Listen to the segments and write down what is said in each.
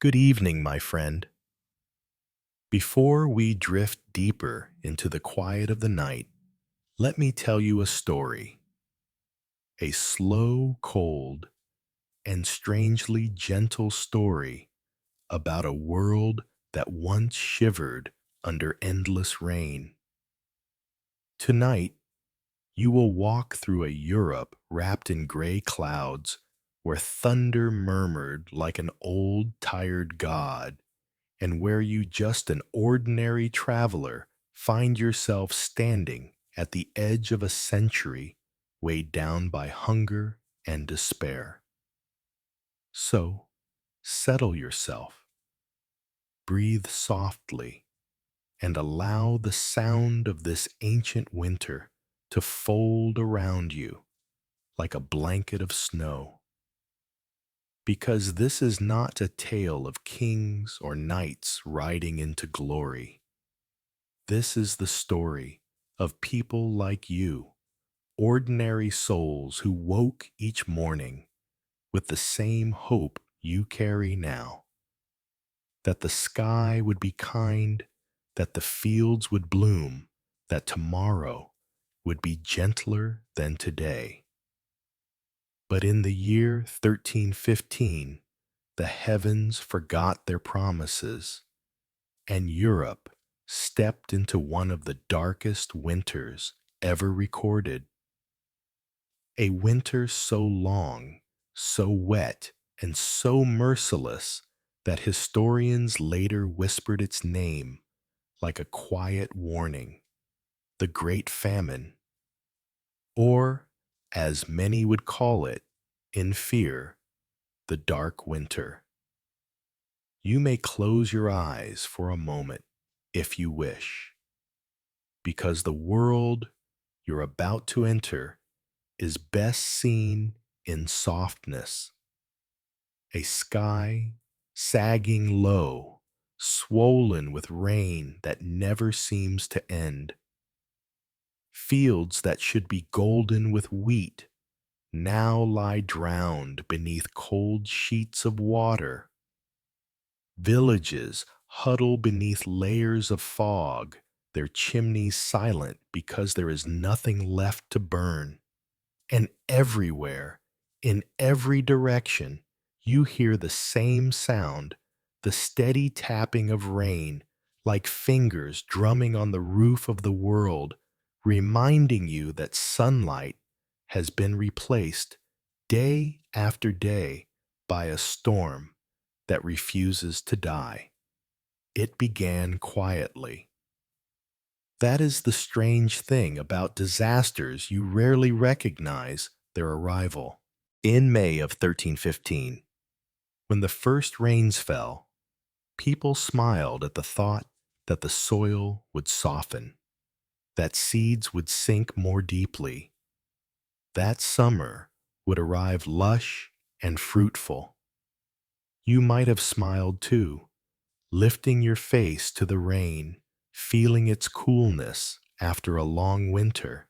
Good evening, my friend. Before we drift deeper into the quiet of the night, let me tell you a story. A slow, cold, and strangely gentle story about a world that once shivered under endless rain. Tonight, you will walk through a Europe wrapped in gray clouds where thunder murmured like an old, tired god, and where you, just an ordinary traveler, find yourself standing at the edge of a century weighed down by hunger and despair. So, settle yourself, breathe softly, and allow the sound of this ancient winter to fold around you like a blanket of snow. Because this is not a tale of kings or knights riding into glory. This is the story of people like you, ordinary souls who woke each morning with the same hope you carry now, that the sky would be kind, that the fields would bloom, that tomorrow would be gentler than today. But in the year 1315, the heavens forgot their promises, and Europe stepped into one of the darkest winters ever recorded. A winter so long, so wet, and so merciless that historians later whispered its name like a quiet warning: the Great Famine, or, as many would call it, in fear, the Dark Winter. You may close your eyes for a moment if you wish, because the world you're about to enter is best seen in softness. A sky sagging low, swollen with rain that never seems to end. Fields that should be golden with wheat now lie drowned beneath cold sheets of water. Villages huddle beneath layers of fog, their chimneys silent because there is nothing left to burn. And everywhere, in every direction, you hear the same sound, the steady tapping of rain, like fingers drumming on the roof of the world, reminding you that sunlight has been replaced day after day by a storm that refuses to die. It began quietly. That is the strange thing about disasters: you rarely recognize their arrival. In May of 1315, when the first rains fell, people smiled at the thought that the soil would soften, that seeds would sink more deeply. That summer would arrive lush and fruitful. You might have smiled too, lifting your face to the rain, feeling its coolness after a long winter.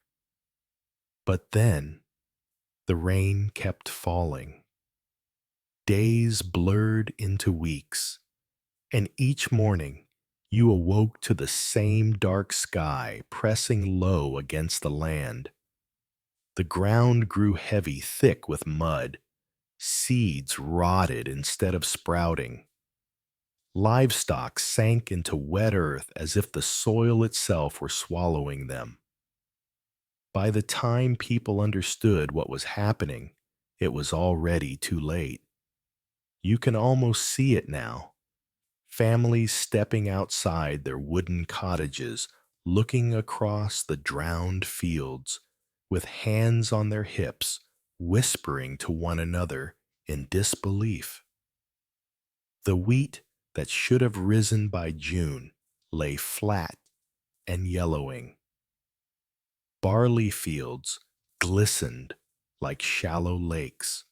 But then, the rain kept falling. Days blurred into weeks, and each morning you awoke to the same dark sky pressing low against the land. The ground grew heavy, thick with mud. Seeds rotted instead of sprouting. Livestock sank into wet earth as if the soil itself were swallowing them. By the time people understood what was happening, it was already too late. You can almost see it now. Families stepping outside their wooden cottages, looking across the drowned fields, with hands on their hips, whispering to one another in disbelief. The wheat that should have risen by June lay flat and yellowing. Barley fields glistened like shallow lakes.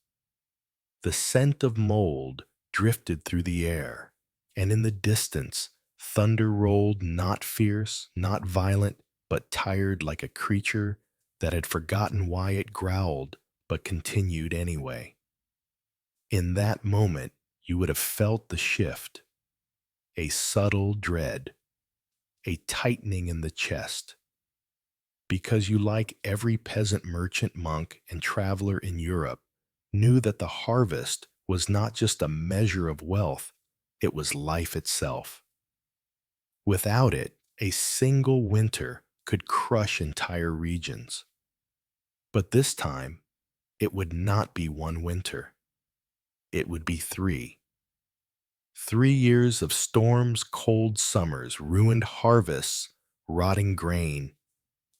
The scent of mold drifted through the air, and in the distance, thunder rolled, not fierce, not violent, but tired, like a creature that had forgotten why it growled but continued anyway. In that moment, you would have felt the shift, a subtle dread, a tightening in the chest, because you, like every peasant merchant, monk, and traveler in Europe, knew that the harvest was not just a measure of wealth, it was life itself. Without it, a single winter could crush entire regions. But this time, it would not be one winter. It would be three. 3 years of storms, cold summers, ruined harvests, rotting grain,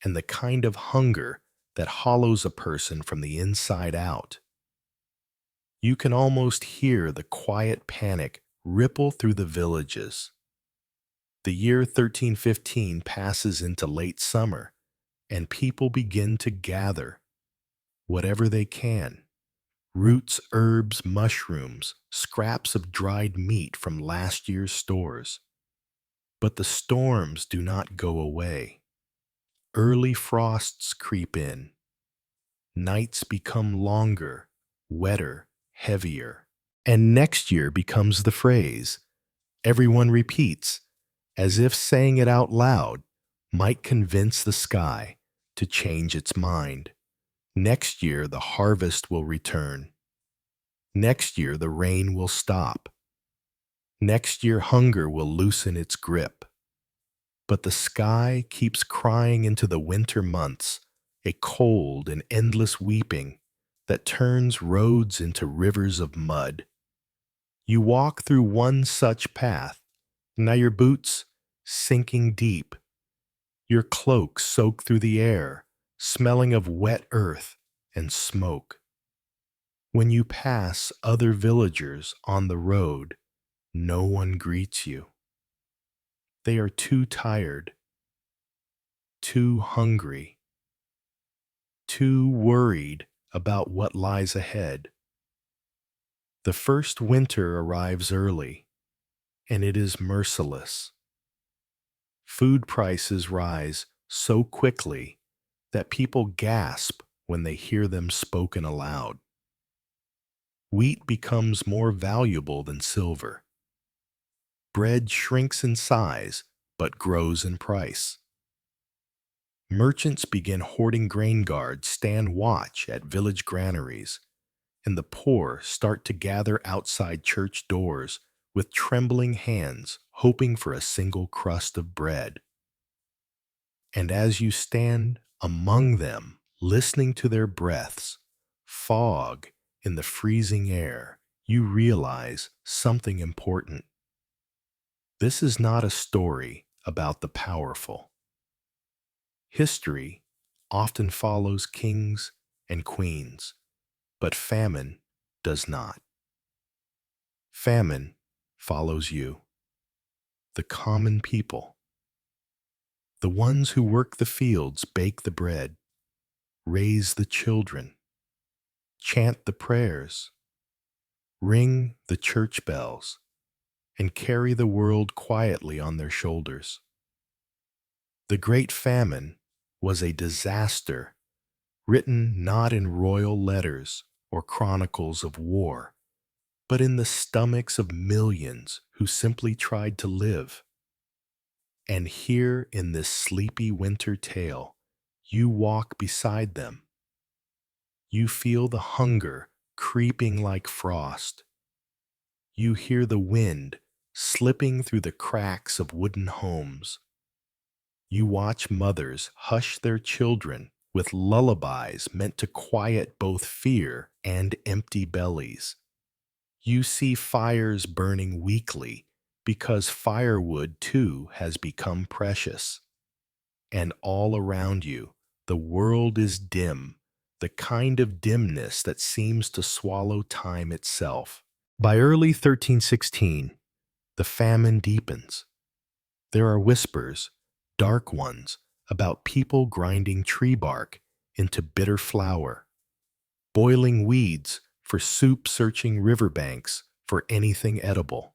and the kind of hunger that hollows a person from the inside out. You can almost hear the quiet panic ripple through the villages. The year 1315 passes into late summer, and people begin to gather whatever they can: roots, herbs, mushrooms, scraps of dried meat from last year's stores. But the storms do not go away. Early frosts creep in. Nights become longer, wetter, heavier. And next year becomes the phrase everyone repeats, as if saying it out loud might convince the sky to change its mind. Next year the harvest will return. Next year the rain will stop. Next year hunger will loosen its grip. But the sky keeps crying into the winter months, a cold and endless weeping that turns roads into rivers of mud. You walk through one such path, now your boots sinking deep, your cloak soaked through the air, smelling of wet earth and smoke. When you pass other villagers on the road, no one greets you. They are too tired, too hungry, too worried about what lies ahead. The first winter arrives early, and it is merciless. Food prices rise so quickly that people gasp when they hear them spoken aloud. Wheat becomes more valuable than silver. Bread shrinks in size but grows in price. Merchants begin hoarding grain guards, stand watch at village granaries, and the poor start to gather outside church doors with trembling hands, hoping for a single crust of bread. And as you stand among them, listening to their breaths, fog in the freezing air, you realize something important. This is not a story about the powerful. History often follows kings and queens, but famine does not. Famine follows you, the common people, the ones who work the fields, bake the bread, raise the children, chant the prayers, ring the church bells, and carry the world quietly on their shoulders. The Great Famine was a disaster written not in royal letters or chronicles of war, but in the stomachs of millions who simply tried to live. And here in this sleepy winter tale, you walk beside them. You feel the hunger creeping like frost. You hear the wind slipping through the cracks of wooden homes. You watch mothers hush their children with lullabies meant to quiet both fear and empty bellies. You see fires burning weakly because firewood too has become precious. And all around you, the world is dim, the kind of dimness that seems to swallow time itself. By early 1316, the famine deepens. There are whispers, dark ones, about people grinding tree bark into bitter flour, boiling weeds for soup, searching riverbanks for anything edible.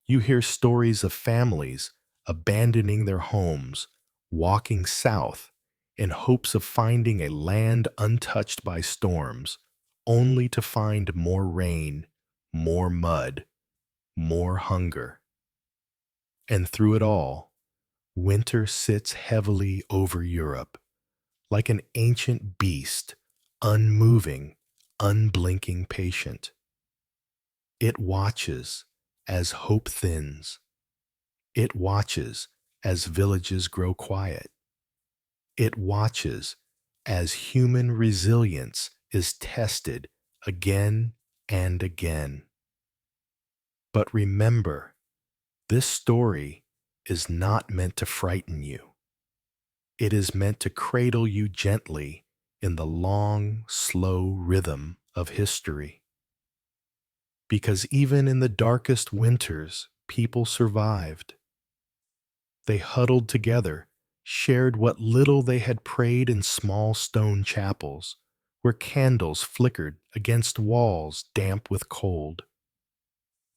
You hear stories of families abandoning their homes, walking south in hopes of finding a land untouched by storms, only to find more rain, more mud, more hunger. And through it all, winter sits heavily over Europe, like an ancient beast, unmoving, unblinking patient. It watches as hope thins. It watches as villages grow quiet. It watches as human resilience is tested again and again. But remember, this story is not meant to frighten you. It is meant to cradle you gently in the long, slow rhythm of history. Because even in the darkest winters, people survived. They huddled together, shared what little they had prayed in small stone chapels, where candles flickered against walls damp with cold.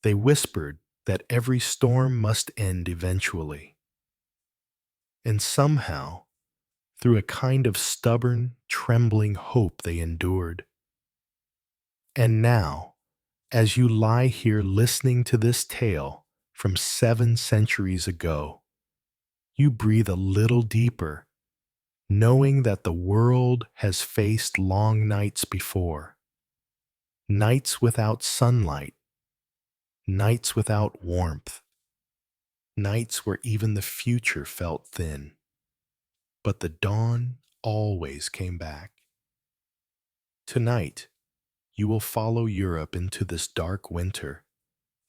They whispered that every storm must end eventually. And somehow, through a kind of stubborn, trembling hope, they endured. And now, as you lie here listening to this tale from 7 centuries ago, you breathe a little deeper, knowing that the world has faced long nights before. Nights without sunlight, nights without warmth, nights where even the future felt thin. But the dawn always came back. Tonight, you will follow Europe into this dark winter,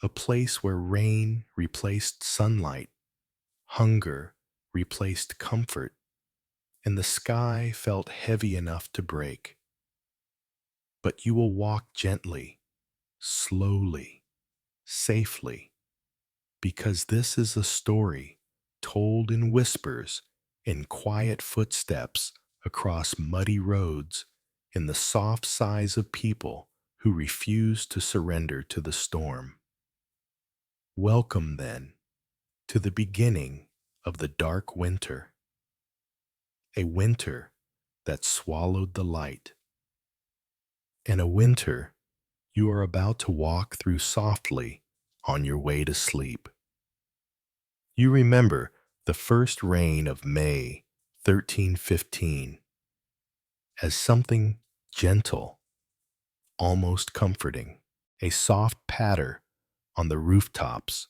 a place where rain replaced sunlight, hunger replaced comfort, and the sky felt heavy enough to break. But you will walk gently, slowly, safely, because this is a story told in whispers, in quiet footsteps across muddy roads, in the soft sighs of people who refuse to surrender to the storm. Welcome, then, to the beginning of the dark winter, a winter that swallowed the light, and a winter you are about to walk through softly on your way to sleep. You remember the first rain of May 1315 as something gentle, almost comforting, a soft patter on the rooftops,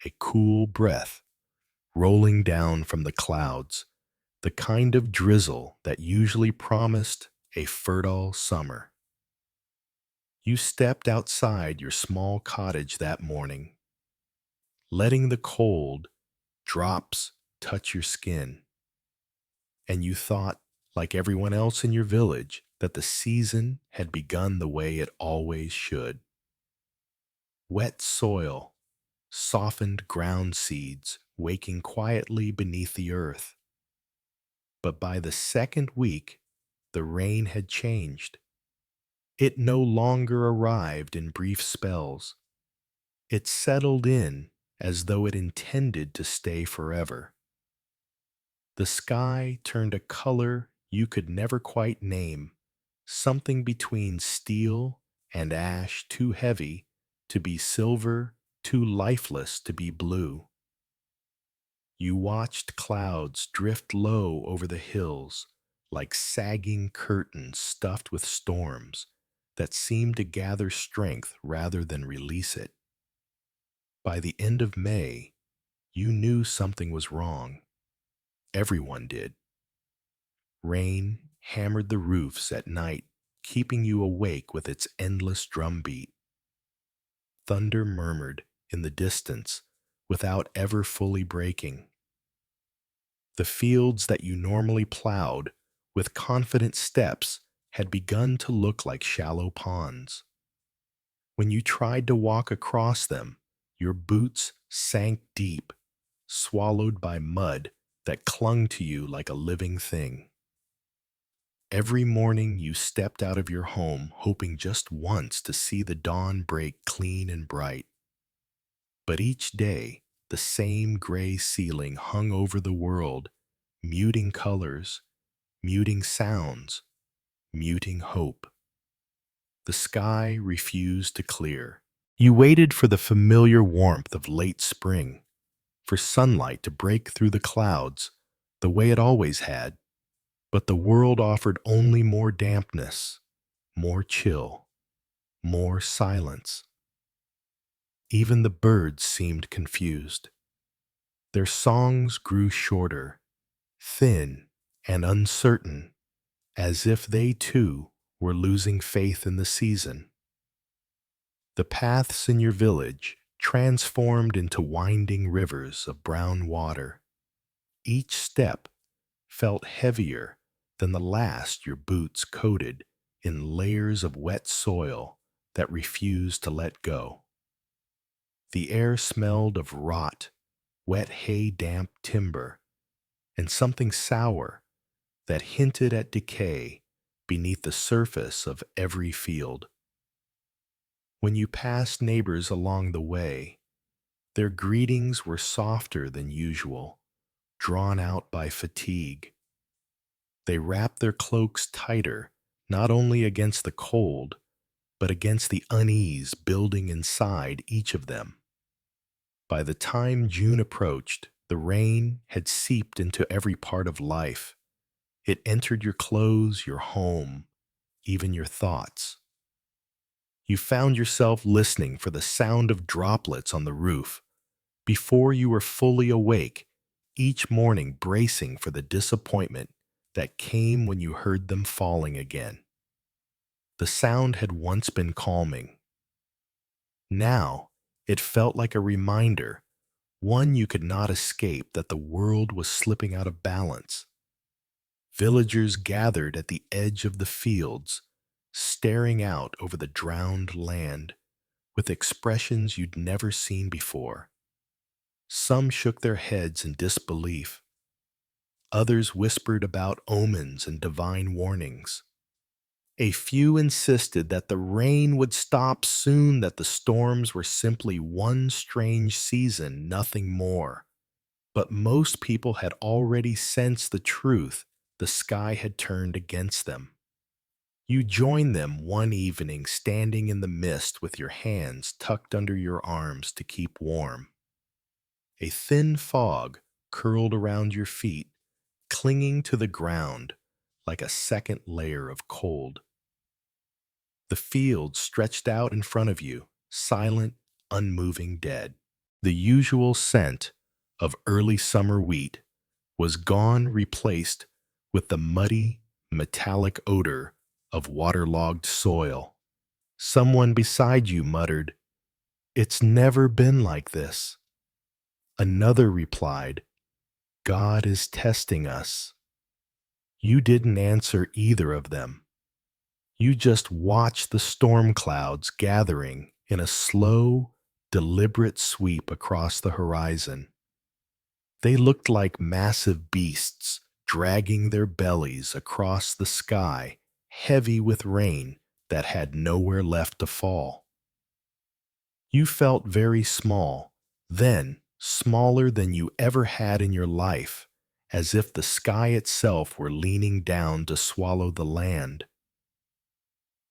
a cool breath rolling down from the clouds, the kind of drizzle that usually promised a fertile summer. You stepped outside your small cottage that morning, letting the cold drops touch your skin, and you thought, like everyone else in your village, that the season had begun the way it always should. Wet soil, softened ground seeds waking quietly beneath the earth. But by the second week, the rain had changed. It no longer arrived in brief spells. It settled in as though it intended to stay forever. The sky turned a color you could never quite name, something between steel and ash, too heavy to be silver, too lifeless to be blue. You watched clouds drift low over the hills, like sagging curtains stuffed with storms that seemed to gather strength rather than release it. By the end of May, you knew something was wrong. Everyone did. Rain hammered the roofs at night, keeping you awake with its endless drumbeat. Thunder murmured in the distance without ever fully breaking. The fields that you normally plowed with confident steps had begun to look like shallow ponds. When you tried to walk across them, your boots sank deep, swallowed by mud that clung to you like a living thing. Every morning you stepped out of your home hoping just once to see the dawn break clean and bright. But each day, the same gray ceiling hung over the world, muting colors, muting sounds, muting hope. The sky refused to clear. You waited for the familiar warmth of late spring, for sunlight to break through the clouds the way it always had, but the world offered only more dampness, more chill, more silence. Even the birds seemed confused. Their songs grew shorter, thin, and uncertain, as if they too were losing faith in the season. The paths in your village transformed into winding rivers of brown water. Each step felt heavier than the last your boots coated in layers of wet soil that refused to let go. The air smelled of rot, wet hay damp timber, and something sour that hinted at decay beneath the surface of every field. When you passed neighbors along the way, their greetings were softer than usual, drawn out by fatigue. They wrapped their cloaks tighter, not only against the cold, but against the unease building inside each of them. By the time June approached, the rain had seeped into every part of life. It entered your clothes, your home, even your thoughts. You found yourself listening for the sound of droplets on the roof. Before you were fully awake, each morning bracing for the disappointment that came when you heard them falling again. The sound had once been calming. Now, it felt like a reminder, one you could not escape, that the world was slipping out of balance. Villagers gathered at the edge of the fields, staring out over the drowned land with expressions you'd never seen before. Some shook their heads in disbelief. Others whispered about omens and divine warnings. A few insisted that the rain would stop soon, that the storms were simply one strange season, nothing more. But most people had already sensed the truth. The sky had turned against them. You joined them one evening, standing in the mist with your hands tucked under your arms to keep warm. A thin fog curled around your feet, clinging to the ground like a second layer of cold. The field stretched out in front of you, silent, unmoving, dead. The usual scent of early summer wheat was gone, replaced with the muddy, metallic odor of waterlogged soil. Someone beside you muttered, "It's never been like this." Another replied, "God is testing us." You didn't answer either of them. You just watched the storm clouds gathering in a slow, deliberate sweep across the horizon. They looked like massive beasts dragging their bellies across the sky, heavy with rain that had nowhere left to fall. You felt very small, then smaller than you ever had in your life, as if the sky itself were leaning down to swallow the land.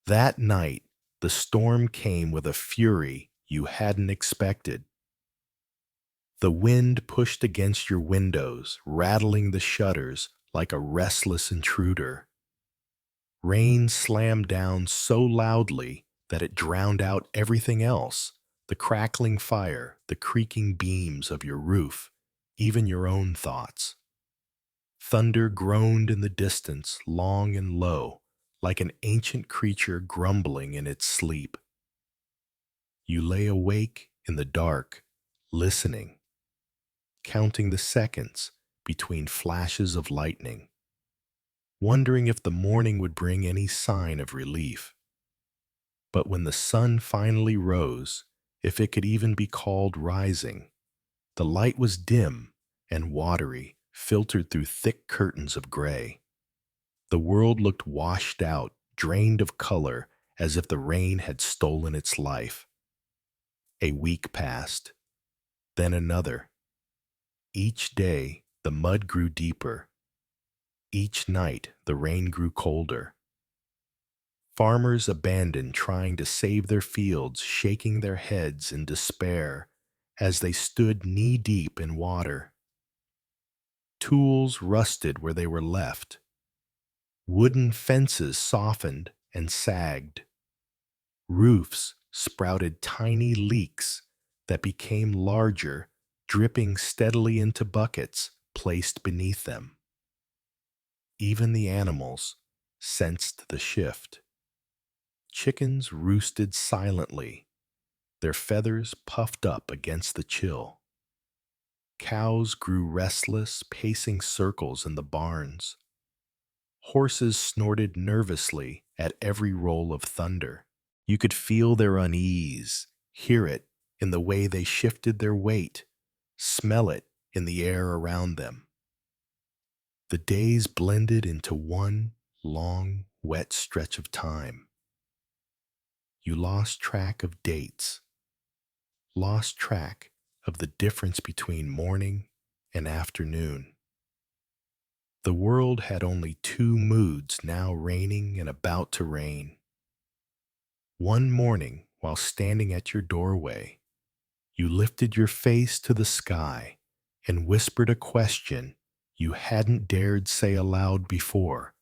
That night, the storm came with a fury you hadn't expected. The wind pushed against your windows, rattling the shutters like a restless intruder. Rain slammed down so loudly that it drowned out everything else: the crackling fire, the creaking beams of your roof, even your own thoughts. Thunder groaned in the distance, long and low, like an ancient creature grumbling in its sleep. You lay awake in the dark, listening, counting the seconds between flashes of lightning, wondering if the morning would bring any sign of relief. But when the sun finally rose, if it could even be called rising, the light was dim and watery, filtered through thick curtains of gray. The world looked washed out, drained of color, as if the rain had stolen its life. A week passed, then another. Each day, the mud grew deeper. Each night, the rain grew colder. Farmers abandoned trying to save their fields, shaking their heads in despair as they stood knee-deep in water. Tools rusted where they were left. Wooden fences softened and sagged. Roofs sprouted tiny leaks that became larger, dripping steadily into buckets placed beneath them. Even the animals sensed the shift. Chickens roosted silently, their feathers puffed up against the chill. Cows grew restless, pacing circles in the barns. Horses snorted nervously at every roll of thunder. You could feel their unease, hear it in the way they shifted their weight, smell it in the air around them. The days blended into one long, wet stretch of time. You lost track of dates, lost track of the difference between morning and afternoon. The world had only two moods now raining and about to rain. One morning, while standing at your doorway, you lifted your face to the sky and whispered a question you hadn't dared say aloud before.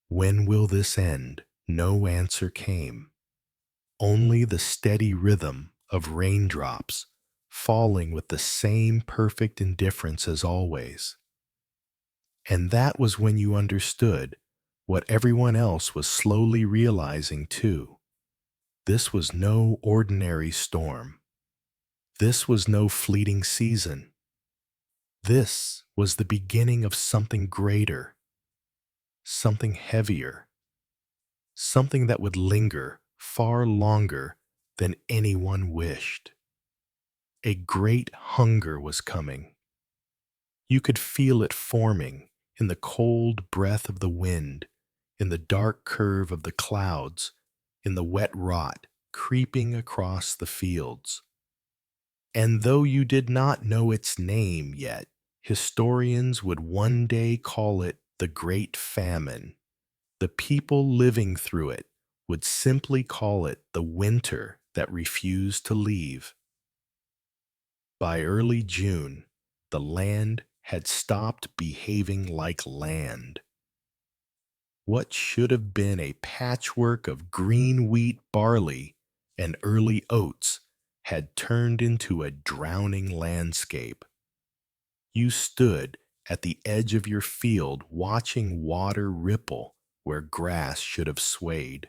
When will this end? No answer came. Only the steady rhythm of raindrops falling with the same perfect indifference as always. And that was when you understood what everyone else was slowly realizing too. This was no ordinary storm. This was no fleeting season. This was the beginning of something greater, something heavier, something that would linger far longer than anyone wished. A great hunger was coming. You could feel it forming in the cold breath of the wind, in the dark curve of the clouds, in the wet rot creeping across the fields. And though you did not know its name yet, historians would one day call it the Great Famine. The people living through it would simply call it the winter that refused to leave. By early June, the land had stopped behaving like land. What should have been a patchwork of green wheat, barley, and early oats had turned into a drowning landscape. You stood at the edge of your field watching water ripple where grass should have swayed.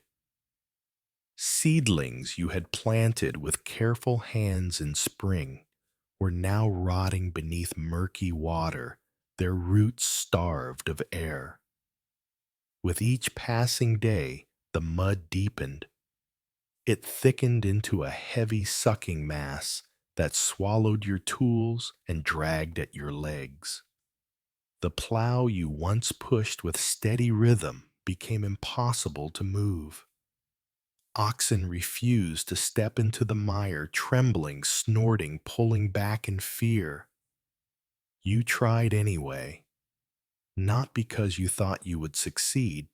Seedlings you had planted with careful hands in spring were now rotting beneath murky water, their roots starved of air. With each passing day, the mud deepened. It thickened into a heavy sucking mass that swallowed your tools and dragged at your legs. The plow you once pushed with steady rhythm became impossible to move. Oxen refused to step into the mire, trembling, snorting, pulling back in fear. You tried anyway, not because you thought you would succeed,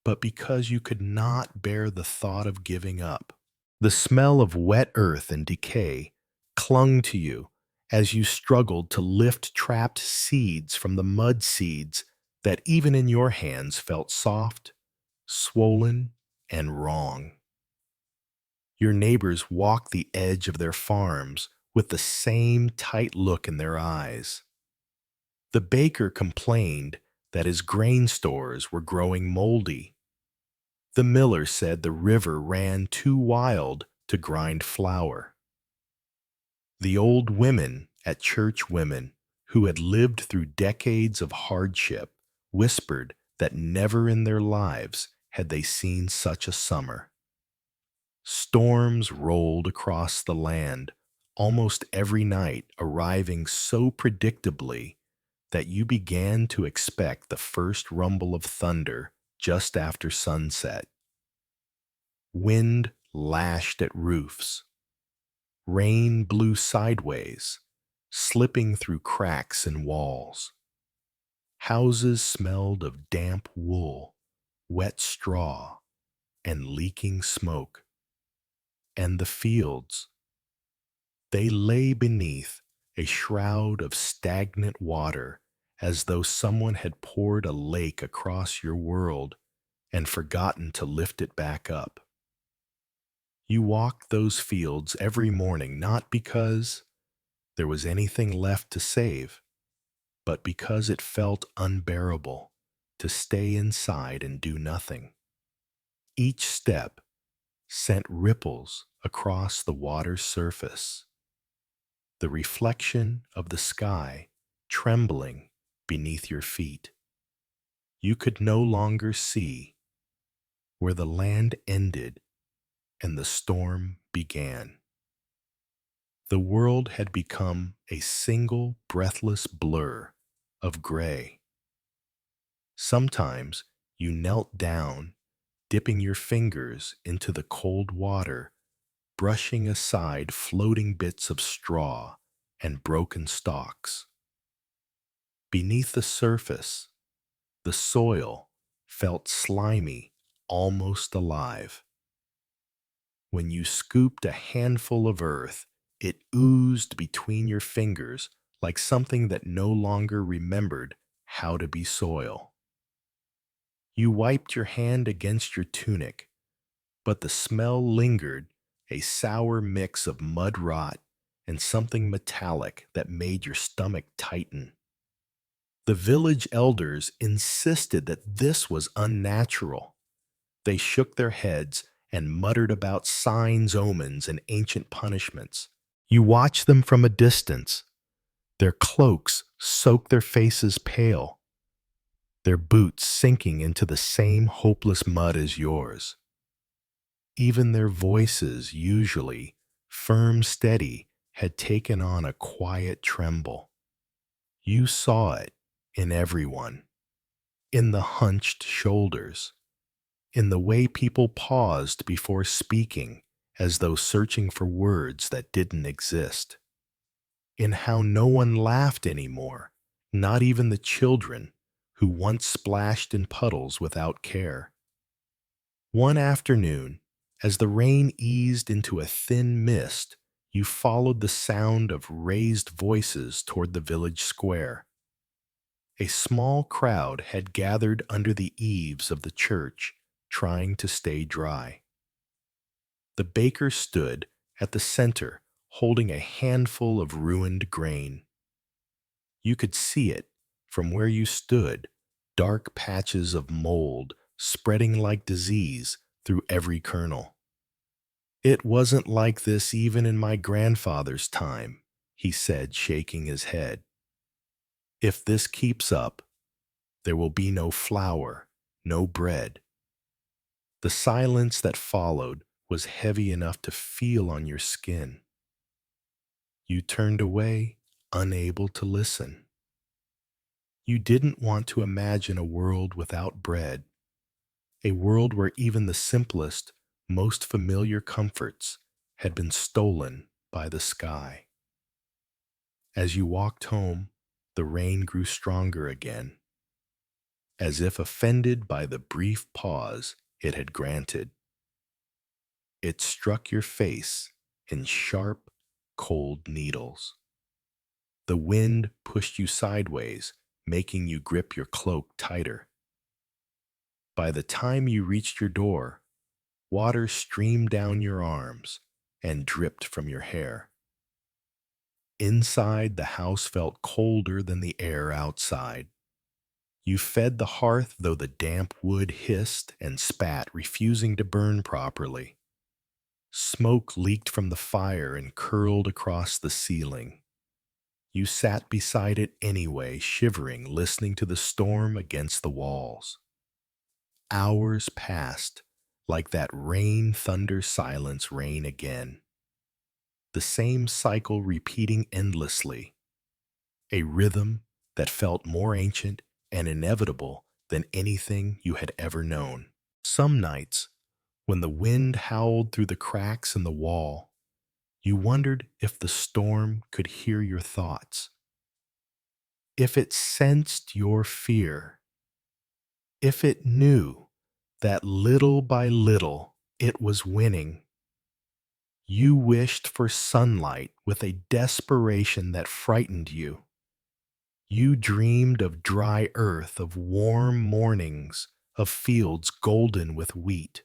but because you could not bear the thought of giving up. The smell of wet earth and decay clung to you as you struggled to lift trapped seeds from the mud seeds that even in your hands felt soft, swollen, and wrong. Your neighbors walked the edge of their farms with the same tight look in their eyes. The baker complained that his grain stores were growing moldy. The miller said the river ran too wild to grind flour. The old women at church women, who had lived through decades of hardship, whispered that never in their lives had they seen such a summer. Storms rolled across the land, almost every night, arriving so predictably that you began to expect the first rumble of thunder just after sunset. Wind lashed at roofs. Rain blew sideways, slipping through cracks in walls. Houses smelled of damp wool, wet straw, and leaking smoke. And the fields, they lay beneath a shroud of stagnant water, as though someone had poured a lake across your world and forgotten to lift it back up. You walked those fields every morning not because there was anything left to save, but because it felt unbearable to stay inside and do nothing. Each step sent ripples across the water's surface, the reflection of the sky trembling beneath your feet. You could no longer see where the land ended and the storm began. The world had become a single breathless blur of gray. Sometimes you knelt down, dipping your fingers into the cold water, brushing aside floating bits of straw and broken stalks. Beneath the surface, the soil felt slimy, almost alive. When you scooped a handful of earth, it oozed between your fingers like something that no longer remembered how to be soil. You wiped your hand against your tunic, but the smell lingered, a sour mix of mud rot and something metallic that made your stomach tighten. The village elders insisted that this was unnatural. They shook their heads and muttered about signs, omens, and ancient punishments. You watched them from a distance. Their cloaks soaked their faces pale, their boots sinking into the same hopeless mud as yours. Even their voices, usually firm, steady, had taken on a quiet tremble. You saw it in everyone, in the hunched shoulders, in the way people paused before speaking as though searching for words that didn't exist, in how no one laughed anymore, not even the children who once splashed in puddles without care. One afternoon, as the rain eased into a thin mist, you followed the sound of raised voices toward the village square. A small crowd had gathered under the eaves of the church, trying to stay dry. The baker stood at the center, holding a handful of ruined grain. You could see it from where you stood, dark patches of mold spreading like disease through every kernel. "It wasn't like this even in my grandfather's time," he said, shaking his head. "If this keeps up, there will be no flour, no bread." The silence that followed was heavy enough to feel on your skin. You turned away, unable to listen. You didn't want to imagine a world without bread, a world where even the simplest, most familiar comforts had been stolen by the sky. As you walked home, the rain grew stronger again, as if offended by the brief pause it had granted. It struck your face in sharp, cold needles. The wind pushed you sideways, making you grip your cloak tighter. By the time you reached your door, water streamed down your arms and dripped from your hair. Inside, the house felt colder than the air outside. You fed the hearth, though the damp wood hissed and spat, refusing to burn properly. Smoke leaked from the fire and curled across the ceiling. You sat beside it anyway, shivering, listening to the storm against the walls. Hours passed, like that rain, thunder, silence, rain again. The same cycle repeating endlessly, a rhythm that felt more ancient and inevitable than anything you had ever known. Some nights, when the wind howled through the cracks in the wall, you wondered if the storm could hear your thoughts, if it sensed your fear, if it knew that little by little it was winning. You wished for sunlight with a desperation that frightened you. You dreamed of dry earth, of warm mornings, of fields golden with wheat.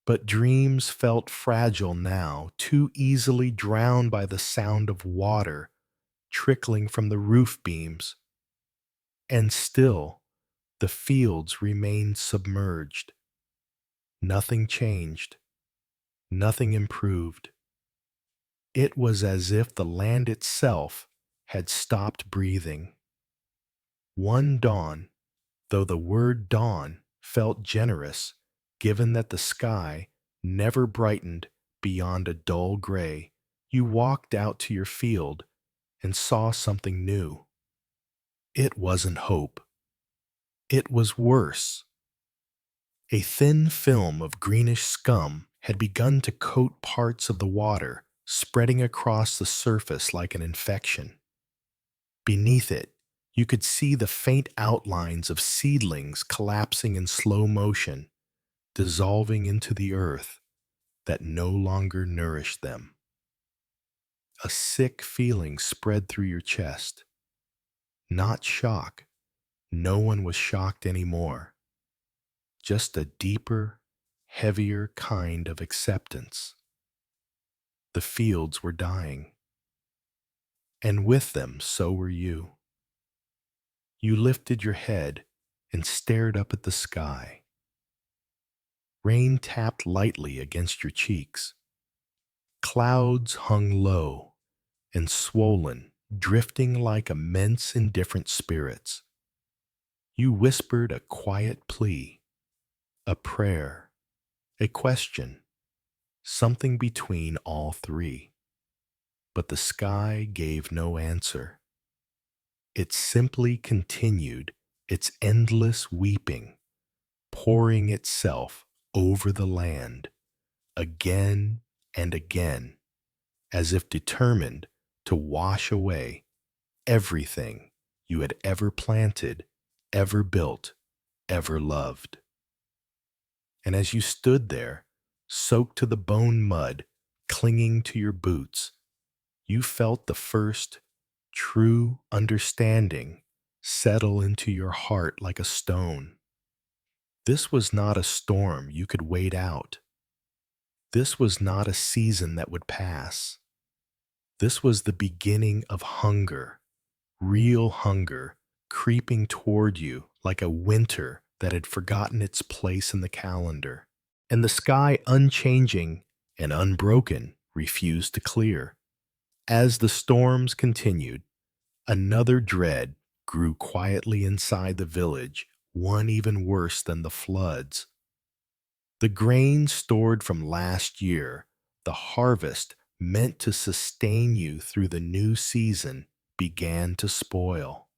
But dreams felt fragile now, too easily drowned by the sound of water trickling from the roof beams. And still, the fields remained submerged. Nothing changed. Nothing improved. It was as if the land itself had stopped breathing. One dawn, though the word dawn felt generous, given that the sky never brightened beyond a dull gray, you walked out to your field and saw something new. It wasn't hope. It was worse. A thin film of greenish scum had begun to coat parts of the water, spreading across the surface like an infection. Beneath it, you could see the faint outlines of seedlings collapsing in slow motion, dissolving into the earth that no longer nourished them. A sick feeling spread through your chest. Not shock. No one was shocked anymore. Just a deeper, heavier kind of acceptance. The fields were dying. And with them, so were you. You lifted your head and stared up at the sky. Rain tapped lightly against your cheeks. Clouds hung low and swollen, drifting like immense indifferent spirits. You whispered a quiet plea, a prayer, a question, something between all three. But the sky gave no answer. It simply continued its endless weeping, pouring itself over the land, again and again, as if determined to wash away everything you had ever planted, ever built, ever loved. And as you stood there, soaked to the bone mud, clinging to your boots, you felt the first true understanding settle into your heart like a stone. This was not a storm you could wait out. This was not a season that would pass. This was the beginning of hunger, real hunger, creeping toward you like a winter that had forgotten its place in the calendar. And the sky, unchanging and unbroken, refused to clear. As the storms continued, another dread grew quietly inside the village, one even worse than the floods. The grain stored from last year, the harvest meant to sustain you through the new season, began to spoil.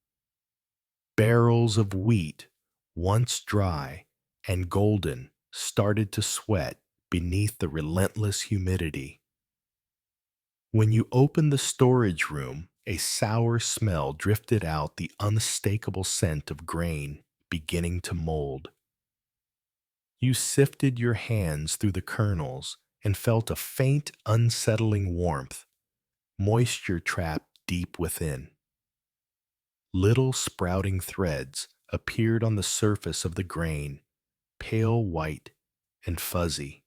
Barrels of wheat, once dry and golden, started to sweat beneath the relentless humidity. When you opened the storage room, a sour smell drifted out, the unmistakable scent of grain beginning to mold. You sifted your hands through the kernels and felt a faint, unsettling warmth, moisture trapped deep within. Little sprouting threads appeared on the surface of the grain, pale white and fuzzy.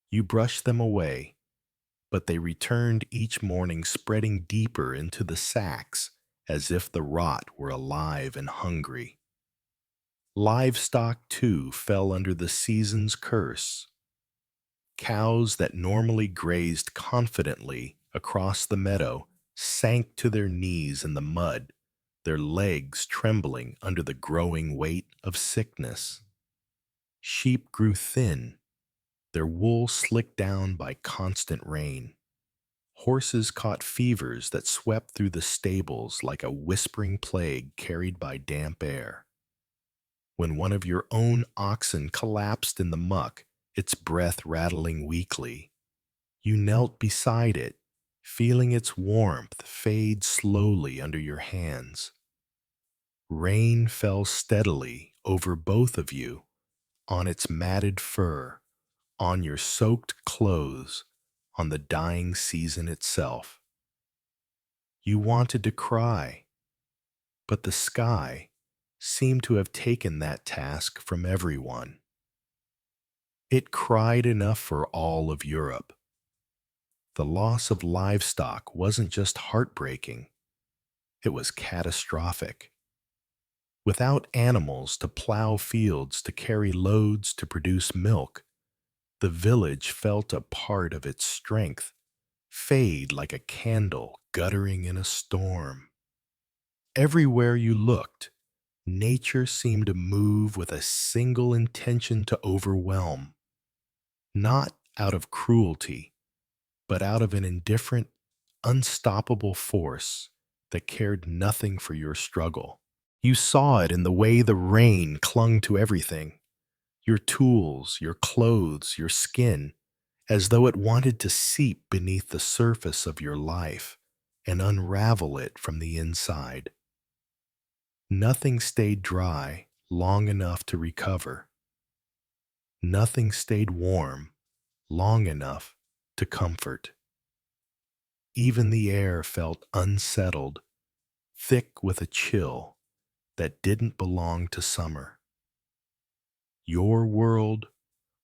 You brushed them away, but they returned each morning, spreading deeper into the sacks as if the rot were alive and hungry. Livestock, too, fell under the season's curse. Cows that normally grazed confidently across the meadow sank to their knees in the mud, their legs trembling under the growing weight of sickness. Sheep grew thin, their wool slicked down by constant rain. Horses caught fevers that swept through the stables like a whispering plague carried by damp air. When one of your own oxen collapsed in the muck, its breath rattling weakly, you knelt beside it, feeling its warmth fade slowly under your hands. Rain fell steadily over both of you, on its matted fur, on your soaked clothes, on the dying season itself. You wanted to cry, but the sky seemed to have taken that task from everyone. It cried enough for all of Europe. The loss of livestock wasn't just heartbreaking, it was catastrophic. Without animals to plow fields, to carry loads, to produce milk, the village felt a part of its strength fade like a candle guttering in a storm. Everywhere you looked, nature seemed to move with a single intention to overwhelm, not out of cruelty, but out of an indifferent, unstoppable force that cared nothing for your struggle. You saw it in the way the rain clung to everything, your tools, your clothes, your skin, as though it wanted to seep beneath the surface of your life and unravel it from the inside. Nothing stayed dry long enough to recover. Nothing stayed warm long enough to comfort. Even the air felt unsettled, thick with a chill that didn't belong to summer. Your world,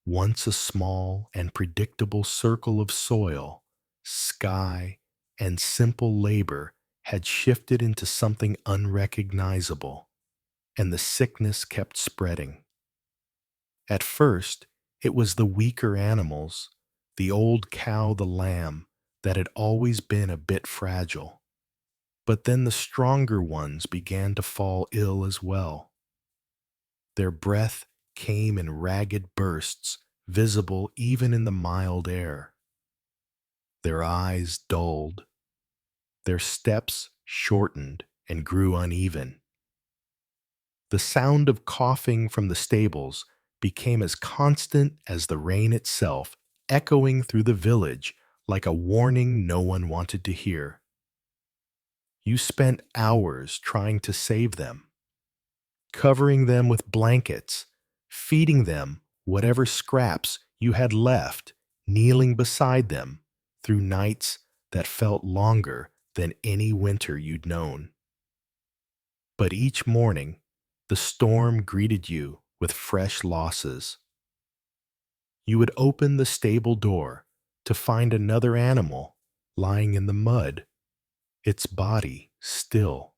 once a small and predictable circle of soil, sky, and simple labor, had shifted into something unrecognizable, and the sickness kept spreading. At first, it was the weaker animals, the old cow, the lamb, that had always been a bit fragile. But then the stronger ones began to fall ill as well. Their breath came in ragged bursts, visible even in the mild air. Their eyes dulled, their steps shortened and grew uneven. The sound of coughing from the stables became as constant as the rain itself, echoing through the village like a warning no one wanted to hear. You spent hours trying to save them, covering them with blankets, feeding them whatever scraps you had left, kneeling beside them through nights that felt longer than any winter you'd known. But each morning, the storm greeted you with fresh losses. You would open the stable door to find another animal lying in the mud, its body still,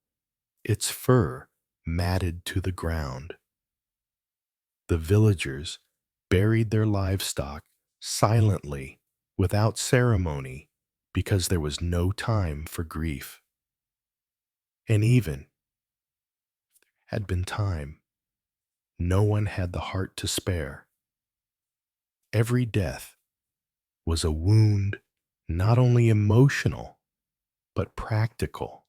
its fur matted to the ground. The villagers buried their livestock silently, without ceremony, because there was no time for grief. And even had been time, no one had the heart to spare. Every death was a wound, not only emotional, but practical.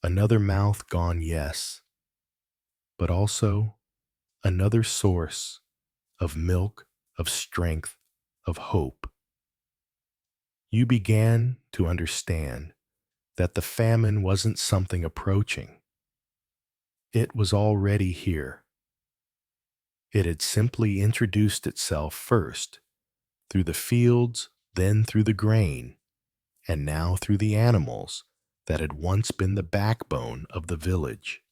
Another mouth gone, yes, but also another source of milk, of strength, of hope. You began to understand that the famine wasn't something approaching. It was already here. It had simply introduced itself first through the fields, then through the grain, and now through the animals that had once been the backbone of the village.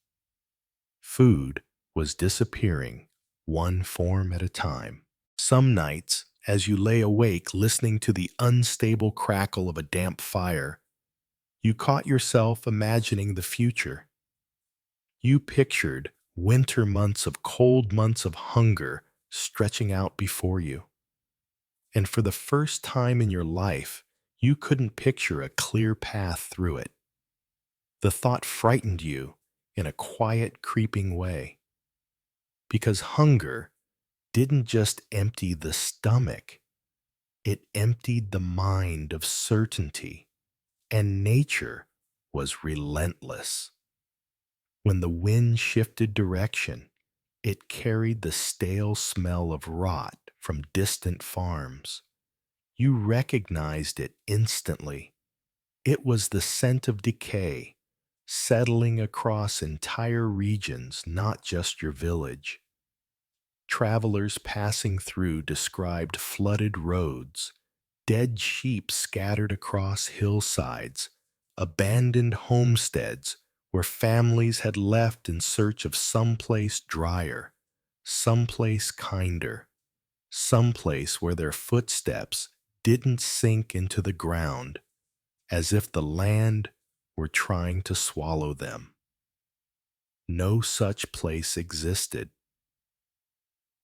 Food was disappearing, one form at a time. Some nights, as you lay awake listening to the unstable crackle of a damp fire, you caught yourself imagining the future. You pictured winter months of cold months of hunger stretching out before you. And for the first time in your life, you couldn't picture a clear path through it. The thought frightened you in a quiet, creeping way. Because hunger didn't just empty the stomach, it emptied the mind of certainty, and nature was relentless. When the wind shifted direction, it carried the stale smell of rot from distant farms. You recognized it instantly. It was the scent of decay, settling across entire regions, not just your village. Travelers passing through described flooded roads, dead sheep scattered across hillsides, abandoned homesteads where families had left in search of someplace drier, someplace kinder, someplace where their footsteps didn't sink into the ground as if the land were trying to swallow them. No such place existed.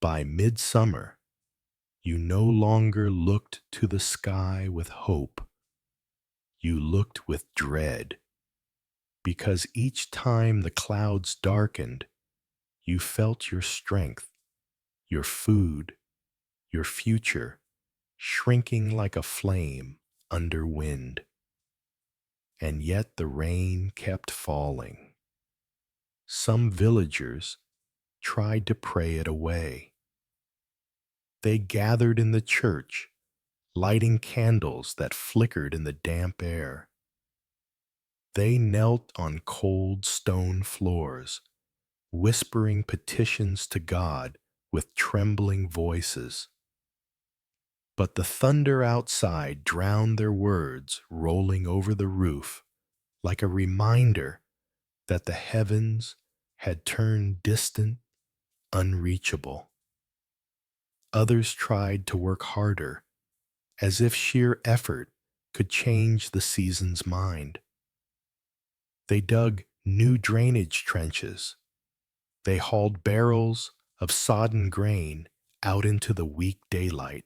By midsummer, you no longer looked to the sky with hope. You looked with dread, because each time the clouds darkened, you felt your strength, your food, your future shrinking like a flame under wind. And yet the rain kept falling. Some villagers tried to pray it away. They gathered in the church, lighting candles that flickered in the damp air. They knelt on cold stone floors, whispering petitions to God with trembling voices. But the thunder outside drowned their words, rolling over the roof like a reminder that the heavens had turned distant, unreachable. Others tried to work harder, as if sheer effort could change the season's mind. They dug new drainage trenches. They hauled barrels of sodden grain out into the weak daylight.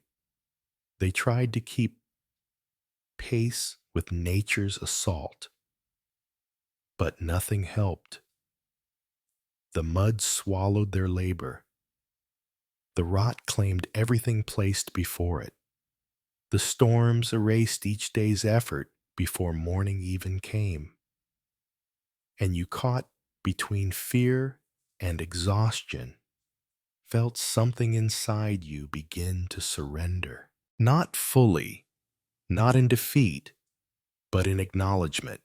They tried to keep pace with nature's assault. But nothing helped. The mud swallowed their labor. The rot claimed everything placed before it. The storms erased each day's effort before morning even came. And you caught between fear and exhaustion, felt something inside you begin to surrender. Not fully, not in defeat, but in acknowledgement.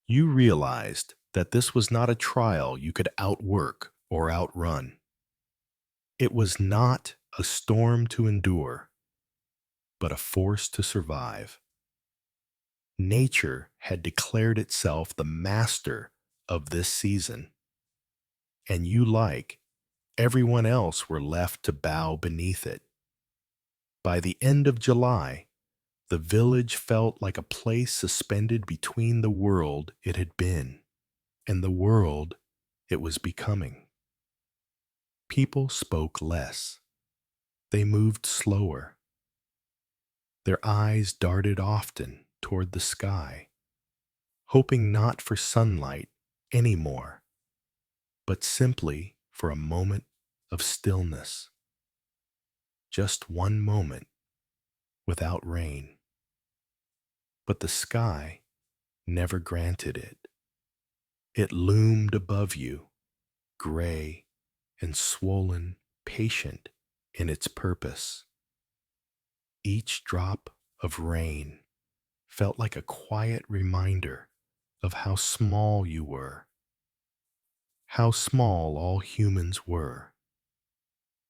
You realized that this was not a trial you could outwork or outrun. It was not a storm to endure, but a force to survive. Nature had declared itself the master of this season, and you, like everyone else, were left to bow beneath it. By the end of July, the village felt like a place suspended between the world it had been and the world it was becoming. People spoke less. They moved slower. Their eyes darted often toward the sky, hoping not for sunlight anymore, but simply for a moment of stillness. Just one moment without rain. But the sky never granted it. It loomed above you, gray and swollen, patient in its purpose. Each drop of rain felt like a quiet reminder of how small you were, how small all humans were,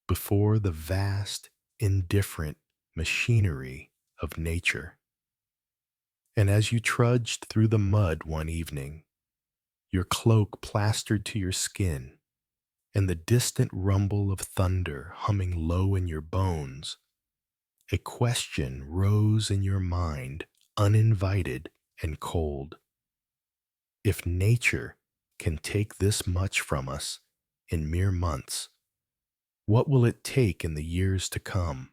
before the vast, indifferent machinery of nature. And as you trudged through the mud one evening, your cloak plastered to your skin, and the distant rumble of thunder humming low in your bones, a question rose in your mind, uninvited and cold. If nature can take this much from us in mere months, what will it take in the years to come?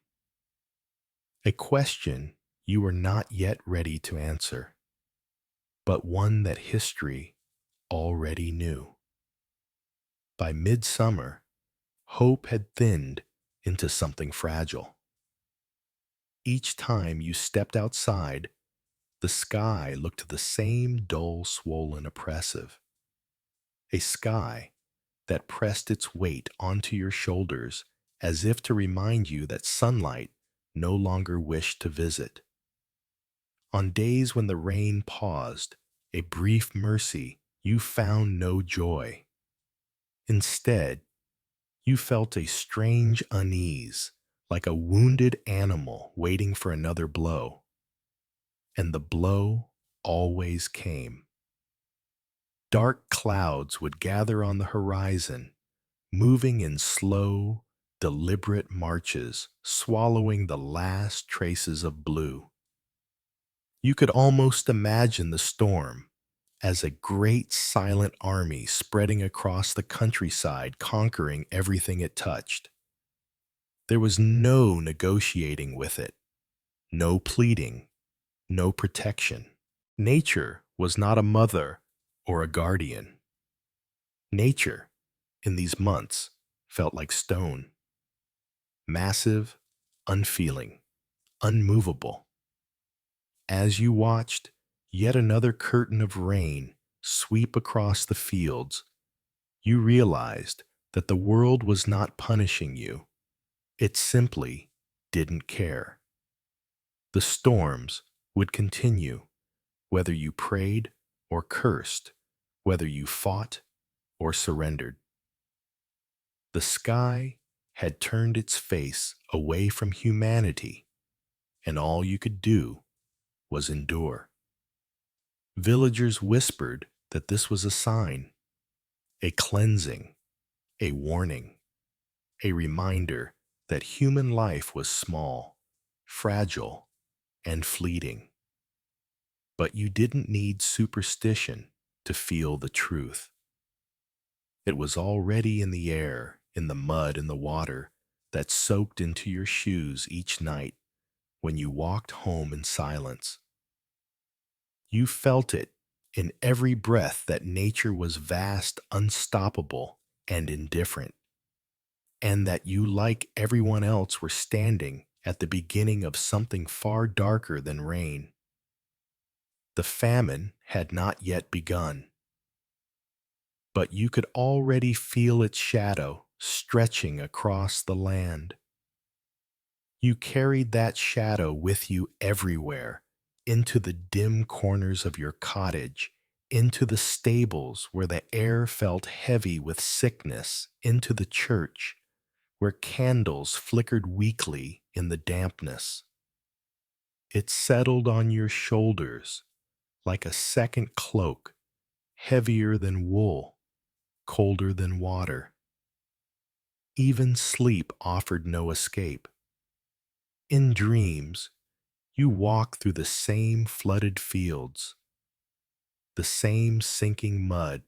A question you were not yet ready to answer, but one that history already knew. By midsummer, hope had thinned into something fragile. Each time you stepped outside, the sky looked the same dull, swollen, oppressive. A sky that pressed its weight onto your shoulders as if to remind you that sunlight no longer wished to visit. On days when the rain paused, a brief mercy, you found no joy. Instead, You felt a strange unease, like a wounded animal waiting for another blow. And the blow always came. Dark clouds would gather on the horizon, moving in slow, deliberate marches, swallowing the last traces of blue. You could almost imagine the storm as a great silent army spreading across the countryside, conquering everything it touched. There was no negotiating with it, no pleading, no protection. Nature was not a mother or a guardian. Nature, in these months, felt like stone, massive, unfeeling, unmovable. As you watched yet another curtain of rain sweep across the fields, you realized that the world was not punishing you. It simply didn't care. The storms would continue, whether you prayed or cursed, whether you fought or surrendered. The sky had turned its face away from humanity, and all you could do was endure. Villagers whispered that this was a sign, a cleansing, a warning, a reminder that human life was small, fragile, and fleeting. But you didn't need superstition to feel the truth. It was already in the air, in the mud and the water that soaked into your shoes each night when you walked home in silence. You felt it in every breath that nature was vast, unstoppable, and indifferent, and that you, like everyone else, were standing at the beginning of something far darker than rain. The famine had not yet begun, but you could already feel its shadow stretching across the land. You carried that shadow with you everywhere, into the dim corners of your cottage, into the stables where the air felt heavy with sickness, into the church where candles flickered weakly in the dampness. It settled on your shoulders like a second cloak, heavier than wool, colder than water. Even sleep offered no escape. In dreams, you walk through the same flooded fields, the same sinking mud,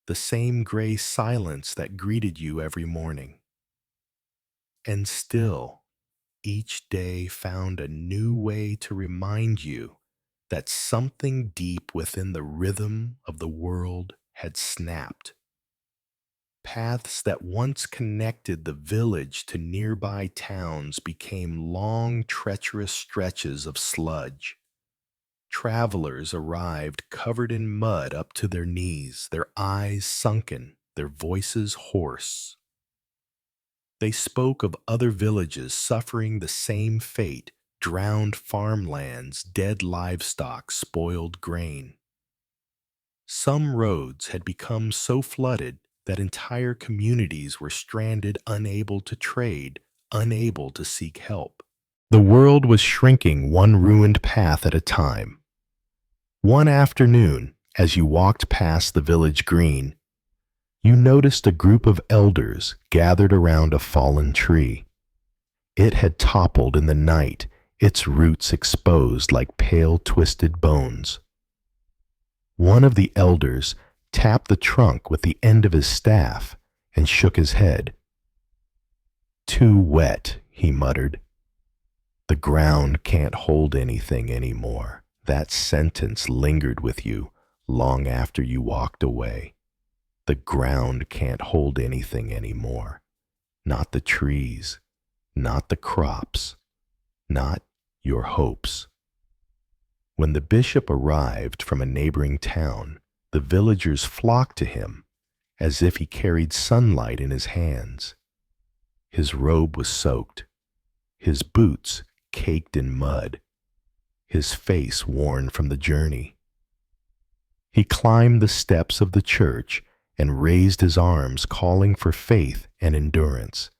the same gray silence that greeted you every morning. And still, each day found a new way to remind you that something deep within the rhythm of the world had snapped. Paths that once connected the village to nearby towns became long, treacherous stretches of sludge. Travelers arrived covered in mud up to their knees, their eyes sunken, their voices hoarse. They spoke of other villages suffering the same fate: drowned farmlands, dead livestock, spoiled grain. Some roads had become so flooded that entire communities were stranded, unable to trade, unable to seek help. The world was shrinking one ruined path at a time. One afternoon, as you walked past the village green, you noticed a group of elders gathered around a fallen tree. It had toppled in the night, its roots exposed like pale, twisted bones. One of the elders tapped the trunk with the end of his staff and shook his head. "Too wet," he muttered. "The ground can't hold anything anymore." That sentence lingered with you long after you walked away. The ground can't hold anything anymore. Not the trees, not the crops, not your hopes. When the bishop arrived from a neighboring town, the villagers flocked to him as if he carried sunlight in his hands. His robe was soaked, his boots caked in mud, his face worn from the journey. He climbed the steps of the church and raised his arms, calling for faith and endurance.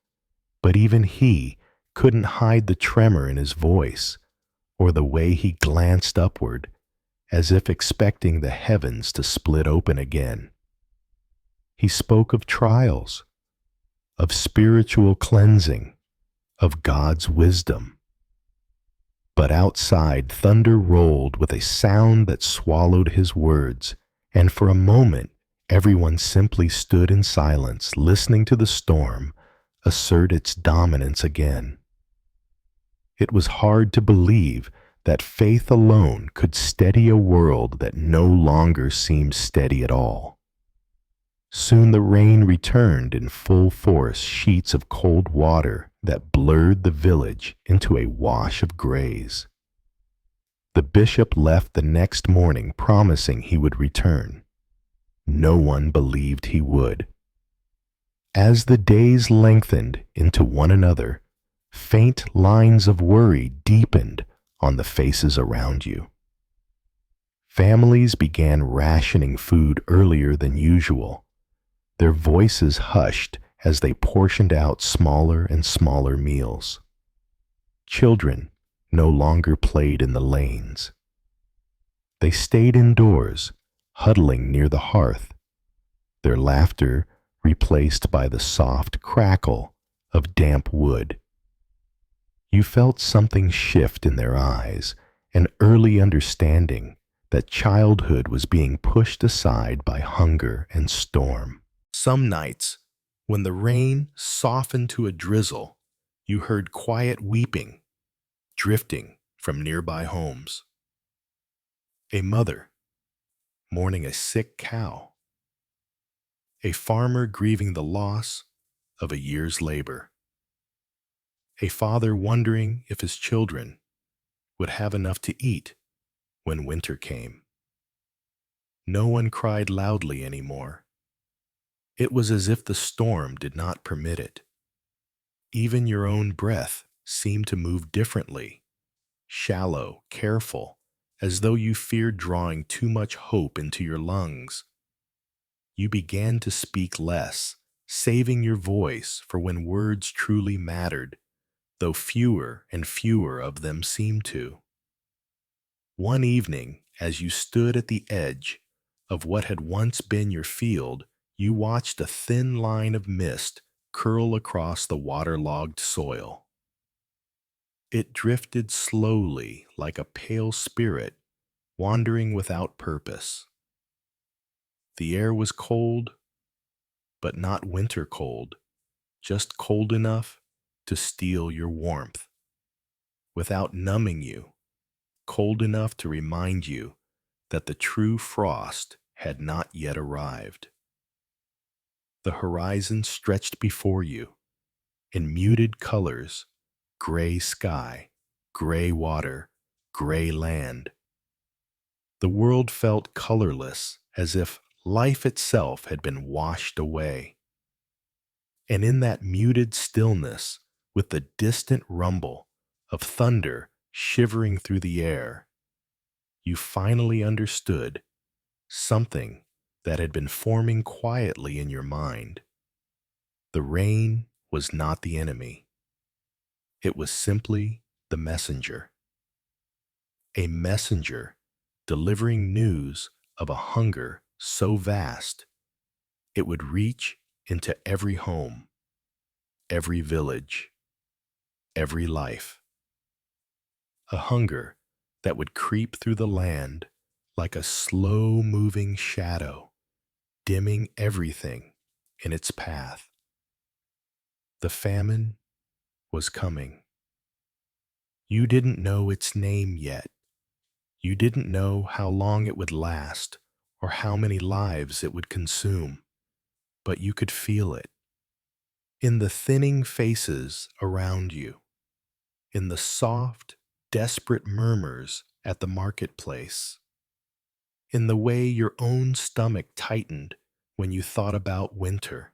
But even he couldn't hide the tremor in his voice or the way he glanced upward, as if expecting the heavens to split open again. He spoke of trials, of spiritual cleansing, of God's wisdom. But outside, thunder rolled with a sound that swallowed his words, and for a moment, everyone simply stood in silence, listening to the storm assert its dominance again. It was hard to believe that faith alone could steady a world that no longer seemed steady at all. Soon the rain returned in full force, sheets of cold water that blurred the village into a wash of grays. The bishop left the next morning, promising he would return. No one believed he would. As the days lengthened into one another, faint lines of worry deepened on the faces around you. Families began rationing food earlier than usual, their voices hushed as they portioned out smaller and smaller meals. Children no longer played in the lanes. They stayed indoors, huddling near the hearth, their laughter replaced by the soft crackle of damp wood. You felt something shift in their eyes, an early understanding that childhood was being pushed aside by hunger and storm. Some nights, when the rain softened to a drizzle, you heard quiet weeping drifting from nearby homes. A mother mourning a sick cow. A farmer grieving the loss of a year's labor. A father wondering if his children would have enough to eat when winter came. No one cried loudly anymore. It was as if the storm did not permit it. Even your own breath seemed to move differently, shallow, careful, as though you feared drawing too much hope into your lungs. You began to speak less, saving your voice for when words truly mattered, though fewer and fewer of them seemed to. One evening, as you stood at the edge of what had once been your field, you watched a thin line of mist curl across the waterlogged soil. It drifted slowly like a pale spirit, wandering without purpose. The air was cold, but not winter cold, just cold enough to steal your warmth, without numbing you, cold enough to remind you that the true frost had not yet arrived. The horizon stretched before you, in muted colors, gray sky, gray water, gray land. The world felt colorless, as if life itself had been washed away. And in that muted stillness, with the distant rumble of thunder shivering through the air, you finally understood something that had been forming quietly in your mind. The rain was not the enemy. It was simply the messenger. A messenger delivering news of a hunger so vast it would reach into every home, every village, every life. A hunger that would creep through the land like a slow-moving shadow, dimming everything in its path. The famine was coming. You didn't know its name yet. You didn't know how long it would last or how many lives it would consume, but you could feel it in the thinning faces around you, in the soft, desperate murmurs at the marketplace, in the way your own stomach tightened when you thought about winter,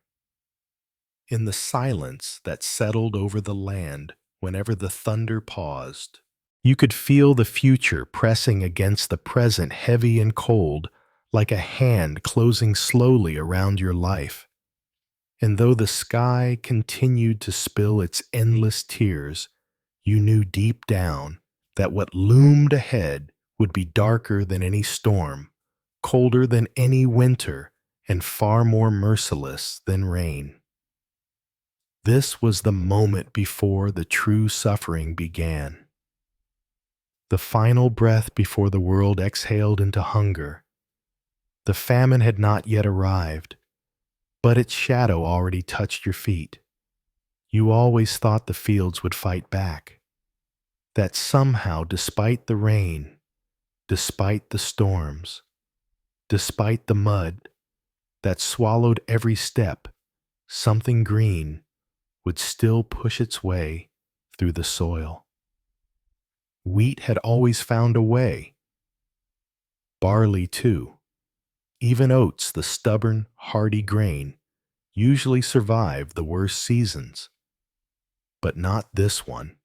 in the silence that settled over the land whenever the thunder paused. You could feel the future pressing against the present, heavy and cold, like a hand closing slowly around your life. And though the sky continued to spill its endless tears, you knew deep down that what loomed ahead would be darker than any storm, colder than any winter, and far more merciless than rain. This was the moment before the true suffering began. The final breath before the world exhaled into hunger. The famine had not yet arrived, but its shadow already touched your feet. You always thought the fields would fight back, that somehow, despite the rain, despite the storms, despite the mud that swallowed every step, something green would still push its way through the soil. Wheat had always found a way. Barley, too. Even oats, the stubborn, hardy grain, usually survived the worst seasons. But not this one.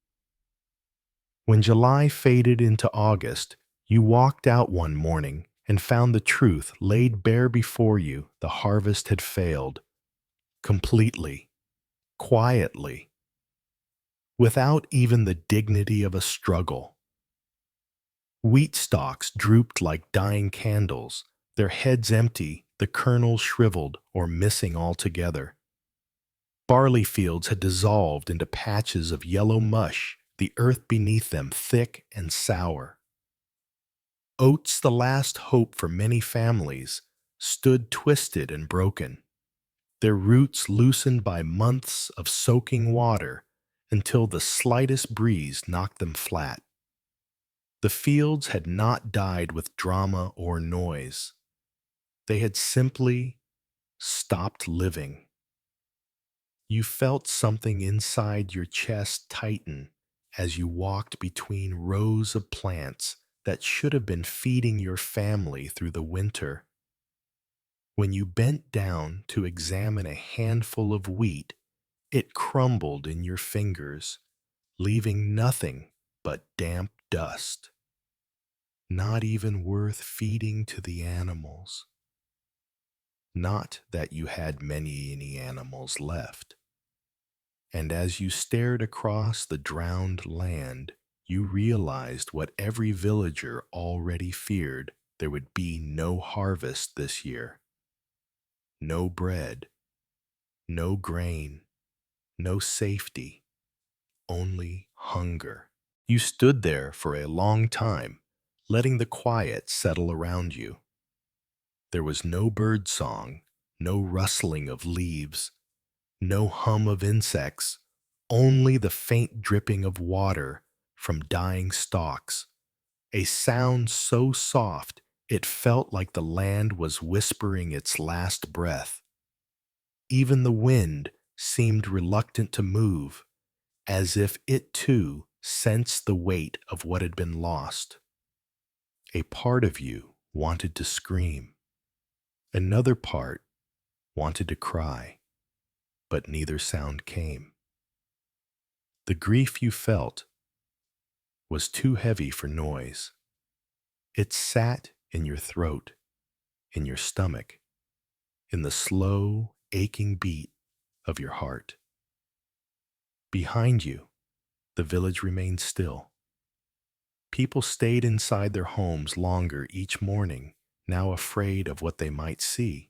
When July faded into August, you walked out one morning and found the truth laid bare before you. The harvest had failed. Completely. Quietly. Without even the dignity of a struggle. Wheat stalks drooped like dying candles, their heads empty, the kernels shriveled or missing altogether. Barley fields had dissolved into patches of yellow mush, the earth beneath them thick and sour. Oats, the last hope for many families, stood twisted and broken, their roots loosened by months of soaking water until the slightest breeze knocked them flat. The fields had not died with drama or noise. They had simply stopped living. You felt something inside your chest tighten as you walked between rows of plants that should have been feeding your family through the winter. When you bent down to examine a handful of wheat, it crumbled in your fingers, leaving nothing but damp dust. Not even worth feeding to the animals. Not that you had any animals left. And as you stared across the drowned land, you realized what every villager already feared: there would be no harvest this year. No bread, no grain, no safety, only hunger. You stood there for a long time, letting the quiet settle around you. There was no bird song, no rustling of leaves, no hum of insects, only the faint dripping of water from dying stalks, a sound so soft it felt like the land was whispering its last breath. Even the wind seemed reluctant to move, as if it too sensed the weight of what had been lost. A part of you wanted to scream. Another part wanted to cry, but neither sound came. The grief you felt was too heavy for noise. It sat in your throat, in your stomach, in the slow, aching beat of your heart. Behind you, the village remained still. People stayed inside their homes longer each morning, now afraid of what they might see,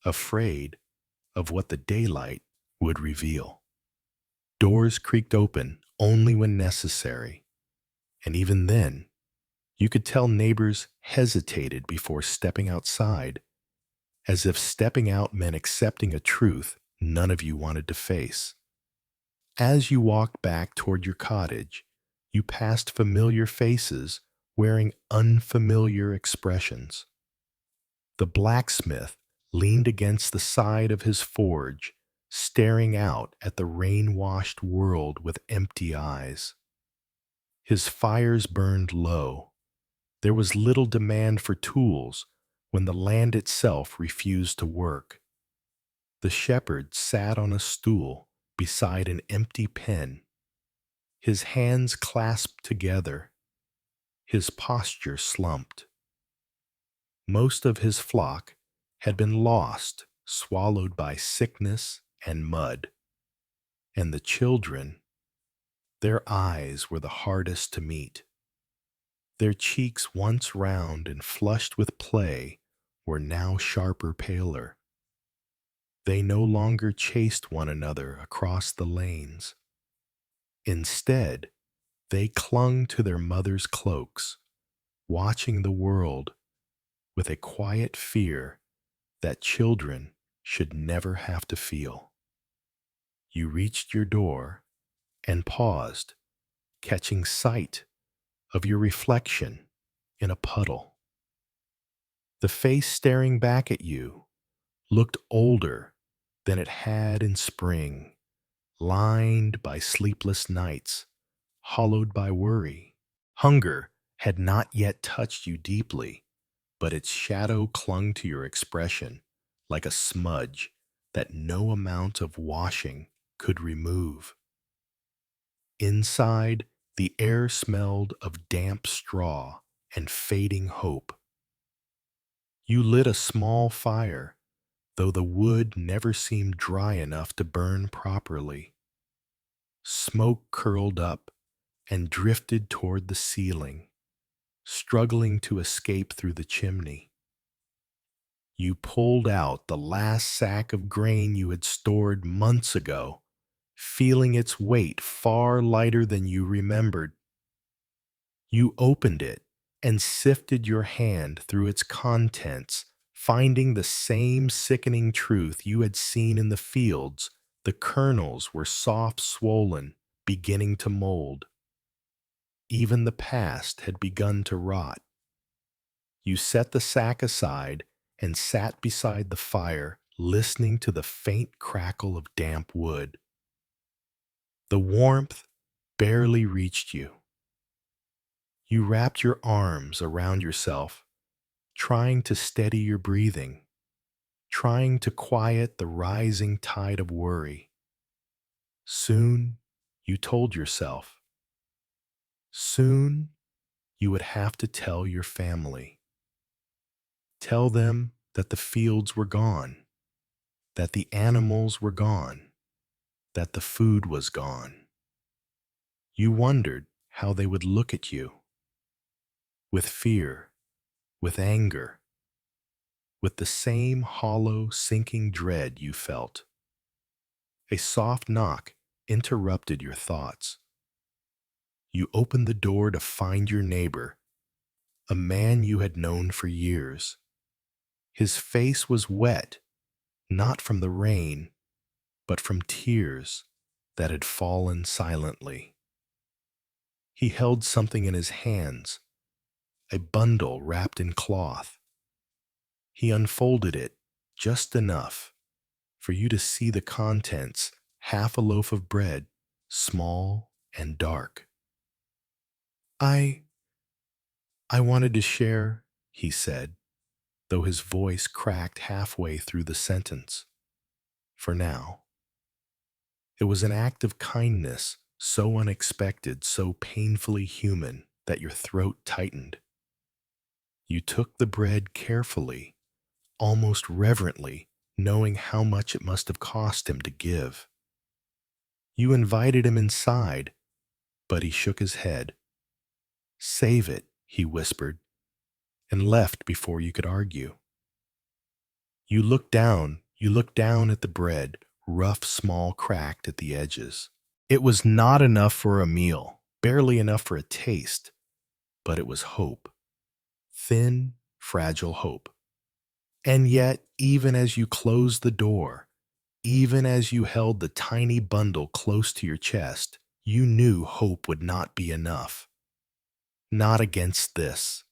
afraid of what the daylight would reveal. Doors creaked open only when necessary, and even then, you could tell neighbors hesitated before stepping outside, as if stepping out meant accepting a truth none of you wanted to face. As you walked back toward your cottage, you passed familiar faces wearing unfamiliar expressions. The blacksmith leaned against the side of his forge, staring out at the rain-washed world with empty eyes. His fires burned low. There was little demand for tools when the land itself refused to work. The shepherd sat on a stool beside an empty pen, his hands clasped together, his posture slumped. Most of his flock had been lost, swallowed by sickness and mud. And the children, their eyes were the hardest to meet. Their cheeks, once round and flushed with play, were now sharper paler. They no longer chased one another across the lanes. Instead, they clung to their mother's cloaks, watching the world with a quiet fear that children should never have to feel. You reached your door and paused, catching sight of your reflection in a puddle. The face staring back at you looked older than it had in spring, lined by sleepless nights, hollowed by worry. Hunger had not yet touched you deeply, but its shadow clung to your expression like a smudge that no amount of washing could remove. Inside, the air smelled of damp straw and fading hope. You lit a small fire, though the wood never seemed dry enough to burn properly. Smoke curled up and drifted toward the ceiling, struggling to escape through the chimney. You pulled out the last sack of grain you had stored months ago, feeling its weight far lighter than you remembered. You opened it and sifted your hand through its contents, finding the same sickening truth you had seen in the fields. The kernels were soft swollen, beginning to mold. Even the past had begun to rot. You set the sack aside and sat beside the fire, listening to the faint crackle of damp wood. The warmth barely reached you. You wrapped your arms around yourself, trying to steady your breathing, trying to quiet the rising tide of worry. Soon, you told yourself, soon you would have to tell your family. Tell them that the fields were gone, that the animals were gone, that the food was gone. You wondered how they would look at you. With fear, with anger, with the same hollow, sinking dread you felt. A soft knock interrupted your thoughts. You opened the door to find your neighbor, a man you had known for years. His face was wet, not from the rain, but from tears that had fallen silently. He held something in his hands, a bundle wrapped in cloth. He unfolded it just enough for you to see the contents, half a loaf of bread, small and dark. I wanted to share, he said, though his voice cracked halfway through the sentence. For now. It was an act of kindness, so unexpected, so painfully human, that your throat tightened. You took the bread carefully, almost reverently, knowing how much it must have cost him to give. You invited him inside, but he shook his head. Save it, he whispered, and left before you could argue. You looked down at the bread, rough, small, cracked at the edges. It was not enough for a meal, barely enough for a taste, but it was hope. Thin, fragile hope. And yet, even as you closed the door, even as you held the tiny bundle close to your chest, you knew hope would not be enough. Not against this.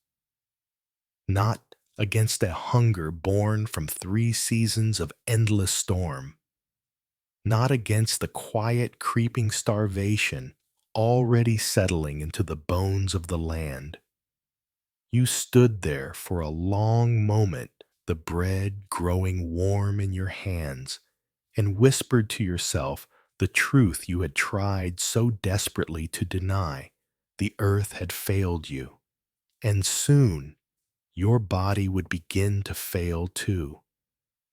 Not against a hunger born from 3 seasons of endless storm. Not against the quiet, creeping starvation already settling into the bones of the land. You stood there for a long moment, the bread growing warm in your hands, and whispered to yourself the truth you had tried so desperately to deny. The earth had failed you, and soon your body would begin to fail too.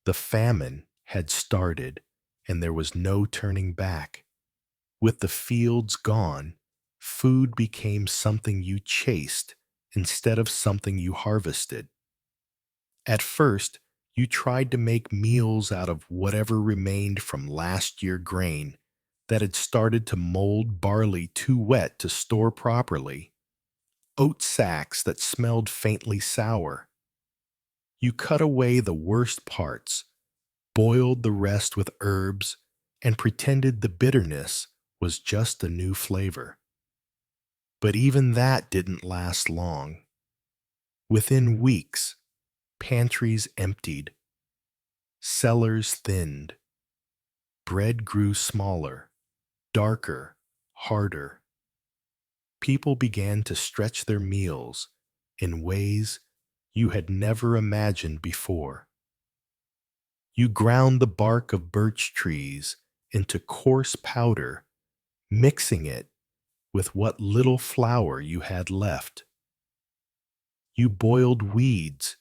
The famine had started, and there was no turning back. With the fields gone, food became something you chased instead of something you harvested. At first, you tried to make meals out of whatever remained from last year's grain that had started to mold barley too wet to store properly, oat sacks that smelled faintly sour. You cut away the worst parts, boiled the rest with herbs, and pretended the bitterness was just a new flavor. But even that didn't last long. Within weeks, pantries emptied, cellars thinned, bread grew smaller, darker, harder. People began to stretch their meals in ways you had never imagined before. You ground the bark of birch trees into coarse powder, mixing it with what little flour you had left. You boiled weeds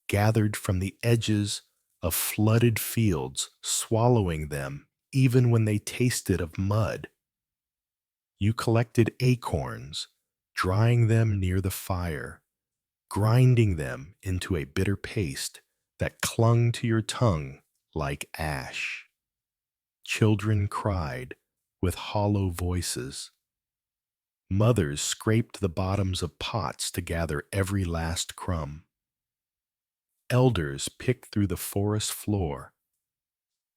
gathered from the edges of flooded fields, swallowing them even when they tasted of mud. You collected acorns, drying them near the fire, grinding them into a bitter paste that clung to your tongue like ash. Children cried with hollow voices. Mothers scraped the bottoms of pots to gather every last crumb. Elders picked through the forest floor,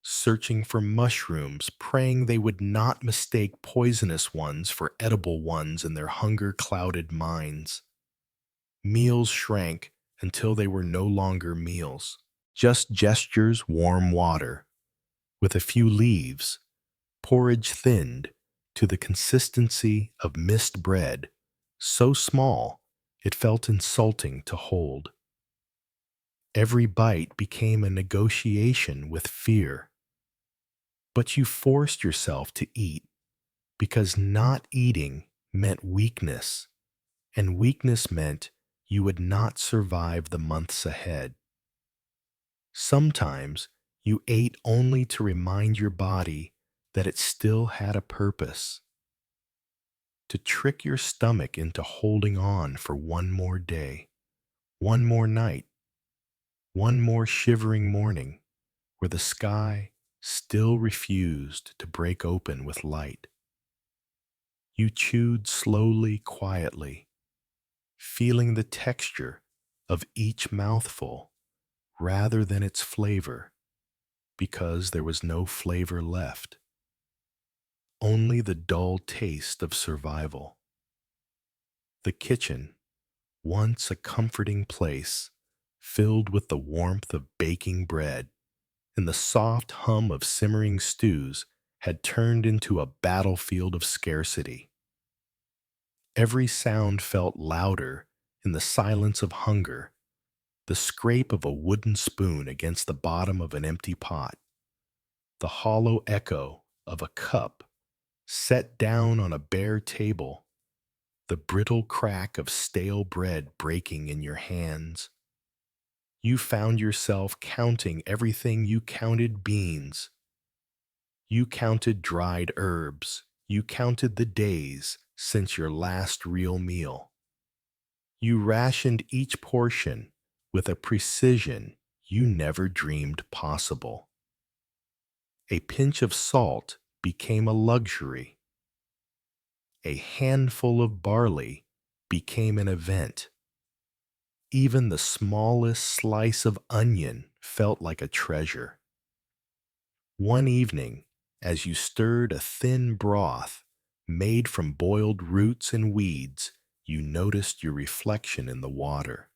searching for mushrooms, praying they would not mistake poisonous ones for edible ones in their hunger-clouded minds. Meals shrank until they were no longer meals, just gestures, warm water. With a few leaves, porridge thinned to the consistency of mist bread, so small it felt insulting to hold. Every bite became a negotiation with fear. But you forced yourself to eat because not eating meant weakness, and weakness meant you would not survive the months ahead. Sometimes you ate only to remind your body that it still had a purpose, to trick your stomach into holding on for one more day, one more night, one more shivering morning where the sky still refused to break open with light. You chewed slowly, quietly, feeling the texture of each mouthful rather than its flavor, because there was no flavor left, only the dull taste of survival. The kitchen, once a comforting place, filled with the warmth of baking bread and the soft hum of simmering stews, had turned into a battlefield of scarcity. Every sound felt louder in the silence of hunger: the scrape of a wooden spoon against the bottom of an empty pot, the hollow echo of a cup set down on a bare table, the brittle crack of stale bread breaking in your hands. You found yourself counting everything. You counted beans. You counted dried herbs. You counted the days since your last real meal. You rationed each portion with a precision you never dreamed possible. A pinch of salt became a luxury. A handful of barley became an event. Even the smallest slice of onion felt like a treasure. One evening, as you stirred a thin broth made from boiled roots and weeds, you noticed your reflection in the water.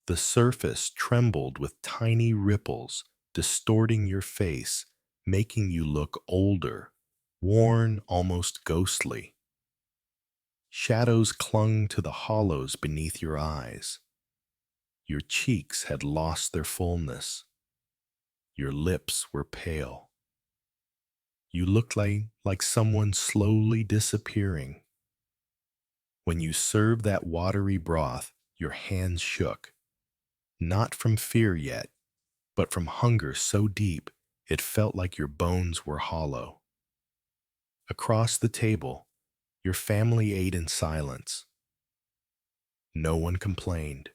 The surface trembled with tiny ripples, distorting your face, making you look older, worn, almost ghostly. Shadows clung to the hollows beneath your eyes. Your cheeks had lost their fullness. Your lips were pale. You looked like someone slowly disappearing. When you served that watery broth, Your hands shook, not from fear yet, but from hunger so deep it felt like your bones were hollow. Across the table, your family ate in silence. No one complained.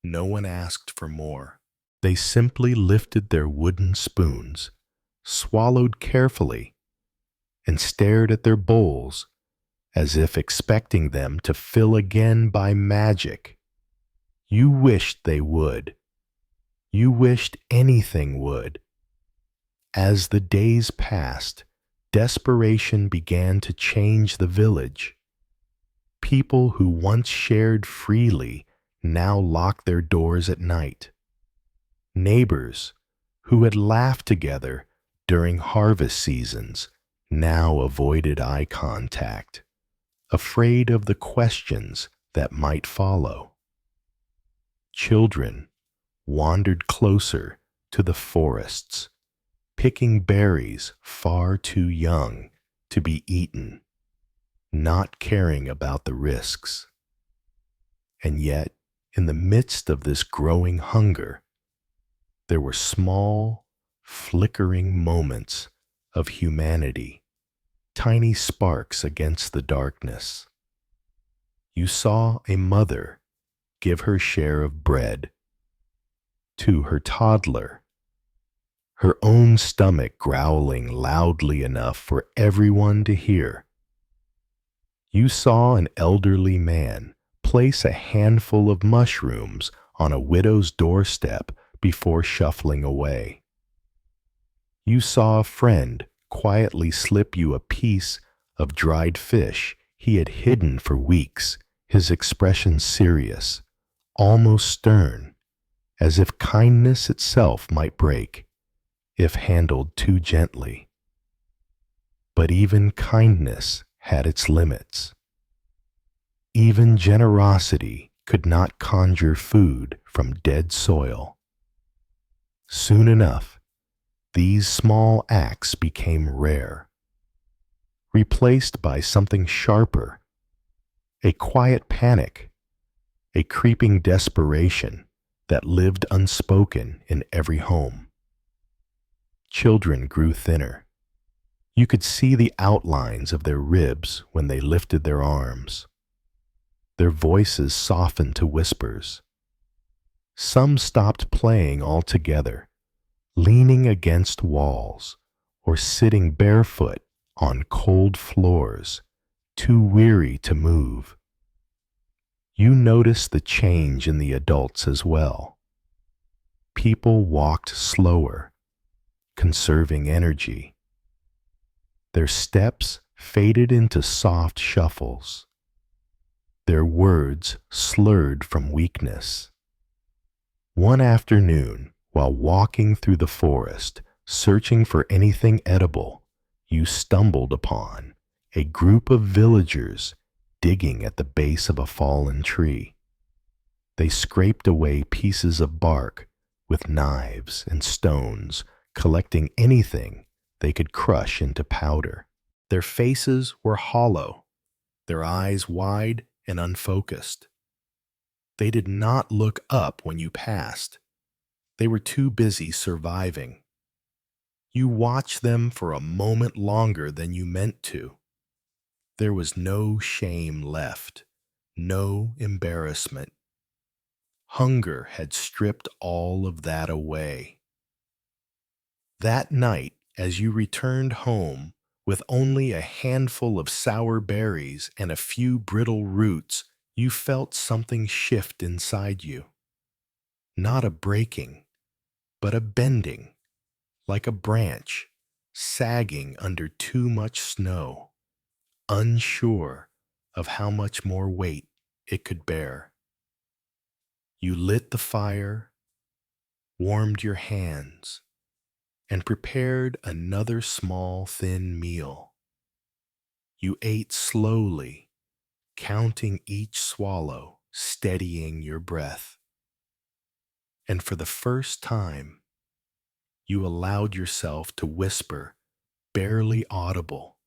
No one asked for more. They simply lifted their wooden spoons, swallowed carefully, and stared at their bowls as if expecting them to fill again by magic. You wished they would. You wished anything would. As the days passed, desperation began to change the village. People who once shared freely now locked their doors at night. Neighbors who had laughed together during harvest seasons now avoided eye contact, afraid of the questions that might follow. Children wandered closer to the forests, picking berries far too young to be eaten, not caring about the risks. And yet, in the midst of this growing hunger, there were small, flickering moments of humanity, tiny sparks against the darkness. You saw a mother give her share of bread to her toddler, her own stomach growling loudly enough for everyone to hear. You saw an elderly man place a handful of mushrooms on a widow's doorstep before shuffling away. You saw a friend quietly slip you a piece of dried fish he had hidden for weeks, his expression serious, almost stern, as if kindness itself might break if handled too gently. But even kindness had its limits. Even generosity could not conjure food from dead soil. Soon enough, these small acts became rare, replaced by something sharper, a quiet panic, a creeping desperation that lived unspoken in every home. Children grew thinner. You could see the outlines of their ribs when they lifted their arms. Their voices softened to whispers. Some stopped playing altogether, leaning against walls or sitting barefoot on cold floors, too weary to move. You noticed the change in the adults as well. People walked slower, conserving energy. Their steps faded into soft shuffles. Their words slurred from weakness. One afternoon, while walking through the forest, searching for anything edible, you stumbled upon a group of villagers digging at the base of a fallen tree. They scraped away pieces of bark with knives and stones, collecting anything they could crush into powder. Their faces were hollow, their eyes wide and unfocused. They did not look up when you passed. They were too busy surviving. You watched them for a moment longer than you meant to. There was no shame left, no embarrassment. Hunger had stripped all of that away. That night, as you returned home with only a handful of sour berries and a few brittle roots, you felt something shift inside you. Not a breaking, but a bending, like a branch sagging under too much snow, unsure of how much more weight it could bear. You lit the fire, warmed your hands, and prepared another small, thin meal. You ate slowly, counting each swallow, steadying your breath. And for the first time, you allowed yourself to whisper, barely audible,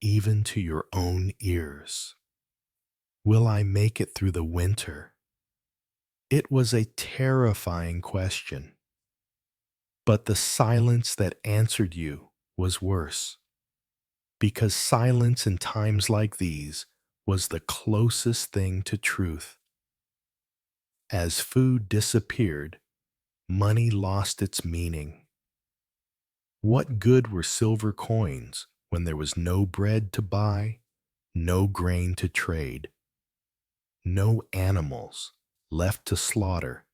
even to your own ears. Will I make it through the winter? It was a terrifying question, but the silence that answered you was worse, because silence in times like these was the closest thing to truth. As food disappeared, money lost its meaning. What good were silver coins when there was no bread to buy, no grain to trade, no animals left to slaughter?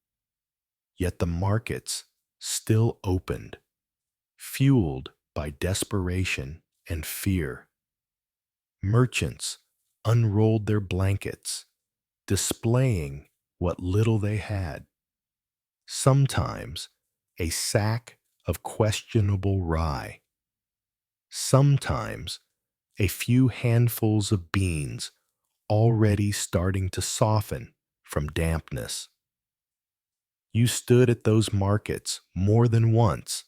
Yet the markets still opened, fueled by desperation and fear. Merchants unrolled their blankets, displaying what little they had. Sometimes a sack of questionable rye, sometimes a few handfuls of beans already starting to soften from dampness. You stood at those markets more than once,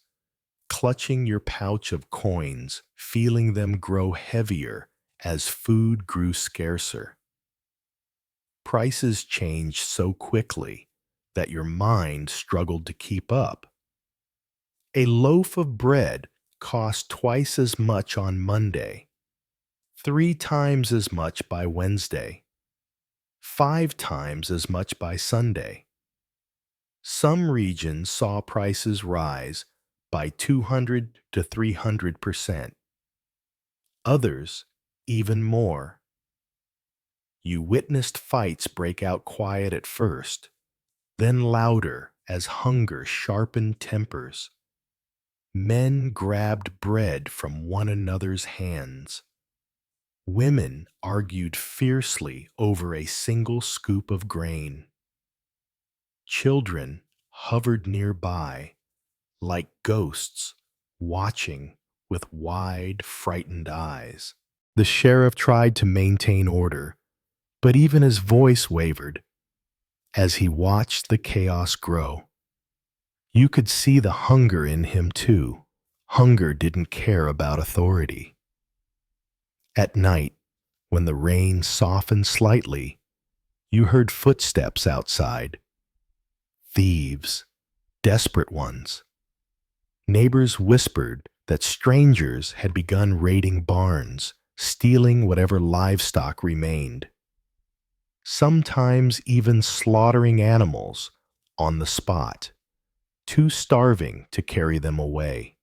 clutching your pouch of coins, feeling them grow heavier as food grew scarcer. Prices changed so quickly that your mind struggled to keep up. A loaf of bread cost twice as much on Monday, 3 times as much by Wednesday, 5 times as much by Sunday. Some regions saw prices rise by 200 to 300%, others even more. You witnessed fights break out quiet at first, then louder as hunger sharpened tempers. Men grabbed bread from one another's hands. Women argued fiercely over a single scoop of grain. Children hovered nearby, like ghosts, watching with wide, frightened eyes. The sheriff tried to maintain order, but even his voice wavered as he watched the chaos grow. You could see the hunger in him, too. Hunger didn't care about authority. At night, when the rain softened slightly, you heard footsteps outside. Thieves, desperate ones. Neighbors whispered that strangers had begun raiding barns, stealing whatever livestock remained. Sometimes even slaughtering animals on the spot, too starving to carry them away.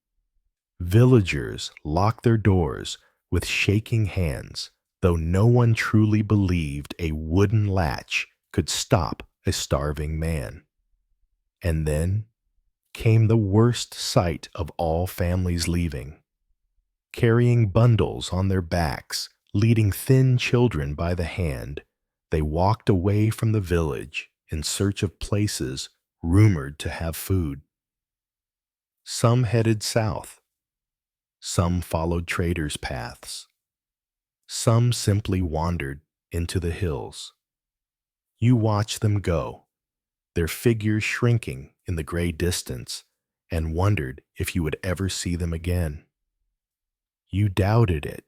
Villagers locked their doors with shaking hands, though no one truly believed a wooden latch could stop a starving man. And then came the worst sight of all families leaving. Carrying bundles on their backs, leading thin children by the hand, they walked away from the village in search of places rumored to have food. Some headed south. Some followed traders' paths. Some simply wandered into the hills. You watched them go, their figures shrinking in the gray distance, and wondered if you would ever see them again. You doubted it.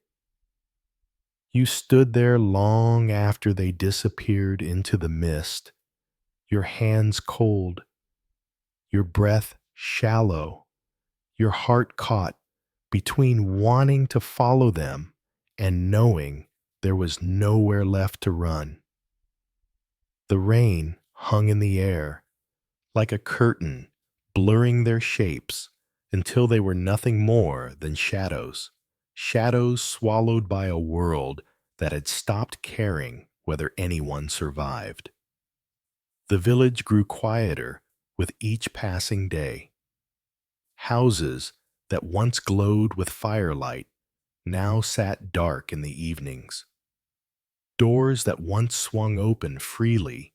You stood there long after they disappeared into the mist, your hands cold, your breath shallow, your heart caught between wanting to follow them and knowing there was nowhere left to run. The rain hung in the air like a curtain, blurring their shapes until they were nothing more than shadows, shadows swallowed by a world that had stopped caring whether anyone survived. The village grew quieter with each passing day. Houses that once glowed with firelight now sat dark in the evenings. Doors that once swung open freely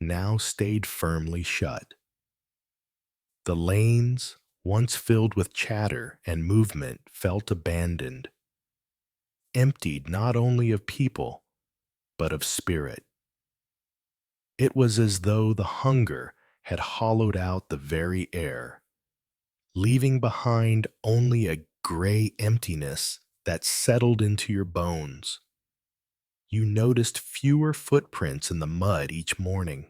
now stayed firmly shut. The lanes, once filled with chatter and movement, felt abandoned, emptied not only of people, but of spirit. It was as though the hunger had hollowed out the very air, leaving behind only a gray emptiness that settled into your bones. You noticed fewer footprints in the mud each morning.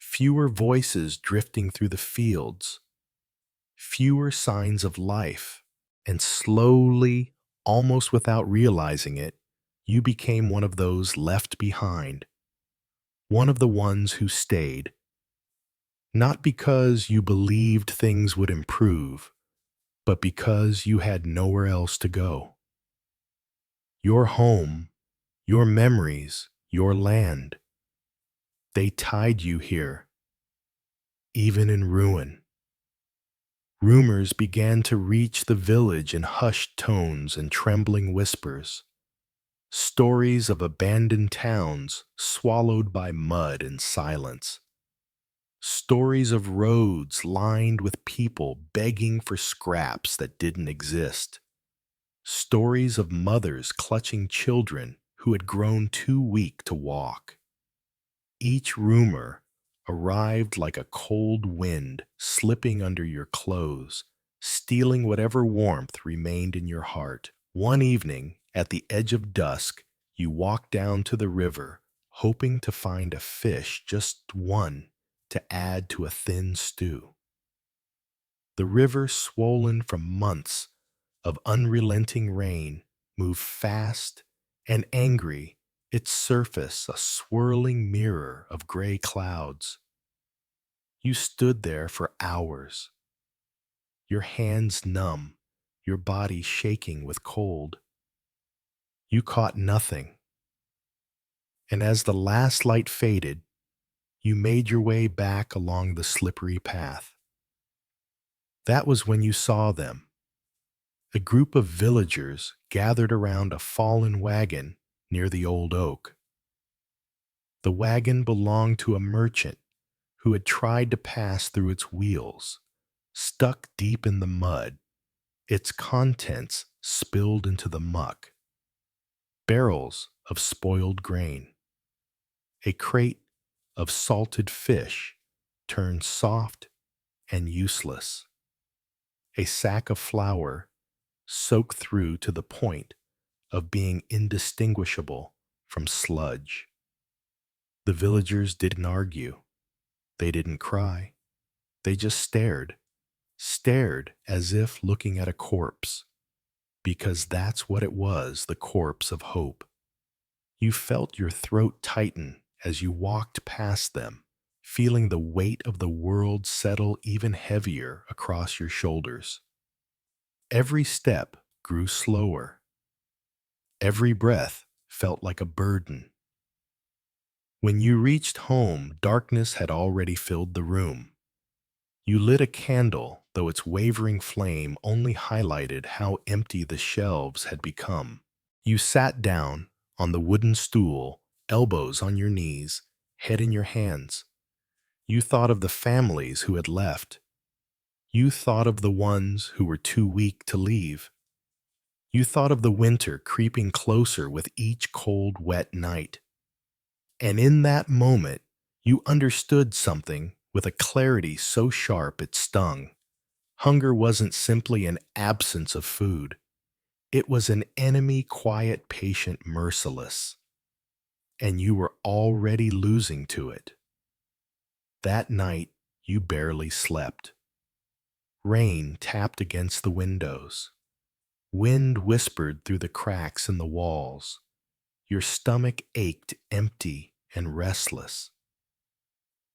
fewer voices drifting through the fields, fewer signs of life, and slowly, almost without realizing it, you became one of those left behind, one of the ones who stayed, not because you believed things would improve, but because you had nowhere else to go. Your home, your memories, your land, they tied you here, even in ruin. Rumors began to reach the village in hushed tones and trembling whispers. Stories of abandoned towns swallowed by mud and silence. Stories of roads lined with people begging for scraps that didn't exist. Stories of mothers clutching children who had grown too weak to walk. Each rumor arrived like a cold wind slipping under your clothes, stealing whatever warmth remained in your heart. One evening, at the edge of dusk, you walked down to the river, hoping to find a fish, just one, to add to a thin stew. The river, swollen from months of unrelenting rain, moved fast and angry, its surface a swirling mirror of gray clouds. You stood there for hours, your hands numb, your body shaking with cold. You caught nothing, and as the last light faded, you made your way back along the slippery path. That was when you saw them, a group of villagers gathered around a fallen wagon near the old oak. The wagon belonged to a merchant who had tried to pass through its wheels, stuck deep in the mud, its contents spilled into the muck. Barrels of spoiled grain, a crate of salted fish turned soft and useless, a sack of flour soaked through to the point of being indistinguishable from sludge. The villagers didn't argue. They didn't cry. They just stared as if looking at a corpse, because that's what it was, the corpse of hope. You felt your throat tighten as you walked past them, feeling the weight of the world settle even heavier across your shoulders. Every step grew slower. Every breath felt like a burden. When you reached home, darkness had already filled the room. You lit a candle, though its wavering flame only highlighted how empty the shelves had become. You sat down on the wooden stool, elbows on your knees, head in your hands. You thought of the families who had left. You thought of the ones who were too weak to leave. You thought of the winter creeping closer with each cold, wet night. And in that moment, you understood something with a clarity so sharp it stung. Hunger wasn't simply an absence of food. It was an enemy, quiet, patient, merciless. And you were already losing to it. That night, you barely slept. Rain tapped against the windows. Wind whispered through the cracks in the walls. Your stomach ached, empty and restless.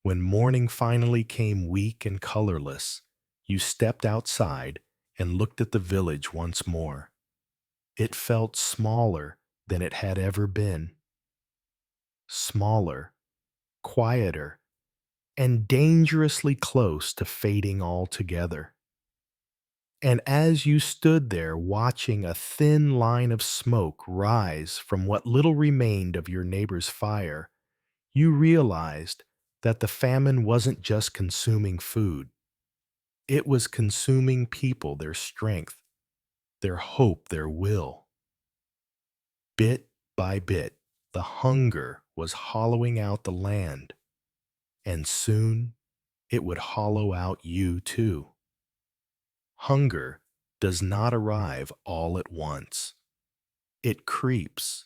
When morning finally came, weak and colorless, you stepped outside and looked at the village once more. It felt smaller than it had ever been. Smaller, quieter, and dangerously close to fading altogether. And as you stood there watching a thin line of smoke rise from what little remained of your neighbor's fire, you realized that the famine wasn't just consuming food. It was consuming people, their strength, their hope, their will. Bit by bit, the hunger was hollowing out the land, and soon it would hollow out you too. Hunger does not arrive all at once. It creeps.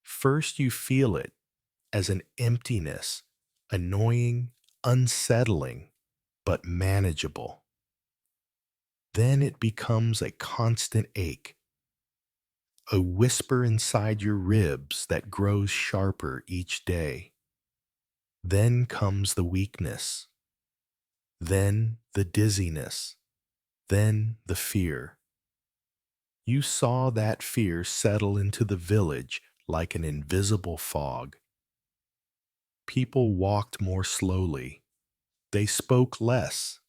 First you feel it as an emptiness, annoying, unsettling but manageable. Then it becomes a constant ache, a whisper inside your ribs that grows sharper each day. Then comes the weakness, then the dizziness, then the fear. You saw that fear settle into the village like an invisible fog. People walked more slowly. They spoke less.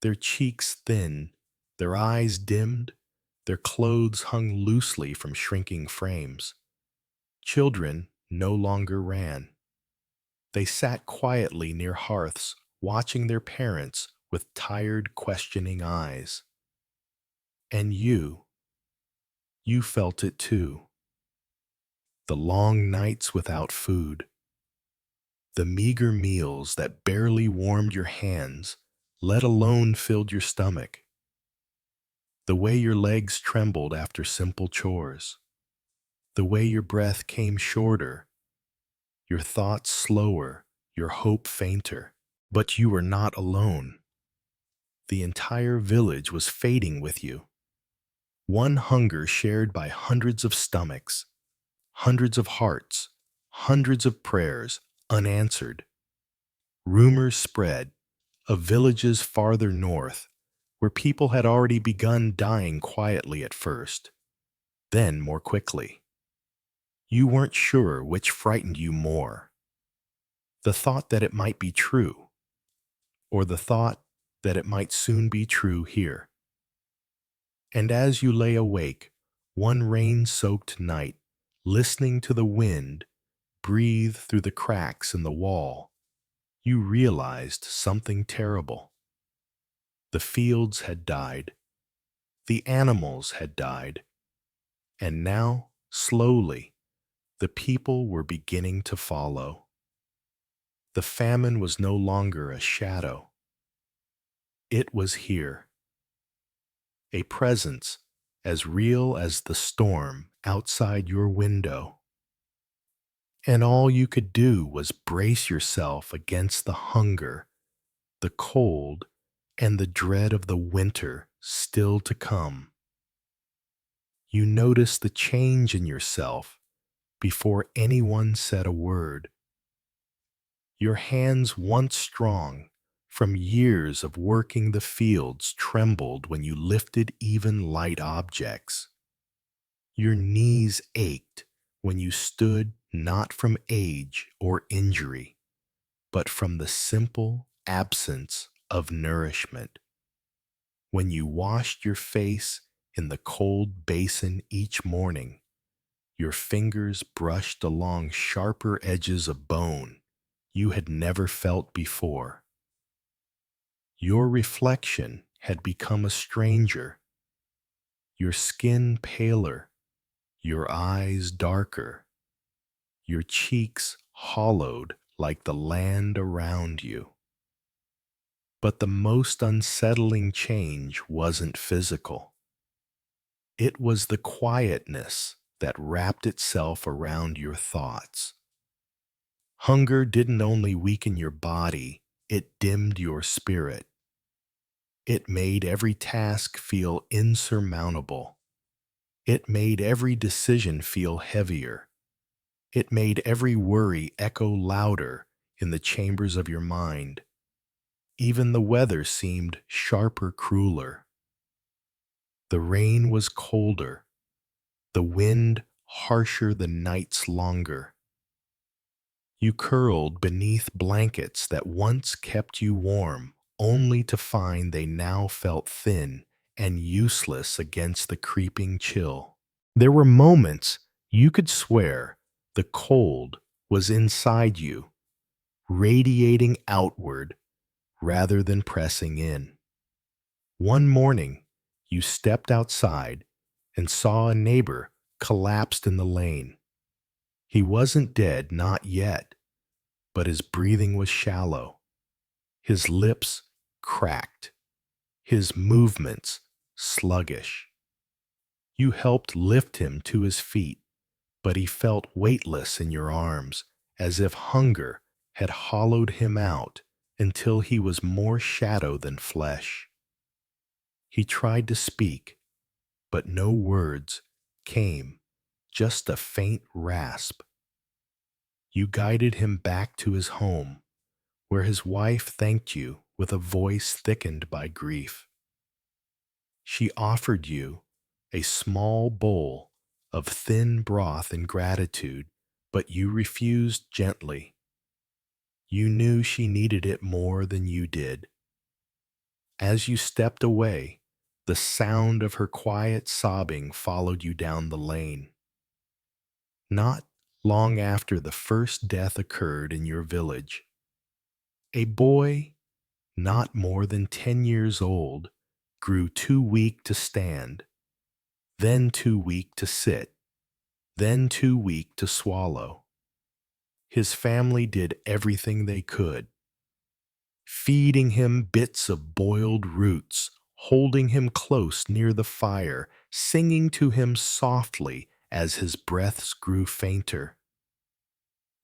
Their cheeks thin, their eyes dimmed, their clothes hung loosely from shrinking frames. Children no longer ran. They sat quietly near hearths, watching their parents with tired, questioning eyes. And you felt it too. The long nights without food, the meager meals that barely warmed your hands, let alone filled your stomach, the way your legs trembled after simple chores, the way your breath came shorter, your thoughts slower, your hope fainter. But you were not alone. The entire village was fading with you. One hunger shared by hundreds of stomachs, hundreds of hearts, hundreds of prayers unanswered. Rumors spread of villages farther north where people had already begun dying quietly at first, then more quickly. You weren't sure which frightened you more, the thought that it might be true, or the thought that it might soon be true here. And as you lay awake, one rain-soaked night, listening to the wind breathe through the cracks in the wall, you realized something terrible. The fields had died, the animals had died, and now, slowly, the people were beginning to follow. The famine was no longer a shadow. It was here, a presence as real as the storm outside your window. And all you could do was brace yourself against the hunger, the cold, and the dread of the winter still to come. You noticed the change in yourself before anyone said a word. Your hands, once strong from years of working the fields, trembled when you lifted even light objects. Your knees ached when you stood not from age or injury, but from the simple absence of nourishment. When you washed your face in the cold basin each morning, your fingers brushed along sharper edges of bone you had never felt before. Your reflection had become a stranger, your skin paler, your eyes darker, your cheeks hollowed like the land around you. But the most unsettling change wasn't physical. It was the quietness that wrapped itself around your thoughts. Hunger didn't only weaken your body, it dimmed your spirit. It made every task feel insurmountable. It made every decision feel heavier. It made every worry echo louder in the chambers of your mind. Even the weather seemed sharper, crueler. The rain was colder, the wind harsher, the nights longer. You curled beneath blankets that once kept you warm, only to find they now felt thin and useless against the creeping chill. There were moments you could swear the cold was inside you, radiating outward rather than pressing in. One morning, you stepped outside and saw a neighbor collapsed in the lane. He wasn't dead, not yet, but his breathing was shallow, his lips cracked, his movements sluggish. You helped lift him to his feet, but he felt weightless in your arms, as if hunger had hollowed him out until he was more shadow than flesh. He tried to speak, but no words came, just a faint rasp. You guided him back to his home, where his wife thanked you with a voice thickened by grief. She offered you a small bowl of thin broth in gratitude, but you refused gently. You knew she needed it more than you did. As you stepped away, the sound of her quiet sobbing followed you down the lane. Not long after the first death occurred in your village, a boy not more than 10 years old grew too weak to stand, then too weak to sit, then too weak to swallow. His family did everything they could, feeding him bits of boiled roots, holding him close near the fire, singing to him softly as his breaths grew fainter.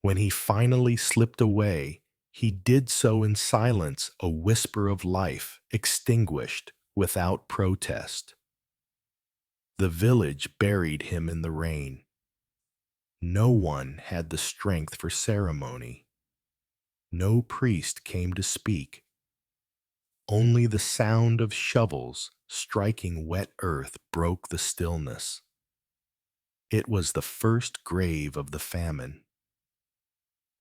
When he finally slipped away, he did so in silence, a whisper of life, extinguished without protest. The village buried him in the rain. No one had the strength for ceremony. No priest came to speak. Only the sound of shovels striking wet earth broke the stillness. It was the first grave of the famine.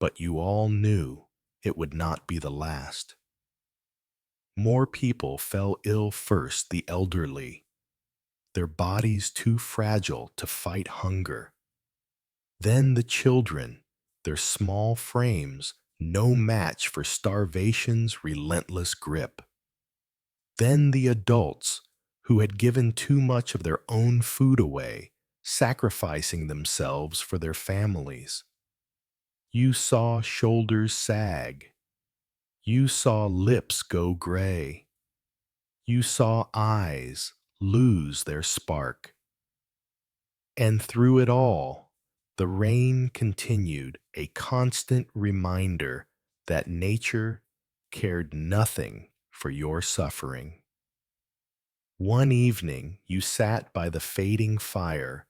But you all knew it would not be the last. More people fell ill first, the elderly, their bodies too fragile to fight hunger. Then the children, their small frames no match for starvation's relentless grip. Then the adults, who had given too much of their own food away, sacrificing themselves for their families. You saw shoulders sag. You saw lips go gray. You saw eyes lose their spark. And through it all, the rain continued, a constant reminder that nature cared nothing for your suffering. One evening, you sat by the fading fire,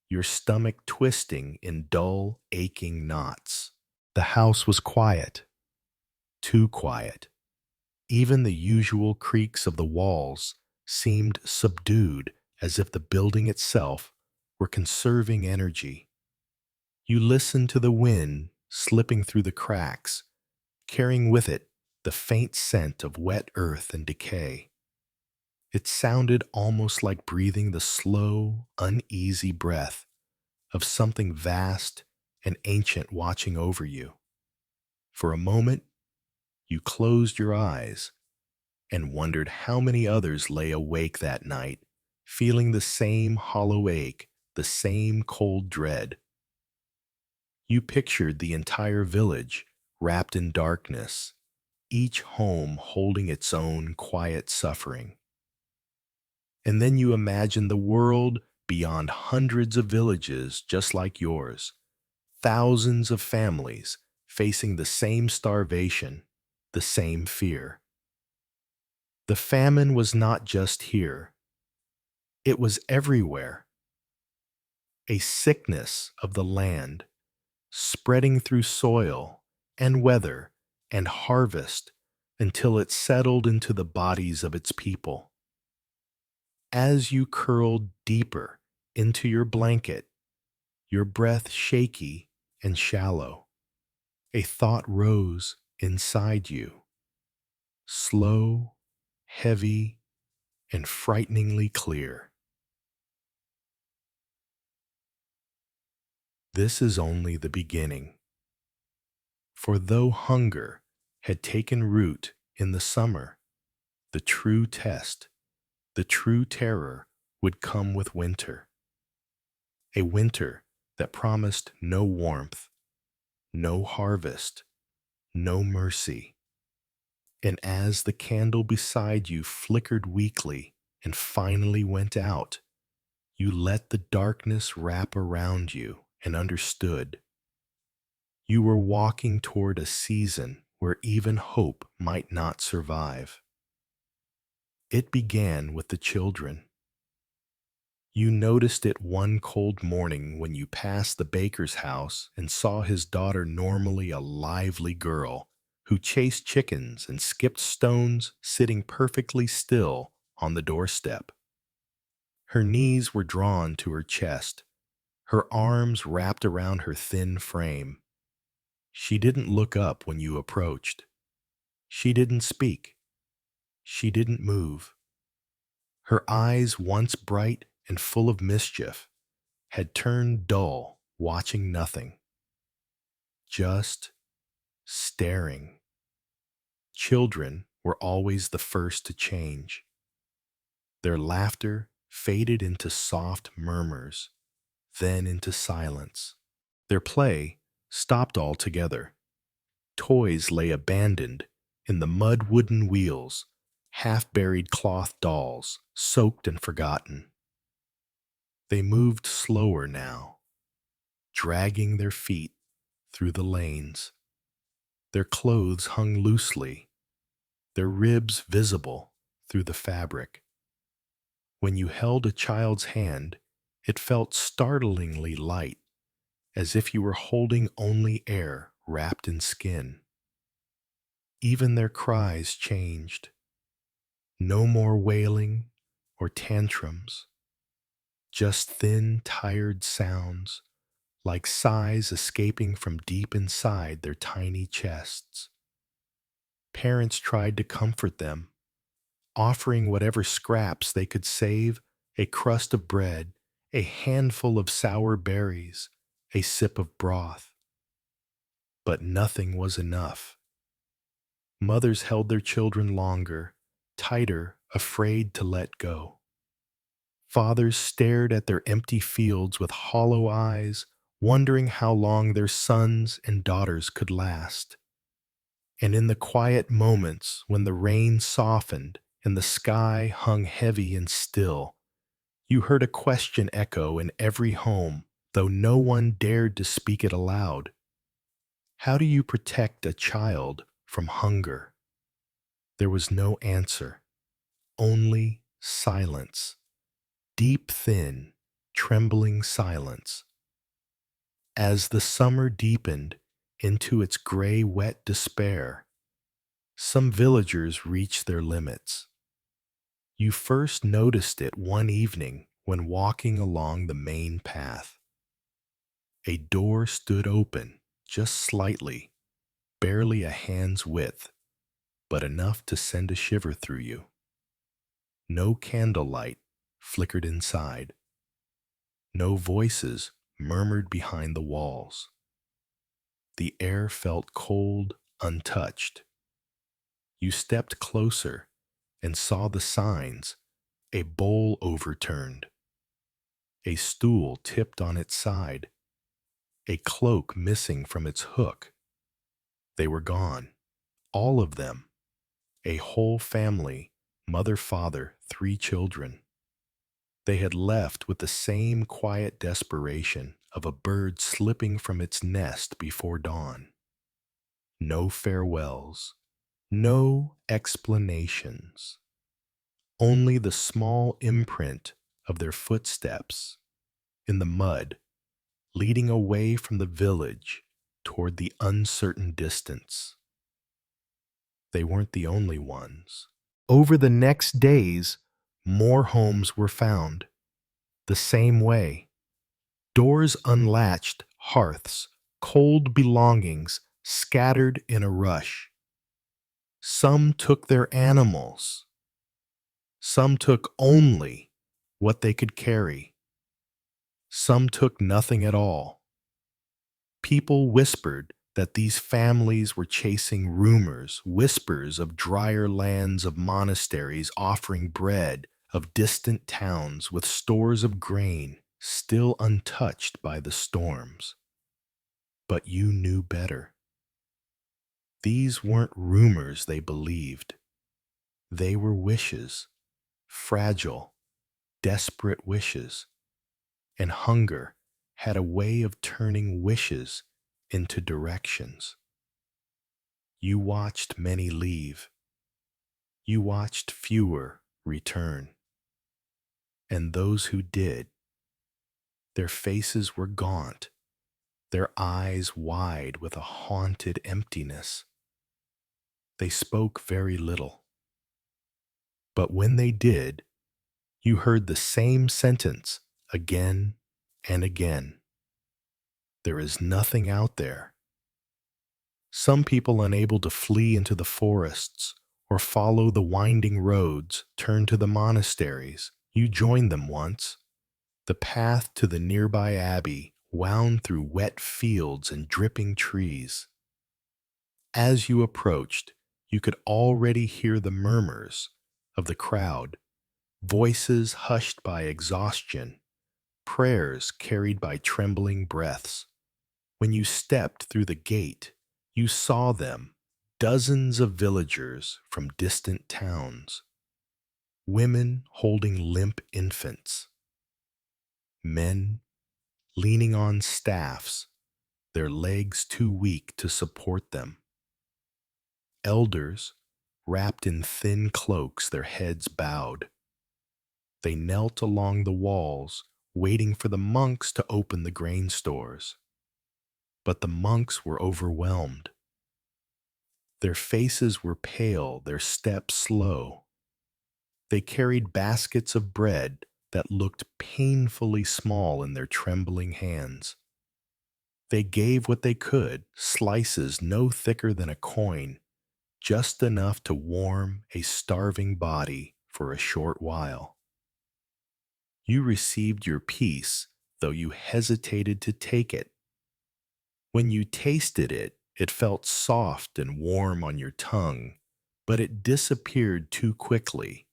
your stomach twisting in dull, aching knots. The house was quiet, too quiet. Even the usual creaks of the walls seemed subdued, as if the building itself were conserving energy. You listened to the wind slipping through the cracks, carrying with it the faint scent of wet earth and decay. It sounded almost like breathing the slow, uneasy breath of something vast and ancient watching over you. For a moment, you closed your eyes and wondered how many others lay awake that night, feeling the same hollow ache, the same cold dread. You pictured the entire village wrapped in darkness, each home holding its own quiet suffering. And then you imagined the world beyond hundreds of villages just like yours, thousands of families facing the same starvation, the same fear. The famine was not just here, it was everywhere. A sickness of the land, spreading through soil and weather and harvest until it settled into the bodies of its people. As you curled deeper into your blanket, your breath shaky and shallow, a thought rose inside you, slow, heavy, and frighteningly clear. This is only the beginning. For though hunger had taken root in the summer, the true test, the true terror would come with winter. A winter that promised no warmth, no harvest, no mercy. And as the candle beside you flickered weakly and finally went out, you let the darkness wrap around you and understood. You were walking toward a season where even hope might not survive. It began with the children. You noticed it one cold morning when you passed the baker's house and saw his daughter, normally a lively girl, who chased chickens and skipped stones, sitting perfectly still on the doorstep. Her knees were drawn to her chest, her arms wrapped around her thin frame. She didn't look up when you approached. She didn't speak. She didn't move. Her eyes, once bright and full of mischief, had turned dull, watching nothing, just staring. Children were always the first to change. Their laughter faded into soft murmurs, then into silence. Their play stopped altogether. Toys lay abandoned in the mud wooden wheels, half-buried cloth dolls, soaked and forgotten. They moved slower now, dragging their feet through the lanes. Their clothes hung loosely, their ribs visible through the fabric. When you held a child's hand, it felt startlingly light, as if you were holding only air wrapped in skin. Even their cries changed. No more wailing or tantrums, just thin, tired sounds, like sighs escaping from deep inside their tiny chests. Parents tried to comfort them, offering whatever scraps they could save: a crust of bread, a handful of sour berries, a sip of broth. But nothing was enough. Mothers held their children longer, tighter, afraid to let go. Fathers stared at their empty fields with hollow eyes, wondering how long their sons and daughters could last. And in the quiet moments when the rain softened and the sky hung heavy and still, you heard a question echo in every home, though no one dared to speak it aloud. How do you protect a child from hunger? There was no answer, only silence, deep, thin, trembling silence. As the summer deepened into its gray, wet despair, some villagers reached their limits. You first noticed it one evening when walking along the main path. A door stood open, just slightly, barely a hand's width, but enough to send a shiver through you. No candlelight flickered inside. No voices murmured behind the walls. The air felt cold, untouched. You stepped closer and saw the signs: a bowl overturned, a stool tipped on its side, a cloak missing from its hook. They were gone, all of them, a whole family, mother, father, 3 children. They had left with the same quiet desperation of a bird slipping from its nest before dawn. No farewells, no explanations, only the small imprint of their footsteps in the mud, leading away from the village toward the uncertain distance. They weren't the only ones. Over the next days, more homes were found, the same way. Doors unlatched, hearths, cold belongings scattered in a rush. Some took their animals. Some took only what they could carry. Some took nothing at all. People whispered that these families were chasing rumors, whispers of drier lands, of monasteries offering bread, of distant towns with stores of grain still untouched by the storms. But you knew better. These weren't rumors they believed. They were wishes, fragile, desperate wishes. And hunger had a way of turning wishes into directions. You watched many leave. You watched fewer return. And those who did, their faces were gaunt, their eyes wide with a haunted emptiness. They spoke very little. But when they did, you heard the same sentence again and again. There is nothing out there. Some people unable to flee into the forests or follow the winding roads turned to the monasteries. You joined them once. The path to the nearby abbey wound through wet fields and dripping trees. As you approached, you could already hear the murmurs of the crowd, voices hushed by exhaustion, prayers carried by trembling breaths. When you stepped through the gate, you saw them, dozens of villagers from distant towns, women holding limp infants, men leaning on staffs, their legs too weak to support them, elders wrapped in thin cloaks, their heads bowed. They knelt along the walls, waiting for the monks to open the grain stores. But the monks were overwhelmed. Their faces were pale, their steps slow. They carried baskets of bread that looked painfully small in their trembling hands. They gave what they could, slices no thicker than a coin, just enough to warm a starving body for a short while. You received your peace, though you hesitated to take it. When you tasted it, it felt soft and warm on your tongue, but it disappeared too quickly,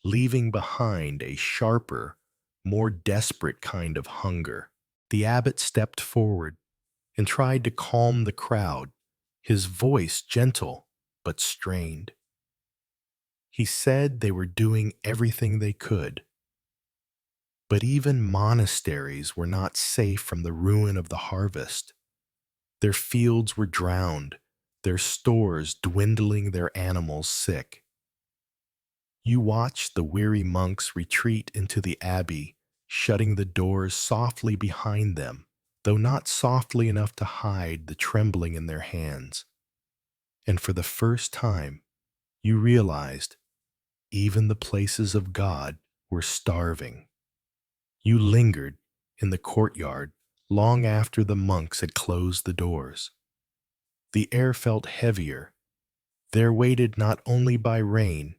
leaving behind a sharper, more desperate kind of hunger. The abbot stepped forward and tried to calm the crowd, his voice gentle but strained. He said they were doing everything they could. But even monasteries were not safe from the ruin of the harvest. Their fields were drowned, their stores dwindling, their animals sick. You watched the weary monks retreat into the abbey, shutting the doors softly behind them, though not softly enough to hide the trembling in their hands. And for the first time, you realized even the places of God were starving. You lingered in the courtyard long after the monks had closed the doors. The air felt heavier, there weighted not only by rain,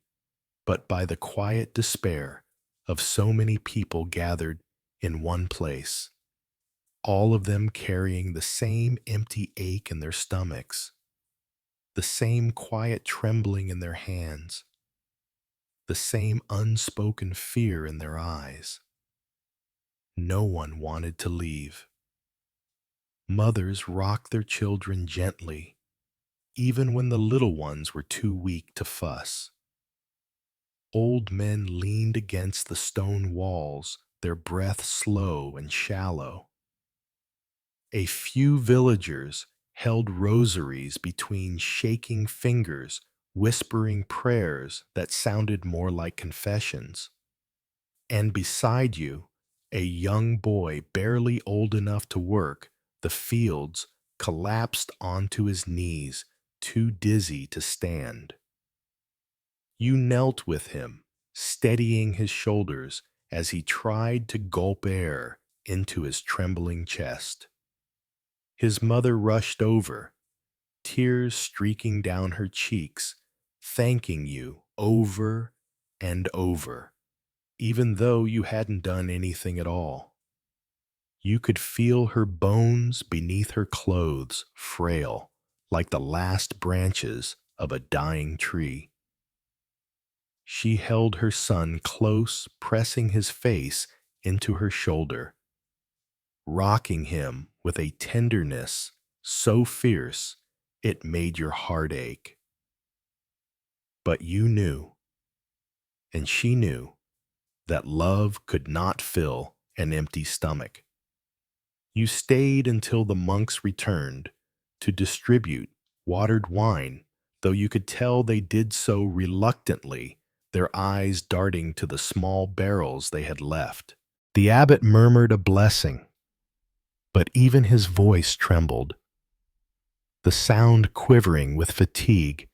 but by the quiet despair of so many people gathered in one place, all of them carrying the same empty ache in their stomachs, the same quiet trembling in their hands, the same unspoken fear in their eyes. No one wanted to leave. Mothers rocked their children gently, even when the little ones were too weak to fuss. Old men leaned against the stone walls, their breath slow and shallow. A few villagers held rosaries between shaking fingers, whispering prayers that sounded more like confessions. And beside you, a young boy barely old enough to work the fields collapsed onto his knees, too dizzy to stand. You knelt with him, steadying his shoulders as he tried to gulp air into his trembling chest. His mother rushed over, tears streaking down her cheeks, thanking you over and over, even though you hadn't done anything at all. You could feel her bones beneath her clothes, frail, like the last branches of a dying tree. She held her son close, pressing his face into her shoulder, rocking him with a tenderness so fierce it made your heart ache. But you knew, and she knew, that love could not fill an empty stomach. You stayed until the monks returned to distribute watered wine, though you could tell they did so reluctantly, their eyes darting to the small barrels they had left. The abbot murmured a blessing, but even his voice trembled, the sound quivering with fatigue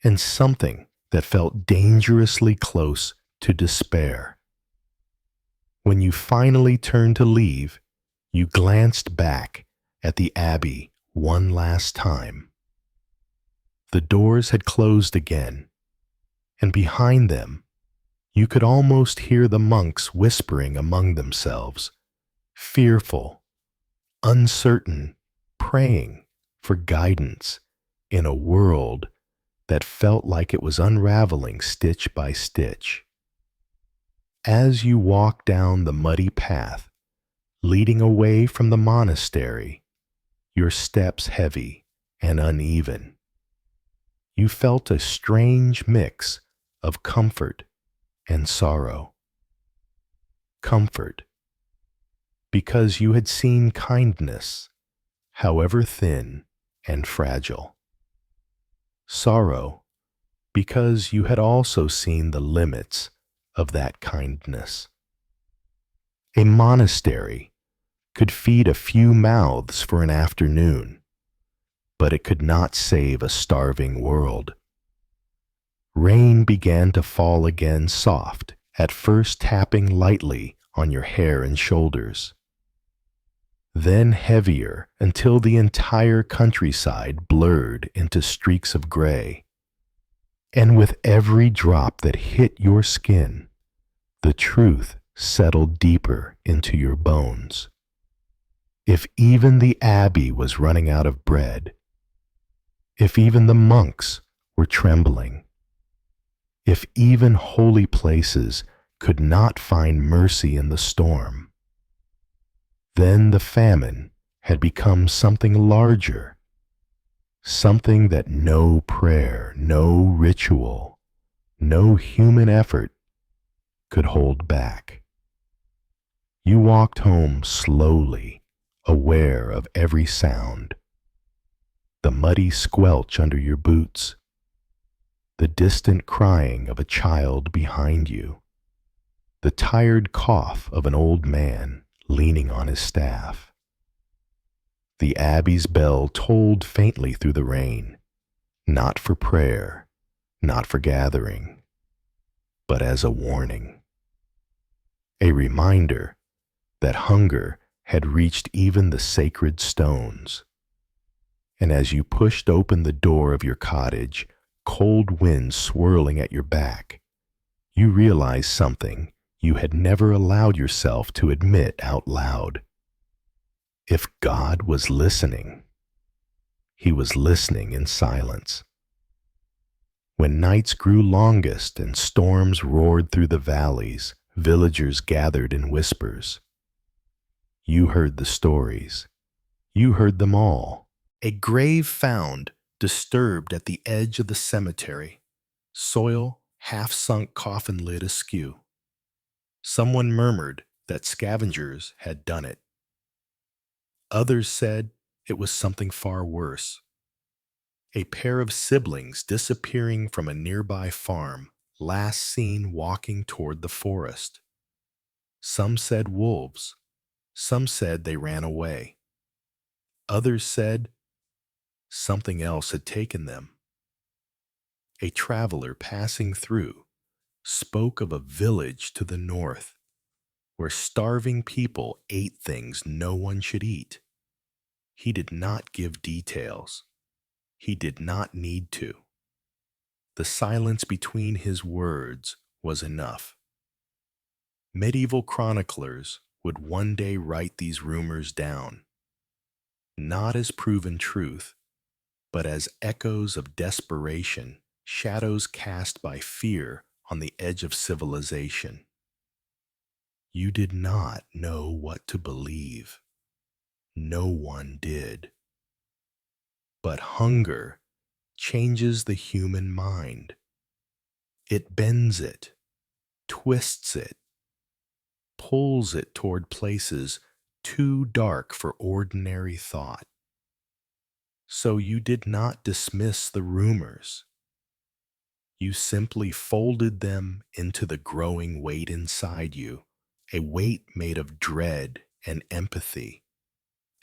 and something that felt dangerously close to despair. When you finally turned to leave, you glanced back at the abbey one last time. The doors had closed again, and behind them, you could almost hear the monks whispering among themselves, fearful, uncertain, praying for guidance in a world that felt like it was unraveling stitch by stitch. As you walked down the muddy path leading away from the monastery, your steps heavy and uneven, you felt a strange mix of comfort and sorrow. Comfort, because you had seen kindness, however thin and fragile. Sorrow, because you had also seen the limits of that kindness. A monastery could feed a few mouths for an afternoon, but it could not save a starving world. Rain began to fall again, soft, at first tapping lightly on your hair and shoulders, then heavier until the entire countryside blurred into streaks of gray. And with every drop that hit your skin, the truth settled deeper into your bones. If even the abbey was running out of bread, if even the monks were trembling, if even holy places could not find mercy in the storm, then the famine had become something larger, something that no prayer, no ritual, no human effort could hold back. You walked home slowly, aware of every sound. The muddy squelch under your boots, the distant crying of a child behind you, the tired cough of an old man leaning on his staff. The abbey's bell tolled faintly through the rain, not for prayer, not for gathering, but as a warning. A reminder that hunger had reached even the sacred stones. And as you pushed open the door of your cottage, cold wind swirling at your back, you realized something you had never allowed yourself to admit out loud. If God was listening, He was listening in silence. When nights grew longest and storms roared through the valleys, villagers gathered in whispers. You heard the stories. You heard them all. A grave found, disturbed at the edge of the cemetery, soil, half-sunk coffin lid askew. Someone murmured that scavengers had done it. Others said it was something far worse. A pair of siblings disappearing from a nearby farm, last seen walking toward the forest. Some said wolves. Some said they ran away. Others said something else had taken them. A traveler passing through spoke of a village to the north where starving people ate things no one should eat. He did not give details. He did not need to. The silence between his words was enough. Medieval chroniclers would one day write these rumors down, not as proven truth, but as echoes of desperation, shadows cast by fear on the edge of civilization. You did not know what to believe. No one did. But hunger changes the human mind. It bends it, twists it, pulls it toward places too dark for ordinary thought. So you did not dismiss the rumors. You simply folded them into the growing weight inside you, a weight made of dread and empathy,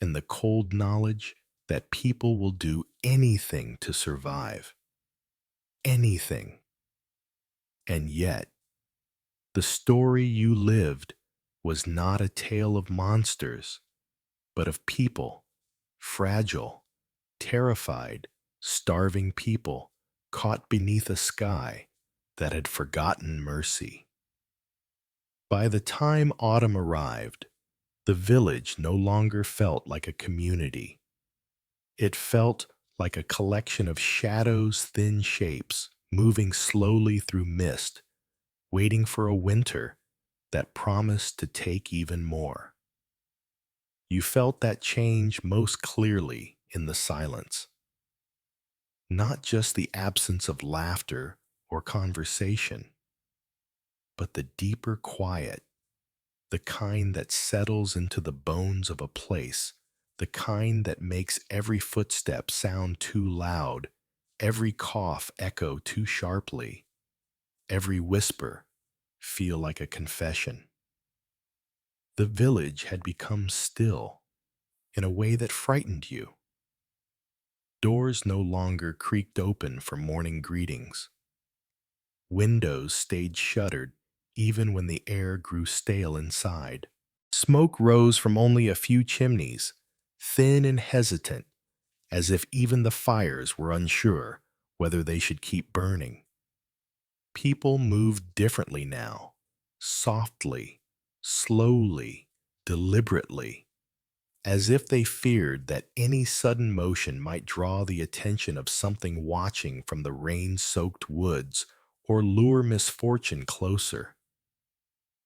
and the cold knowledge that people will do anything to survive. Anything. And yet, the story you lived was not a tale of monsters, but of people, fragile, terrified, starving people caught beneath a sky that had forgotten mercy. By the time autumn arrived, the village no longer felt like a community. It felt like a collection of shadows, thin shapes, moving slowly through mist, waiting for a winter that promised to take even more. You felt that change most clearly in the silence, not just the absence of laughter or conversation, but the deeper quiet, the kind that settles into the bones of a place, the kind that makes every footstep sound too loud, every cough echo too sharply, every whisper feel like a confession. The village had become still in a way that frightened you. Doors no longer creaked open for morning greetings. Windows stayed shuttered even when the air grew stale inside. Smoke rose from only a few chimneys, thin and hesitant, as if even the fires were unsure whether they should keep burning. People moved differently now, softly, slowly, deliberately, as if they feared that any sudden motion might draw the attention of something watching from the rain-soaked woods or lure misfortune closer.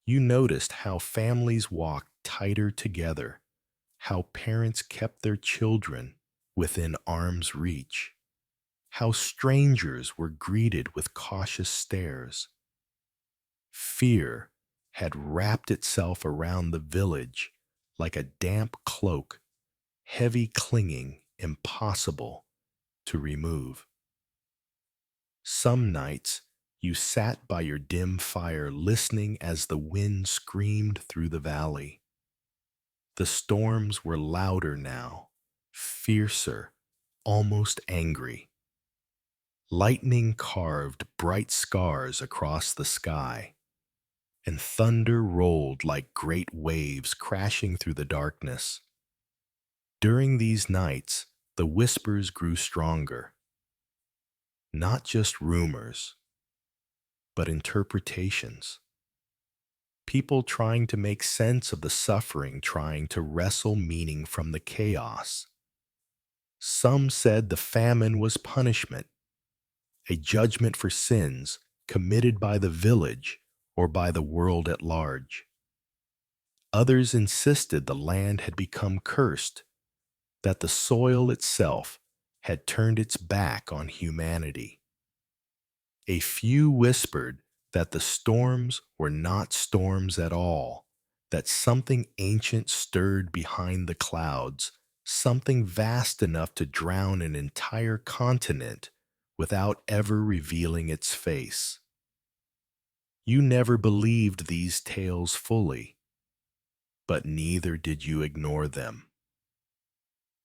You noticed how families walked tighter together, how parents kept their children within arm's reach, how strangers were greeted with cautious stares. Fear had wrapped itself around the village like a damp cloak, heavy, clinging, impossible to remove. Some nights you sat by your dim fire listening as the wind screamed through the valley. The storms were louder now, fiercer, almost angry. Lightning carved bright scars across the sky, and thunder rolled like great waves crashing through the darkness. During these nights, the whispers grew stronger. Not just rumors, but interpretations. People trying to make sense of the suffering, trying to wrestle meaning from the chaos. Some said the famine was punishment, a judgment for sins committed by the village or by the world at large. Others insisted the land had become cursed, that the soil itself had turned its back on humanity. A few whispered that the storms were not storms at all, that something ancient stirred behind the clouds, something vast enough to drown an entire continent without ever revealing its face. You never believed these tales fully, but neither did you ignore them.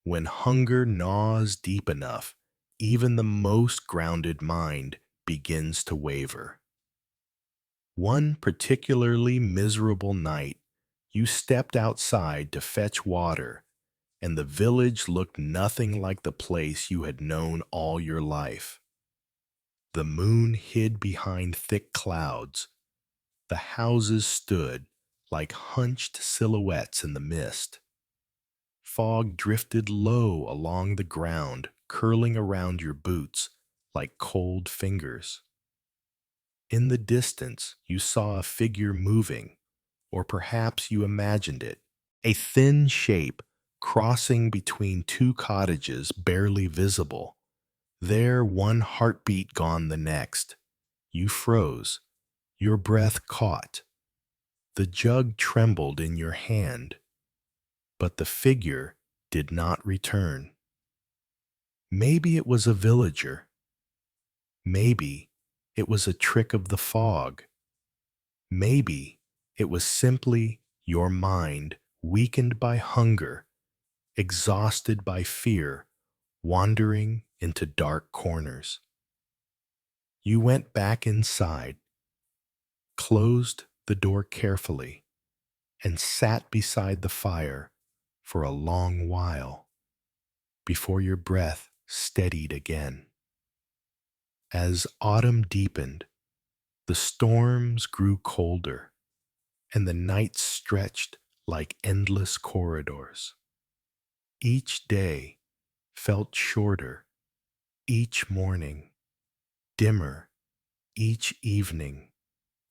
When hunger gnaws deep enough, even the most grounded mind begins to waver. One particularly miserable night, you stepped outside to fetch water, and the village looked nothing like the place you had known all your life. The moon hid behind thick clouds. The houses stood like hunched silhouettes in the mist. Fog drifted low along the ground, curling around your boots like cold fingers. In the distance, you saw a figure moving, or perhaps you imagined it, a thin shape crossing between two cottages barely visible. There, one heartbeat gone the next. You froze, your breath caught. The jug trembled in your hand, but the figure did not return. Maybe it was a villager. Maybe it was a trick of the fog. Maybe it was simply your mind weakened by hunger, exhausted by fear, wandering into dark corners. You went back inside, closed the door carefully, and sat beside the fire for a long while before your breath steadied again. As autumn deepened, the storms grew colder, and the nights stretched like endless corridors. Each day felt shorter, each morning dimmer, each evening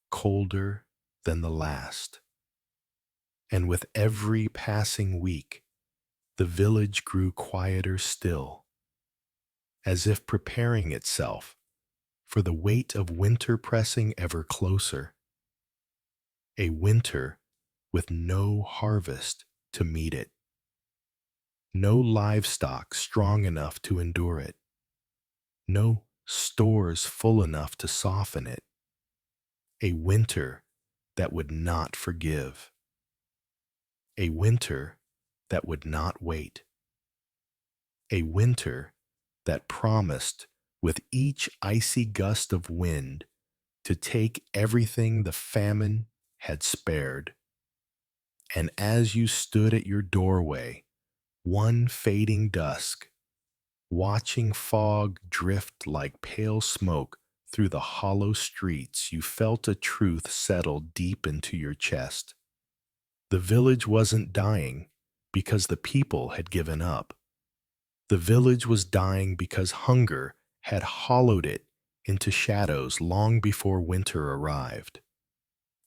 colder than the last. And with every passing week, the village grew quieter still, as if preparing itself for the weight of winter pressing ever closer. A winter with no harvest to meet it, no livestock strong enough to endure it, no stores full enough to soften it. A winter that would not forgive. A winter that would not wait. A winter that promised, with each icy gust of wind, to take everything the famine had spared. And as you stood at your doorway, one fading dusk, watching fog drift like pale smoke through the hollow streets, you felt a truth settle deep into your chest. The village wasn't dying because the people had given up. The village was dying because hunger had hollowed it into shadows long before winter arrived.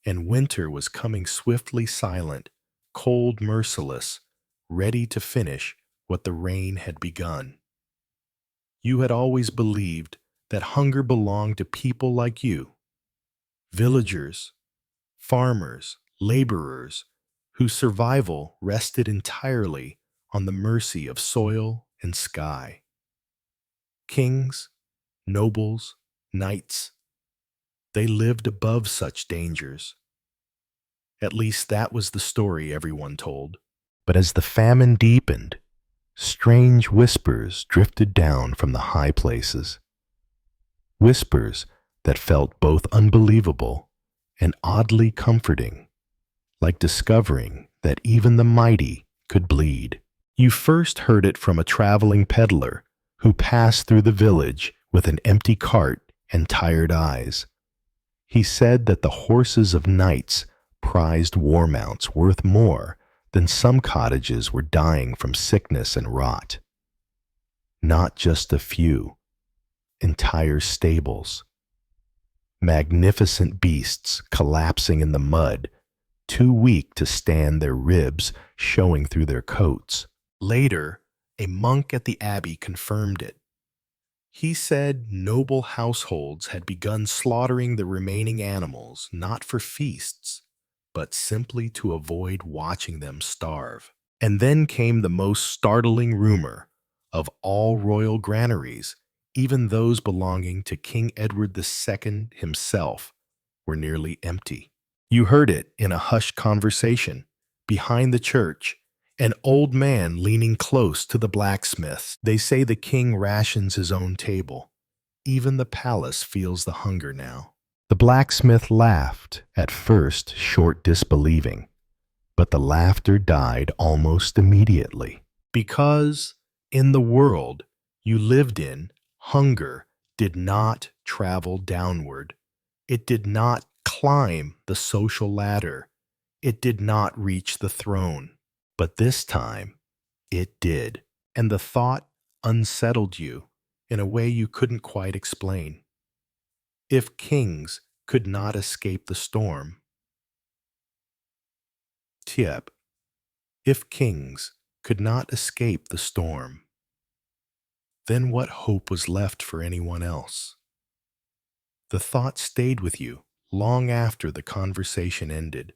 And winter was coming swiftly silent, cold merciless, ready to finish what the rain had begun. You had always believed that hunger belonged to people like you, villagers, farmers, laborers, whose survival rested entirely on the mercy of soil and sky. Kings, nobles, knights, they lived above such dangers. At least that was the story everyone told. But as the famine deepened, strange whispers drifted down from the high places. Whispers that felt both unbelievable and oddly comforting, like discovering that even the mighty could bleed. You first heard it from a traveling peddler who passed through the village with an empty cart and tired eyes. He said that the horses of knights prized war mounts worth more than some cottages were dying from sickness and rot. Not just a few, entire stables. Magnificent beasts collapsing in the mud, too weak to stand, their ribs showing through their coats. Later, a monk at the abbey confirmed it. He said noble households had begun slaughtering the remaining animals not for feasts, but simply to avoid watching them starve. And then came the most startling rumor of all royal granaries, even those belonging to King Edward II himself, were nearly empty. You heard it in a hushed conversation behind the church, an old man leaning close to the blacksmith. They say the king rations his own table. Even the palace feels the hunger now. The blacksmith laughed, at first short disbelieving, but the laughter died almost immediately. Because in the world you lived in, hunger did not travel downward. It did not climb the social ladder. It did not reach the throne. But this time, it did. And the thought unsettled you in a way you couldn't quite explain. If kings could not escape the storm, Tiep, if kings could not escape the storm, then what hope was left for anyone else? The thought stayed with you long after the conversation ended.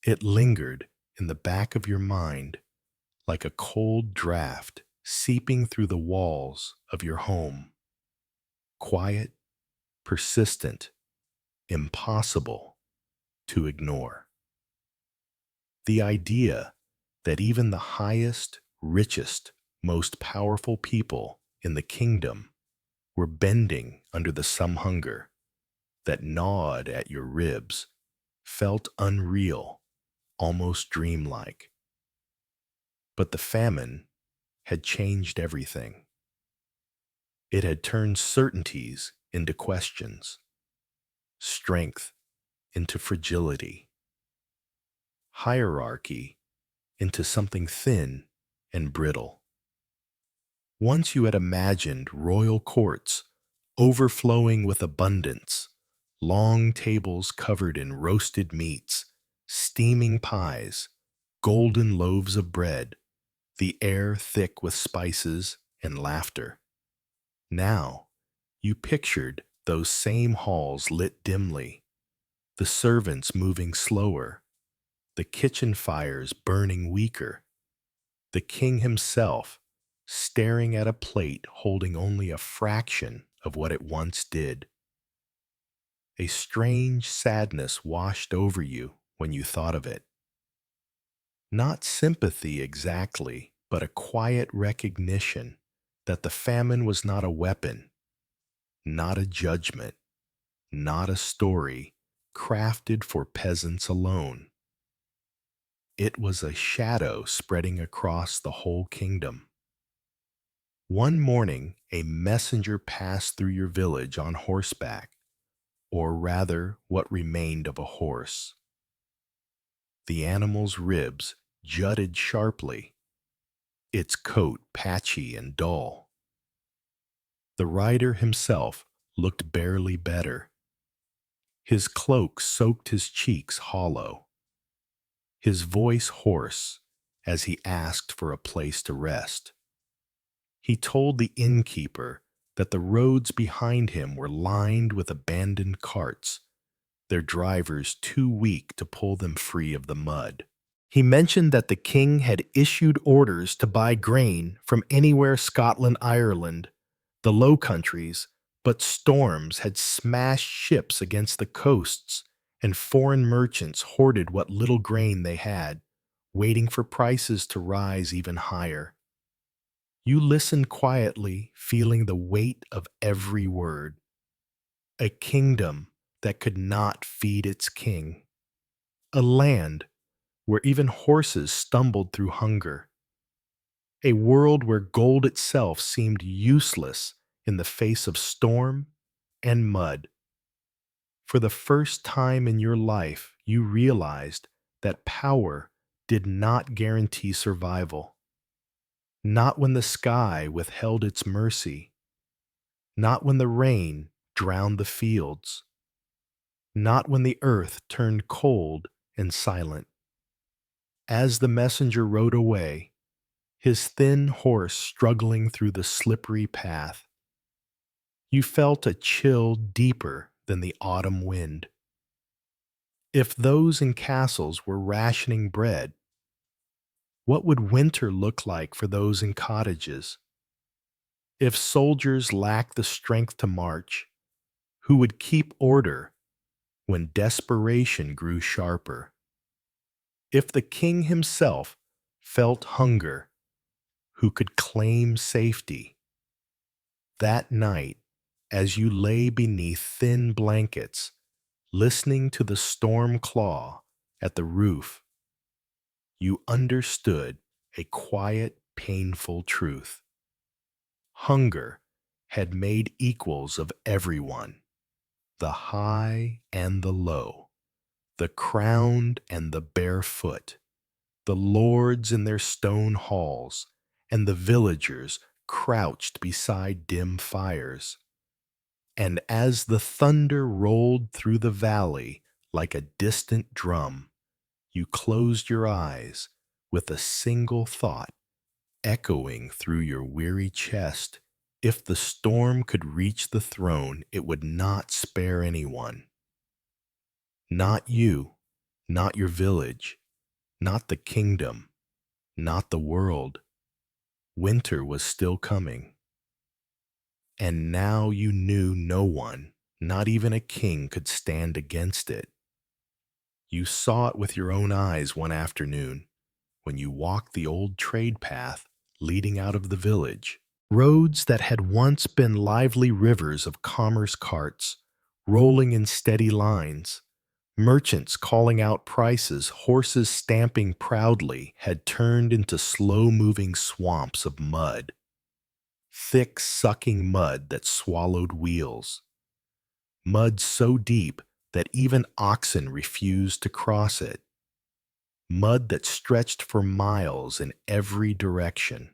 It lingered in the back of your mind like a cold draft seeping through the walls of your home. Quiet, persistent, impossible to ignore. The idea that even the highest, richest, most powerful people in the kingdom were bending under the some hunger that gnawed at your ribs felt unreal, almost dreamlike. But the famine had changed everything. It had turned certainties into questions, strength into fragility, hierarchy into something thin and brittle. Once you had imagined royal courts overflowing with abundance, long tables covered in roasted meats, steaming pies, golden loaves of bread, the air thick with spices and laughter. Now, you pictured those same halls lit dimly, the servants moving slower, the kitchen fires burning weaker, the king himself staring at a plate holding only a fraction of what it once did. A strange sadness washed over you when you thought of it. Not sympathy exactly, but a quiet recognition that the famine was not a weapon, not a judgment, not a story crafted for peasants alone. It was a shadow spreading across the whole kingdom. One morning, a messenger passed through your village on horseback, or rather, what remained of a horse. The animal's ribs jutted sharply, its coat patchy and dull. The rider himself looked barely better. His cloak soaked his cheeks hollow, his voice hoarse as he asked for a place to rest. He told the innkeeper that the roads behind him were lined with abandoned carts, their drivers too weak to pull them free of the mud. He mentioned that the king had issued orders to buy grain from anywhere Scotland, Ireland, the Low Countries, but storms had smashed ships against the coasts, and foreign merchants hoarded what little grain they had, waiting for prices to rise even higher. You listened quietly, feeling the weight of every word. A kingdom that could not feed its king. A land where even horses stumbled through hunger. A world where gold itself seemed useless in the face of storm and mud. For the first time in your life, you realized that power did not guarantee survival. Not when the sky withheld its mercy. Not when the rain drowned the fields. Not when the earth turned cold and silent. As the messenger rode away, his thin horse struggling through the slippery path, you felt a chill deeper than the autumn wind. If those in castles were rationing bread, what would winter look like for those in cottages? If soldiers lacked the strength to march, who would keep order when desperation grew sharper? If the king himself felt hunger, who could claim safety? That night, as you lay beneath thin blankets, listening to the storm claw at the roof, you understood a quiet, painful truth. Hunger had made equals of everyone, the high and the low, the crowned and the barefoot, the lords in their stone halls, and the villagers crouched beside dim fires. And as the thunder rolled through the valley like a distant drum, you closed your eyes with a single thought echoing through your weary chest. If the storm could reach the throne, it would not spare anyone. Not you, not your village, not the kingdom, not the world. Winter was still coming, and now you knew no one, not even a king, could stand against it. You saw it with your own eyes one afternoon when you walked the old trade path leading out of the village. Roads that had once been lively rivers of commerce carts, rolling in steady lines, merchants calling out prices, horses stamping proudly, had turned into slow-moving swamps of mud, thick, sucking mud that swallowed wheels, mud so deep that even oxen refused to cross it, mud that stretched for miles in every direction.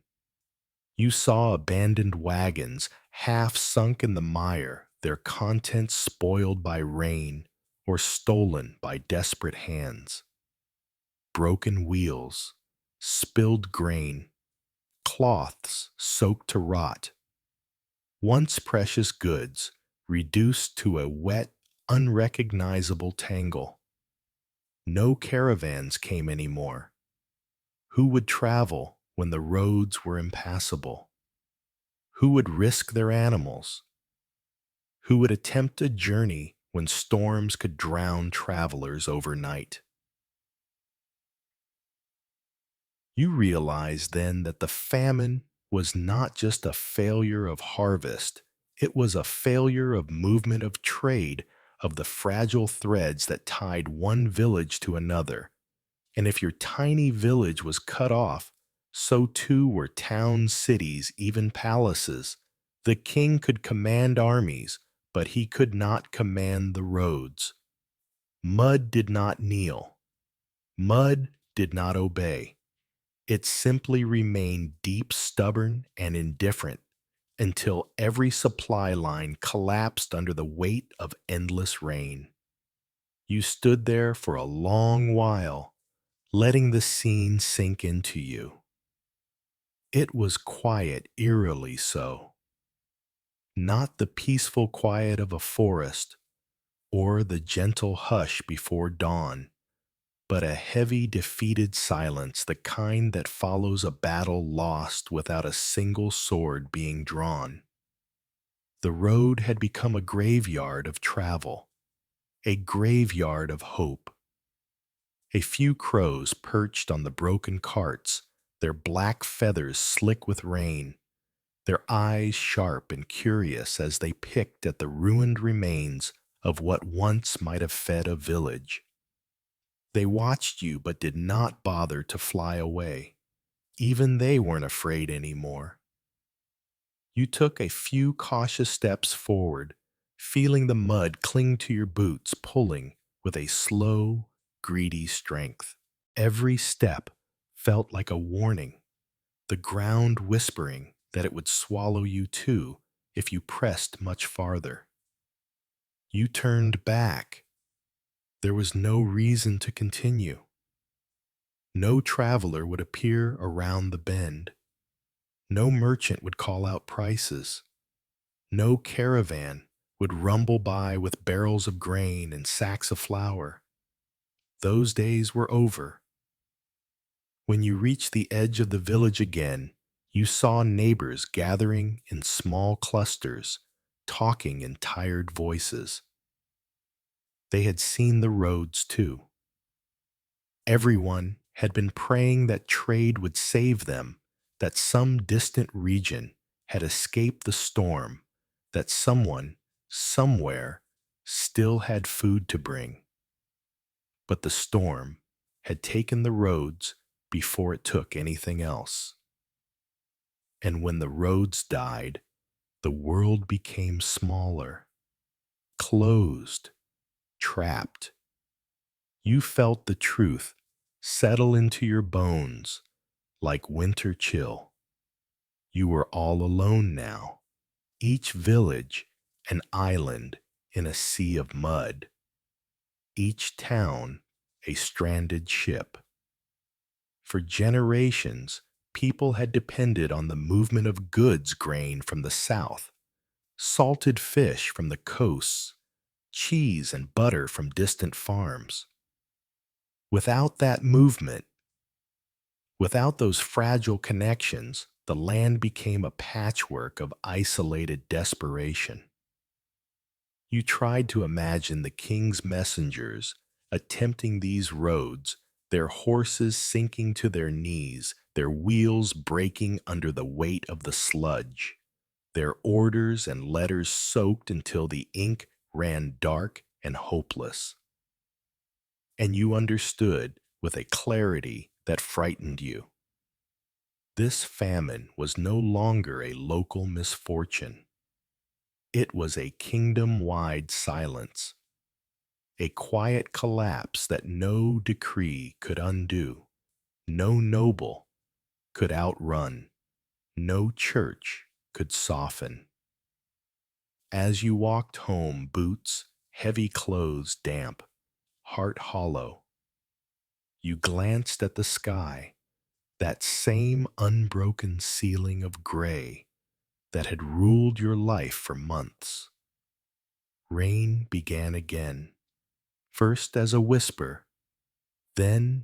You saw abandoned wagons, half sunk in the mire, their contents spoiled by rain or stolen by desperate hands. Broken wheels, spilled grain, cloths soaked to rot. Once precious goods reduced to a wet, unrecognizable tangle. No caravans came anymore. Who would travel when the roads were impassable? Who would risk their animals? Who would attempt a journey when storms could drown travelers overnight? You realized then that the famine was not just a failure of harvest, it was a failure of movement of trade, of the fragile threads that tied one village to another. And if your tiny village was cut off, so too were towns, cities, even palaces. The king could command armies, but he could not command the roads. Mud did not kneel. Mud did not obey. It simply remained deep, stubborn, and indifferent until every supply line collapsed under the weight of endless rain. You stood there for a long while, letting the scene sink into you. It was quiet, eerily so. Not the peaceful quiet of a forest or the gentle hush before dawn, but a heavy, defeated silence, the kind that follows a battle lost without a single sword being drawn. The road had become a graveyard of travel, a graveyard of hope. A few crows perched on the broken carts, their black feathers slick with rain, their eyes sharp and curious as they picked at the ruined remains of what once might have fed a village. They watched you but did not bother to fly away. Even they weren't afraid anymore. You took a few cautious steps forward, feeling the mud cling to your boots, pulling with a slow, greedy strength. Every step felt like a warning, the ground whispering that it would swallow you too if you pressed much farther. You turned back. There was no reason to continue. No traveler would appear around the bend. No merchant would call out prices. No caravan would rumble by with barrels of grain and sacks of flour. Those days were over. When you reached the edge of the village again, you saw neighbors gathering in small clusters, talking in tired voices. They had seen the roads too. Everyone had been praying that trade would save them, that some distant region had escaped the storm, that someone, somewhere, still had food to bring. But the storm had taken the roads before it took anything else. And when the roads died, the world became smaller, closed, trapped. You felt the truth settle into your bones like winter chill. You were all alone now, each village an island in a sea of mud, each town a stranded ship. For generations, people had depended on the movement of goods grain from the south, salted fish from the coasts, cheese and butter from distant farms. Without that movement, without those fragile connections, The land became a patchwork of isolated desperation. You tried to imagine the king's messengers attempting these roads, their horses sinking to their knees, their wheels breaking under the weight of the sludge, their orders and letters soaked until the ink ran dark and hopeless. And you understood with a clarity that frightened you. This famine was no longer a local misfortune. It was a kingdom-wide silence, a quiet collapse that no decree could undo, no noble could outrun, no church could soften. As you walked home, boots, heavy clothes damp, heart hollow, you glanced at the sky, that same unbroken ceiling of gray that had ruled your life for months. Rain began again, first as a whisper, then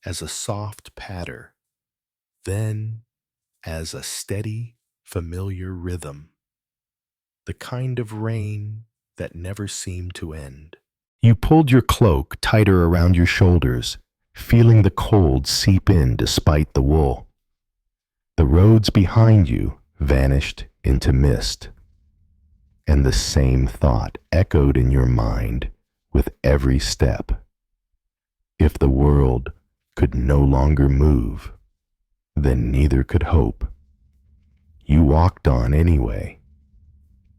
as a soft patter, then as a steady, familiar rhythm, the kind of rain that never seemed to end. You pulled your cloak tighter around your shoulders, feeling the cold seep in despite the wool. The roads behind you vanished into mist, and the same thought echoed in your mind with every step. If the world could no longer move, then neither could hope. You walked on anyway,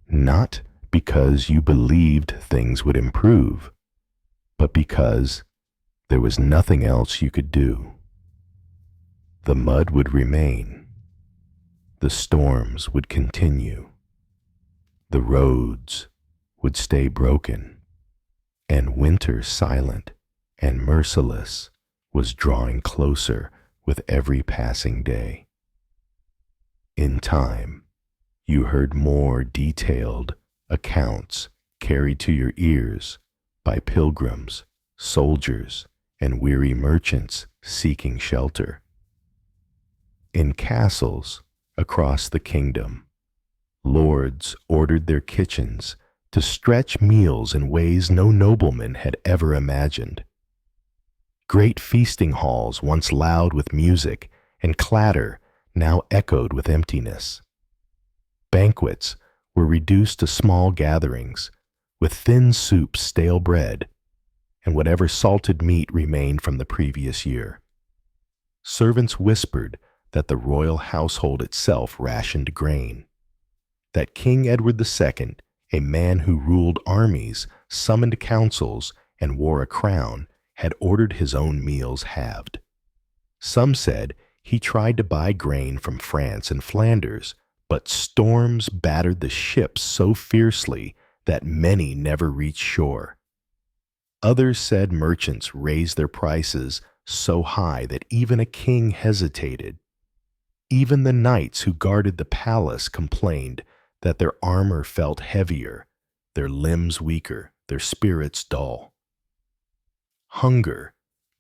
not because you believed things would improve, but because there was nothing else you could do. The mud would remain. The storms would continue. The roads would stay broken, and winter silent and merciless was drawing closer with every passing day. In time, you heard more detailed accounts carried to your ears by pilgrims, soldiers, and weary merchants seeking shelter. In castles across the kingdom, lords ordered their kitchens to stretch meals in ways no nobleman had ever imagined. Great feasting halls, once loud with music and clatter, now echoed with emptiness. Banquets were reduced to small gatherings, with thin soup, stale bread, and whatever salted meat remained from the previous year. Servants whispered that the royal household itself rationed grain, that King Edward II, a man who ruled armies, summoned councils, and wore a crown, had ordered his own meals halved. Some said he tried to buy grain from France and Flanders, but storms battered the ships so fiercely that many never reached shore. Others said merchants raised their prices so high that even a king hesitated. Even the knights who guarded the palace complained that their armor felt heavier, their limbs weaker, their spirits dull. Hunger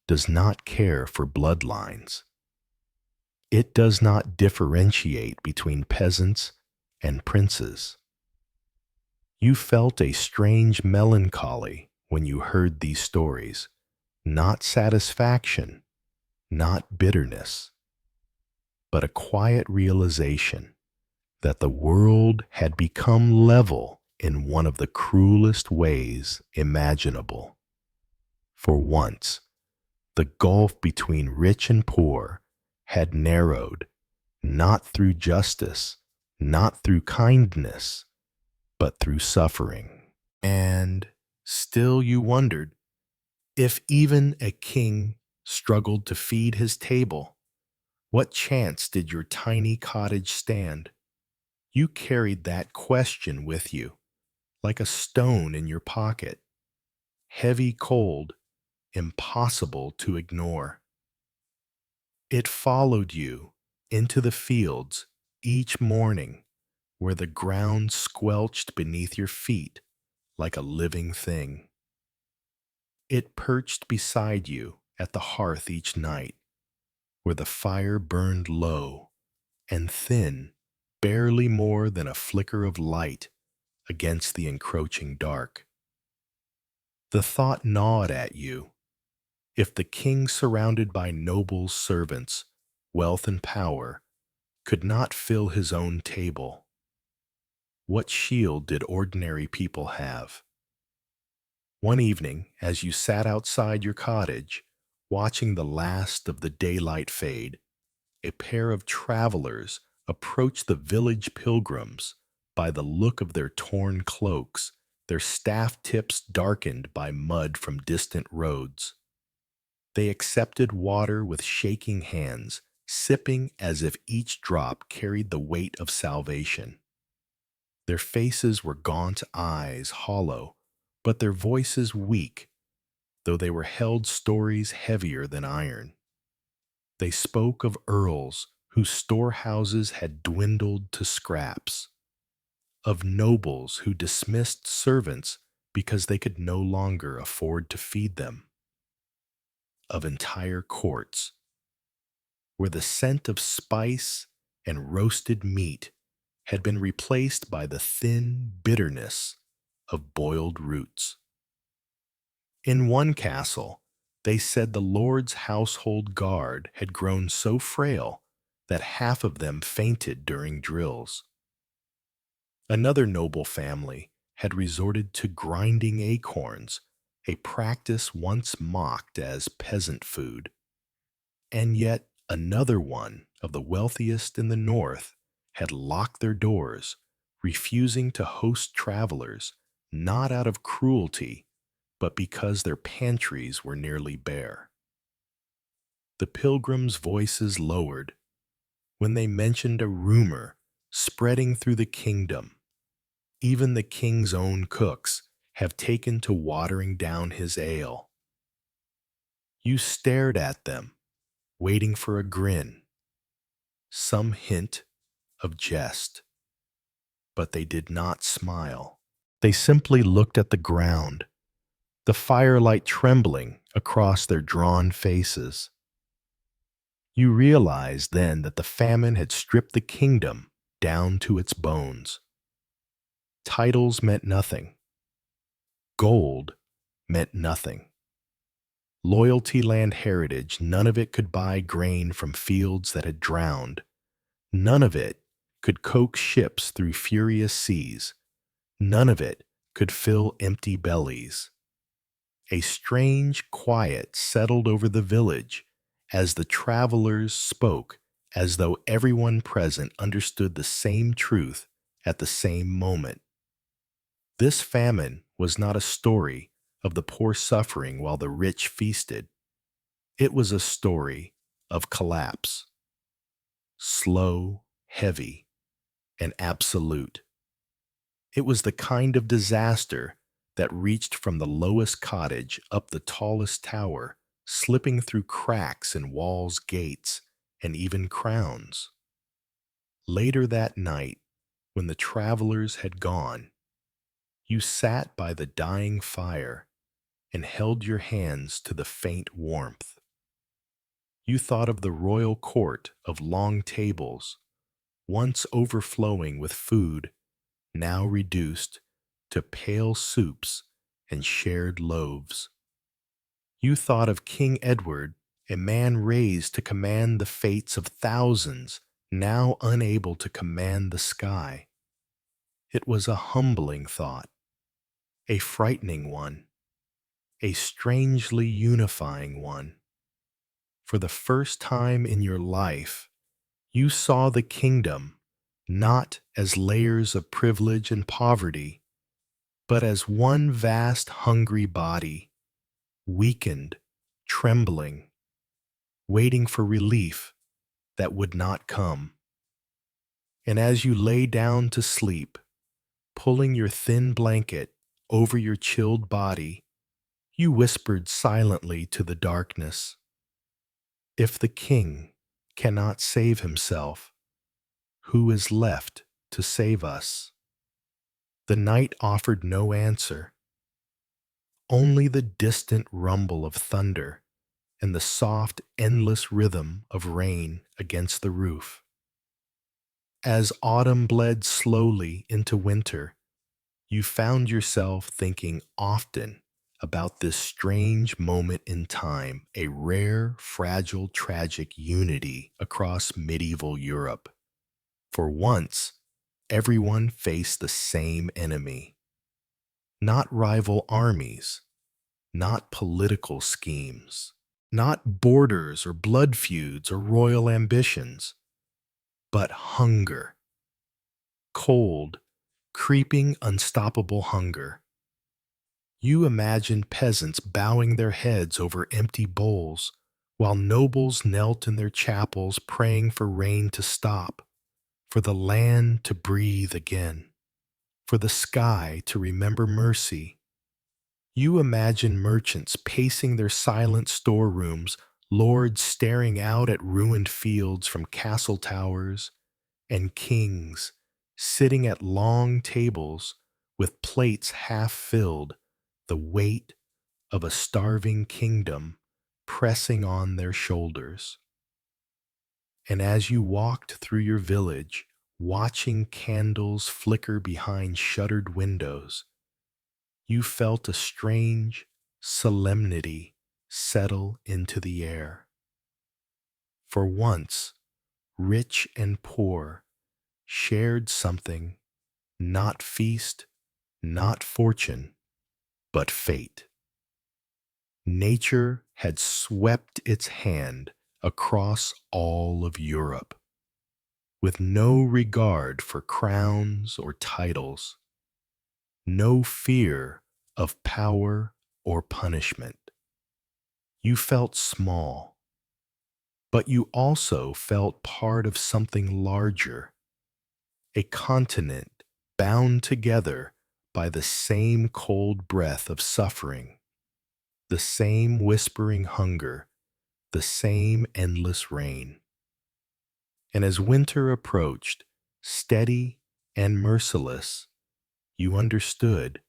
does not care for bloodlines. It does not differentiate between peasants and princes. You felt a strange melancholy when you heard these stories, not satisfaction, not bitterness, but a quiet realization that the world had become level in one of the cruelest ways imaginable. For once, the gulf between rich and poor had narrowed, not through justice, not through kindness, but through suffering. And still you wondered, if even a king struggled to feed his table, what chance did your tiny cottage stand? You carried that question with you, like a stone in your pocket, heavy, cold, impossible to ignore. It followed you into the fields each morning, where the ground squelched beneath your feet like a living thing. It perched beside you at the hearth each night, where the fire burned low and thin, barely more than a flicker of light against the encroaching dark. The thought gnawed at you. If the king, surrounded by nobles, servants, wealth, and power, could not fill his own table, what shield did ordinary people have? One evening, as you sat outside your cottage, watching the last of the daylight fade, a pair of travelers approached the village pilgrims. By the look of their torn cloaks, their staff tips darkened by mud from distant roads. They accepted water with shaking hands, sipping as if each drop carried the weight of salvation. Their faces were gaunt eyes, hollow, but their voices weak, though they were held stories heavier than iron. They spoke of earls whose storehouses had dwindled to scraps, of nobles who dismissed servants because they could no longer afford to feed them, of entire courts where the scent of spice and roasted meat had been replaced by the thin bitterness of boiled roots. In one castle, they said the lord's household guard had grown so frail that half of them fainted during drills. Another noble family had resorted to grinding acorns, a practice once mocked as peasant food. And yet another one of the wealthiest in the north had locked their doors, refusing to host travelers, not out of cruelty, but because their pantries were nearly bare. The pilgrims' voices lowered when they mentioned a rumor spreading through the kingdom. Even the king's own cooks have taken to watering down his ale. You stared at them, waiting for a grin, some hint of jest, but they did not smile. They simply looked at the ground, the firelight trembling across their drawn faces. You realized then that the famine had stripped the kingdom down to its bones. Titles meant nothing. Gold meant nothing. Loyalty, land, heritage, none of it could buy grain from fields that had drowned. None of it could coax ships through furious seas. None of it could fill empty bellies. A strange quiet settled over the village as the travelers spoke, as though everyone present understood the same truth at the same moment. This famine was not a story of the poor suffering while the rich feasted. It was a story of collapse, slow, heavy, and absolute. It was the kind of disaster that reached from the lowest cottage up the tallest tower, slipping through cracks in walls, gates, and even crowns. Later that night, when the travelers had gone, you sat by the dying fire and held your hands to the faint warmth. You thought of the royal court of long tables, once overflowing with food, now reduced to pale soups and shared loaves. You thought of King Edward, a man raised to command the fates of thousands, now unable to command the sky. It was a humbling thought, a frightening one, a strangely unifying one. For the first time in your life, you saw the kingdom not as layers of privilege and poverty, but as one vast hungry body, weakened, trembling, waiting for relief that would not come. And as you lay down to sleep, pulling your thin blanket over your chilled body, you whispered silently to the darkness, "If the king cannot save himself, who is left to save us?" The night offered no answer, only the distant rumble of thunder and the soft, endless rhythm of rain against the roof. As autumn bled slowly into winter, you found yourself thinking often about this strange moment in time, a rare, fragile, tragic unity across medieval Europe. For once, everyone faced the same enemy. Not rival armies, not political schemes, not borders or blood feuds or royal ambitions, but hunger. Cold, creeping, unstoppable hunger. You imagine peasants bowing their heads over empty bowls, while nobles knelt in their chapels praying for rain to stop, for the land to breathe again, for the sky to remember mercy. You imagine merchants pacing their silent storerooms, lords staring out at ruined fields from castle towers, and kings sitting at long tables with plates half filled, the weight of a starving kingdom pressing on their shoulders. And as you walked through your village, watching candles flicker behind shuttered windows, you felt a strange solemnity settle into the air. For once, rich and poor shared something, not feast, not fortune, but fate. Nature had swept its hand across all of Europe, with no regard for crowns or titles, no fear of power or punishment. You felt small, but you also felt part of something larger, a continent bound together by the same cold breath of suffering, the same whispering hunger, the same endless rain. And as winter approached, steady and merciless, you understood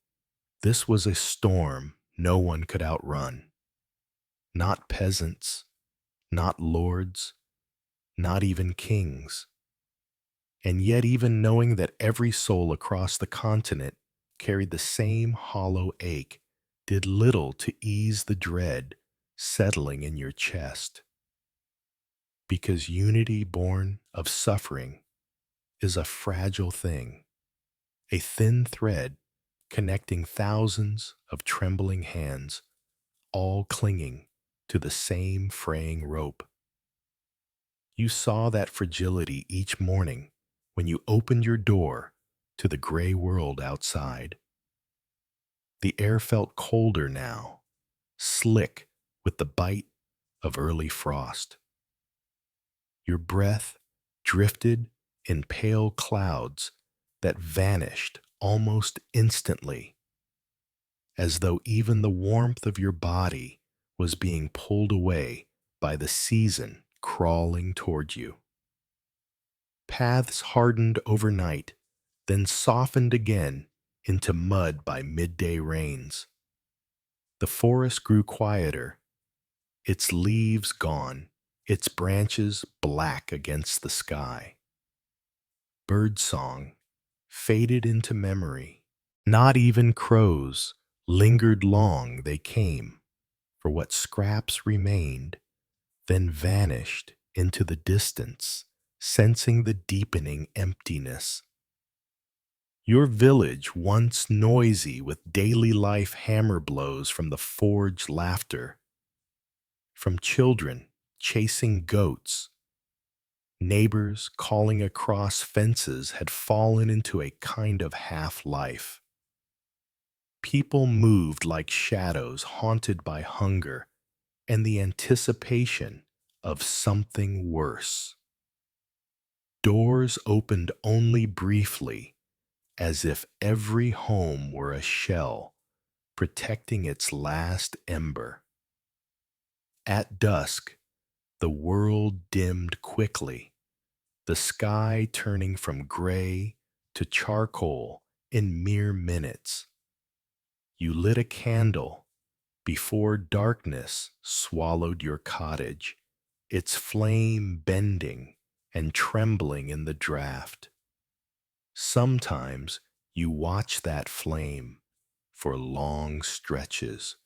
this was a storm no one could outrun. Not peasants, not lords, not even kings. And yet, even knowing that every soul across the continent carried the same hollow ache did little to ease the dread settling in your chest. Because unity born of suffering is a fragile thing, a thin thread connecting thousands of trembling hands, all clinging to the same fraying rope. You saw that fragility each morning when you opened your door to the gray world outside. The air felt colder now, slick with the bite of early frost. Your breath drifted in pale clouds that vanished almost instantly, as though even the warmth of your body was being pulled away by the season crawling toward you. Paths hardened overnight, then softened again into mud by midday rains. The forest grew quieter, its leaves gone, its branches black against the sky. Birdsong faded into memory. Not even crows lingered long. They came for what scraps remained, then vanished into the distance, sensing the deepening emptiness. Your village, once noisy with daily life hammer blows from the forge laughter, from children chasing goats, neighbors calling across fences, had fallen into a kind of half-life. People moved like shadows haunted by hunger and the anticipation of something worse. Doors opened only briefly, as if every home were a shell protecting its last ember. At dusk, the world dimmed quickly, the sky turning from gray to charcoal in mere minutes. You lit a candle before darkness swallowed your cottage, its flame bending and trembling in the draft. Sometimes you watch that flame for long stretches,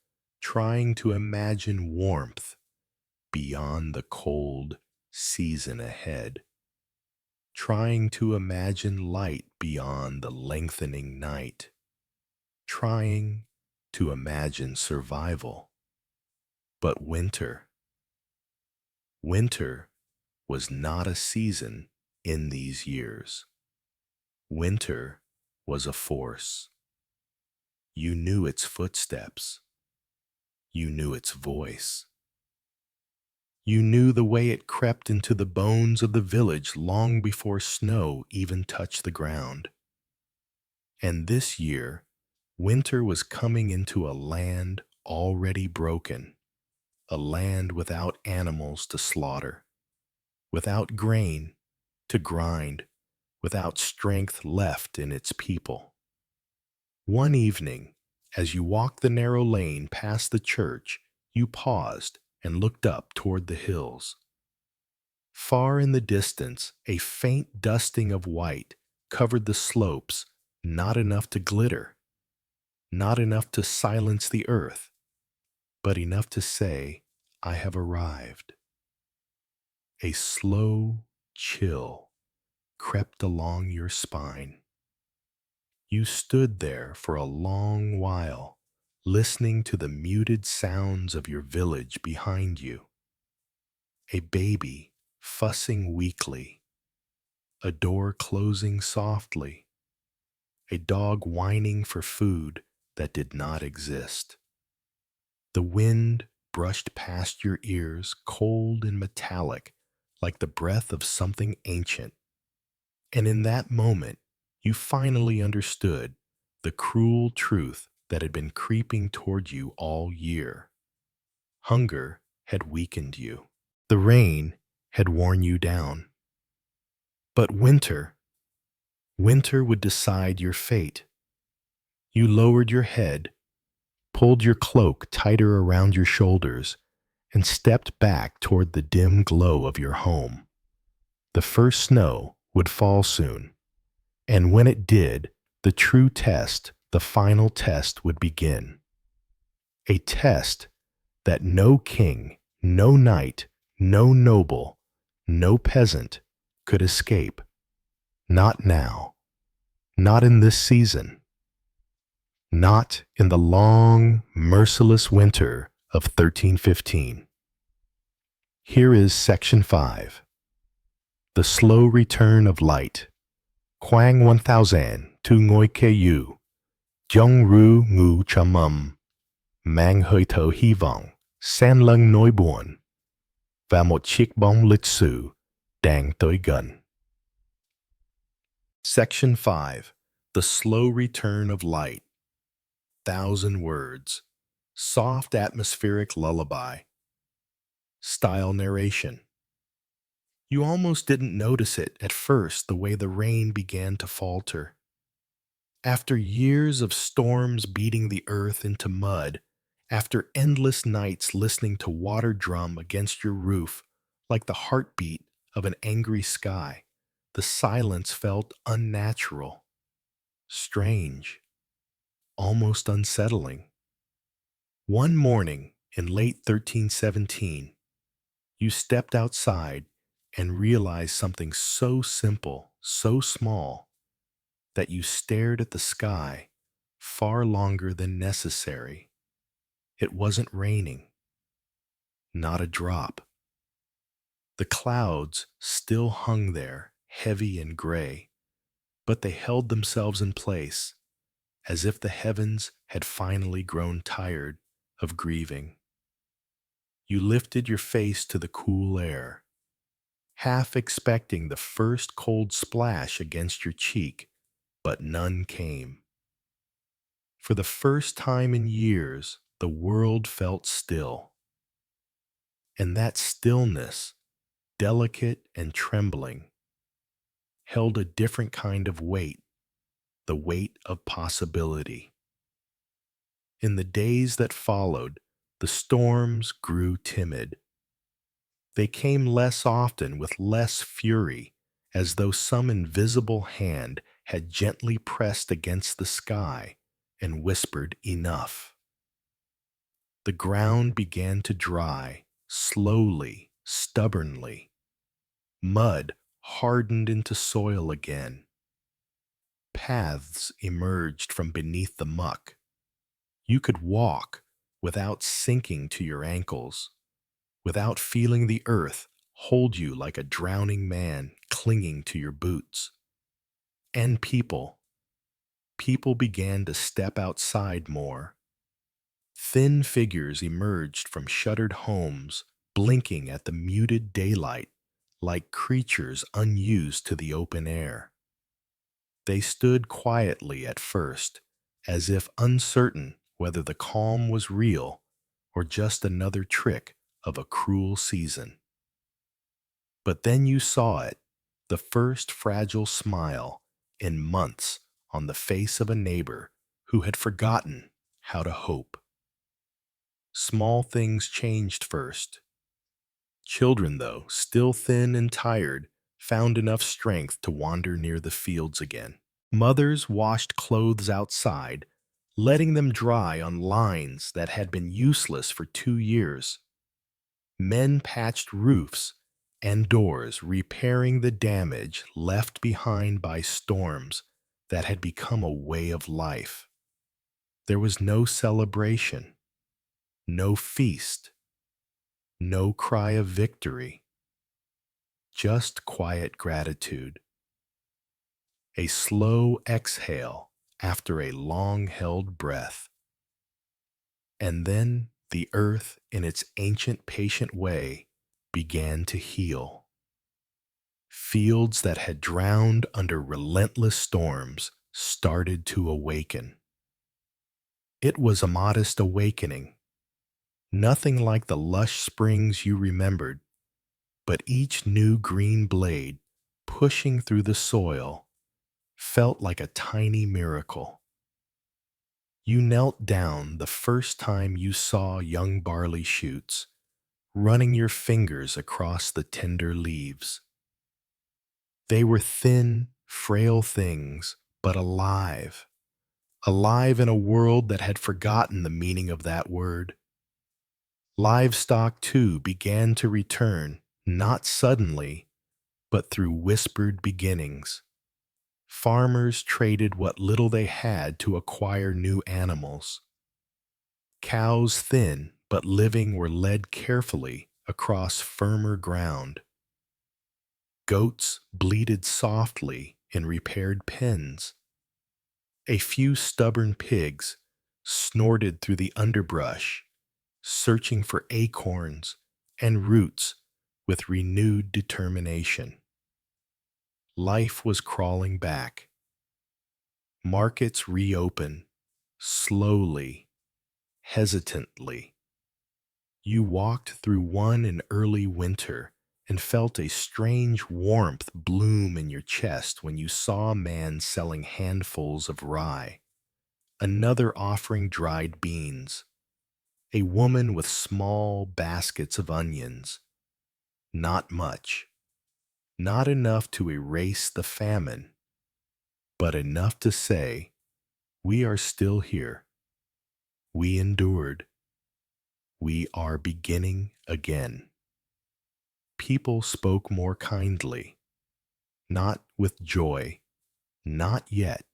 trying to imagine warmth beyond the cold season ahead, trying to imagine light beyond the lengthening night, trying to imagine survival. But winter was not a season in these years. Winter was a force. You knew its footsteps. You knew its voice. You knew the way it crept into the bones of the village long before snow even touched the ground. And this year, winter was coming into a land already broken, a land without animals to slaughter, without grain to grind, without strength left in its people. One evening, as you walked the narrow lane past the church, you paused and looked up toward the hills. Far in the distance, a faint dusting of white covered the slopes, not enough to glitter, not enough to silence the earth, but enough to say, I have arrived. A slow chill crept along your spine. You stood there for a long while, listening to the muted sounds of your village behind you. A baby fussing weakly, a door closing softly, a dog whining for food that did not exist. The wind brushed past your ears, cold and metallic, like the breath of something ancient. And in that moment, you finally understood the cruel truth that had been creeping toward you all year. Hunger had weakened you. The rain had worn you down. But winter would decide your fate. You lowered your head, pulled your cloak tighter around your shoulders, and stepped back toward the dim glow of your home. The first snow would fall soon, and when it did, the true test, the final test, would begin. A test that no king, no knight, no noble, no peasant could escape. Not now. Not in this season. Not in the long, merciless winter of 1315. Here is Section 5. The Slow Return of Light. Quang 1000 tu ngoi ke yu. Jong ru ngu chamum. Mang hơi thở hy vọng. San lưng nỗi buồn. Và một chiếc bóng lịch sử đang tới gần. Section 5. The Slow Return of Light. 1,000 words. Soft atmospheric lullaby. Style narration. You almost didn't notice it at first, the way the rain began to falter. After years of storms beating the earth into mud, after endless nights listening to water drum against your roof like the heartbeat of an angry sky, the silence felt unnatural, strange, almost unsettling. One morning in late 1317, you stepped outside and realized something so simple, so small, that you stared at the sky far longer than necessary. It wasn't raining. Not a drop. The clouds still hung there, heavy and gray, but they held themselves in place, as if the heavens had finally grown tired of grieving. You lifted your face to the cool air, half expecting the first cold splash against your cheek, but none came. For the first time in years, the world felt still. And that stillness, delicate and trembling, held a different kind of weight, the weight of possibility. In the days that followed, the storms grew timid. They came less often with less fury, as though some invisible hand had gently pressed against the sky and whispered enough. The ground began to dry, slowly, stubbornly. Mud hardened into soil again. Paths emerged from beneath the muck. You could walk without sinking to your ankles, without feeling the earth hold you like a drowning man clinging to your boots. And people began to step outside more. Thin figures emerged from shuttered homes, blinking at the muted daylight like creatures unused to the open air. They stood quietly at first, as if uncertain whether the calm was real or just another trick of a cruel season. But then you saw it, the first fragile smile in months on the face of a neighbor who had forgotten how to hope. Small things changed first. Children, though, still thin and tired, found enough strength to wander near the fields again. Mothers washed clothes outside, letting them dry on lines that had been useless for 2 years. Men patched roofs and doors, repairing the damage left behind by storms that had become a way of life. There was no celebration, no feast, no cry of victory, just quiet gratitude. A slow exhale after a long-held breath. And then the earth, in its ancient patient way, began to heal. Fields that had drowned under relentless storms started to awaken. It was a modest awakening, nothing like the lush springs you remembered, but each new green blade pushing through the soil felt like a tiny miracle. You knelt down the first time you saw young barley shoots, running your fingers across the tender leaves. They were thin, frail things, but alive. Alive in a world that had forgotten the meaning of that word. Livestock, too, began to return, not suddenly, but through whispered beginnings. Farmers traded what little they had to acquire new animals. Cows, thin but living, were led carefully across firmer ground. Goats bleated softly in repaired pens. A few stubborn pigs snorted through the underbrush, searching for acorns and roots with renewed determination. Life was crawling back. Markets reopened, slowly, hesitantly. You walked through one in early winter and felt a strange warmth bloom in your chest when you saw a man selling handfuls of rye, another offering dried beans, a woman with small baskets of onions. Not much, not enough to erase the famine, but enough to say, we are still here. We endured. We are beginning again. People spoke more kindly, not with joy, not yet,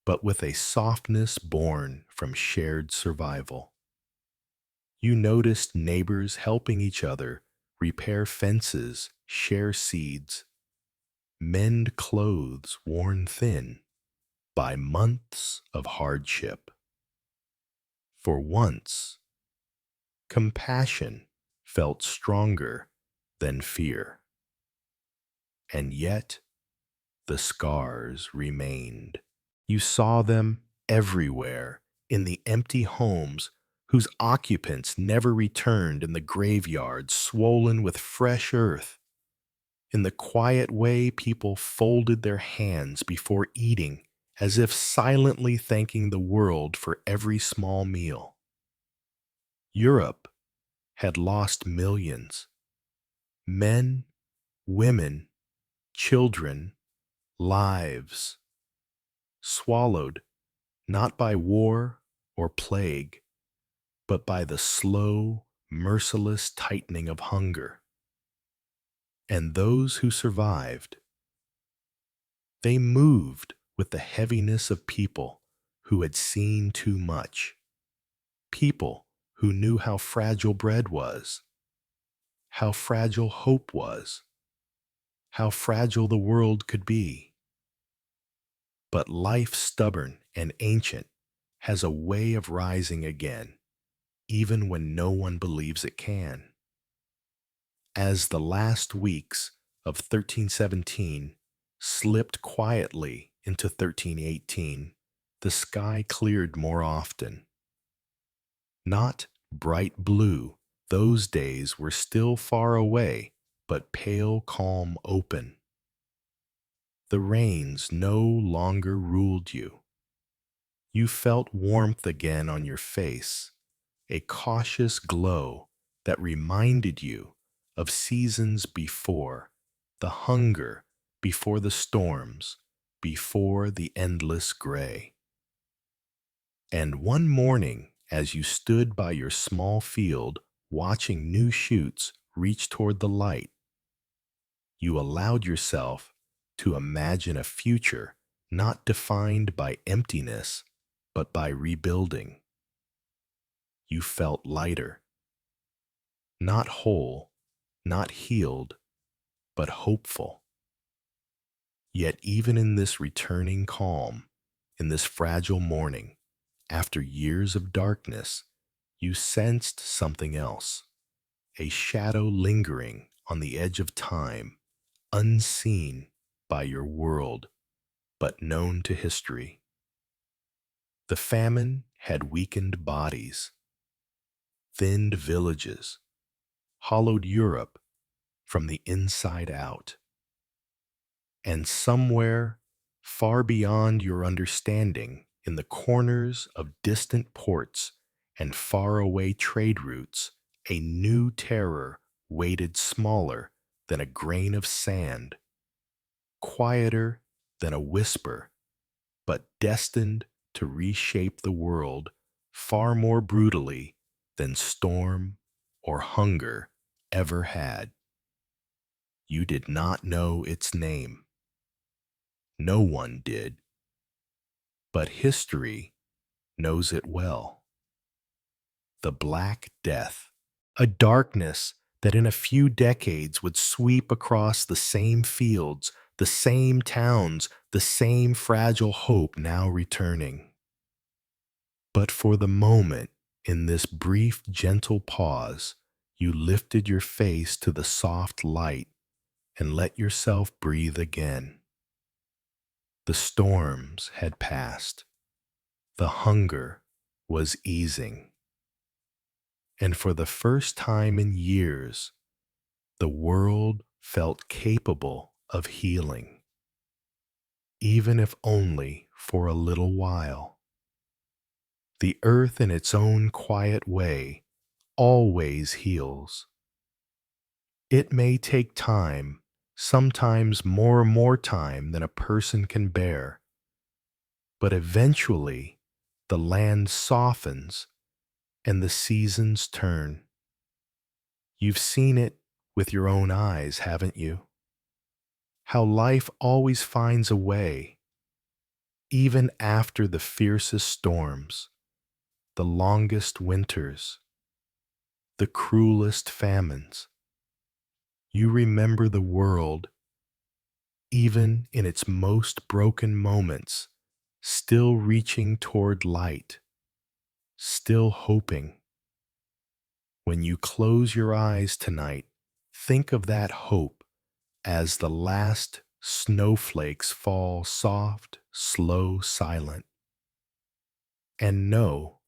but with a softness born from shared survival. You noticed neighbors helping each other repair fences, share seeds, mend clothes worn thin by months of hardship. For once, compassion felt stronger than fear. And yet, the scars remained. You saw them everywhere, in the empty homes whose occupants never returned, in the graveyards swollen with fresh earth, in the quiet way people folded their hands before eating, as if silently thanking the world for every small meal. Europe had lost millions, Men, women, children, lives, swallowed not by war or plague, but by the slow, merciless tightening of hunger. And those who survived, they moved with the heaviness of people who had seen too much, people who knew how fragile bread was, how fragile hope was, how fragile the world could be. But life, stubborn and ancient, has a way of rising again, even when no one believes it can. As the last weeks of 1317 slipped quietly into 1318, the sky cleared more often. Not bright blue, those days were still far away, but pale calm open. The rains no longer ruled you. You felt warmth again on your face, a cautious glow that reminded you of seasons before, the hunger before the storms, before the endless gray. And one morning, as you stood by your small field watching new shoots reach toward the light, you allowed yourself to imagine a future not defined by emptiness, but by rebuilding. You felt lighter, not whole, not healed, but hopeful. Yet even in this returning calm, in this fragile morning, after years of darkness, you sensed something else, a shadow lingering on the edge of time, unseen by your world, but known to history. The famine had weakened bodies, thinned villages, hollowed Europe from the inside out. And somewhere, far beyond your understanding, in the corners of distant ports and faraway trade routes, a new terror waited, smaller than a grain of sand, quieter than a whisper, but destined to reshape the world far more brutally than storm or hunger ever had. You did not know its name. No one did. But history knows it well. The Black Death, a darkness that in a few decades would sweep across the same fields, the same towns, the same fragile hope now returning. But for the moment, in this brief, gentle pause, you lifted your face to the soft light and let yourself breathe again. The storms had passed. The hunger was easing. And for the first time in years, the world felt capable of healing, even if only for a little while. The earth in its own quiet way always heals. It may take time, sometimes more time than a person can bear, but eventually the land softens and the seasons turn. You've seen it with your own eyes, haven't you? How life always finds a way, even after the fiercest storms, the longest winters, the cruelest famines. You remember the world, even in its most broken moments, still reaching toward light, still hoping. When you close your eyes tonight, think of that hope as the last snowflakes fall soft, slow, silent. And know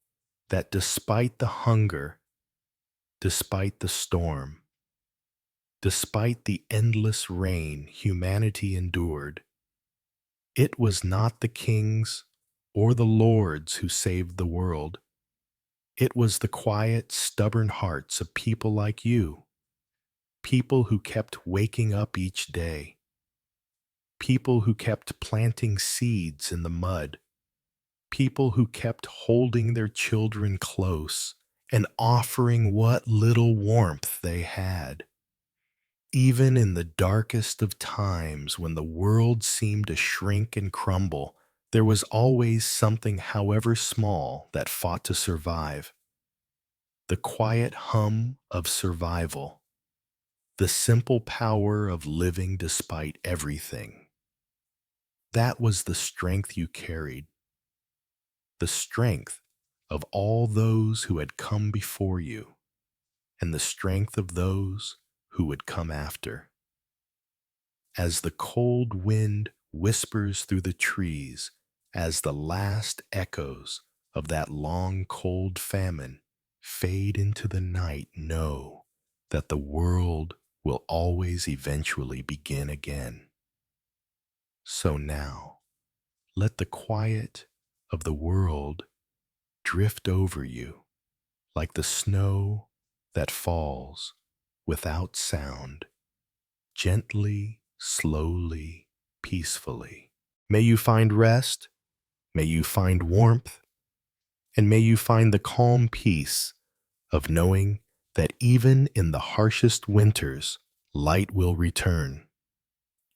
that despite the hunger, despite the storm, despite the endless rain humanity endured, it was not the kings or the lords who saved the world. It was the quiet, stubborn hearts of people like you. people who kept waking up each day, people who kept planting seeds in the mud, people who kept holding their children close and offering what little warmth they had. Even in the darkest of times when the world seemed to shrink and crumble, there was always something, however small, that fought to survive. The quiet hum of survival, the simple power of living despite everything. That was the strength you carried, the strength of all those who had come before you, and the strength of those who would come after. As the cold wind whispers through the trees, as the last echoes of that long cold famine fade into the night, know that the world will always eventually begin again. So now, let the quiet of the world drift over you like the snow that falls without sound, gently, slowly, peacefully. May you find rest, may you find warmth, and may you find the calm peace of knowing that even in the harshest winters, light will return.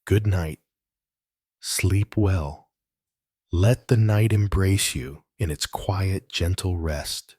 Good night. Sleep well. Let the night embrace you in its quiet, gentle rest.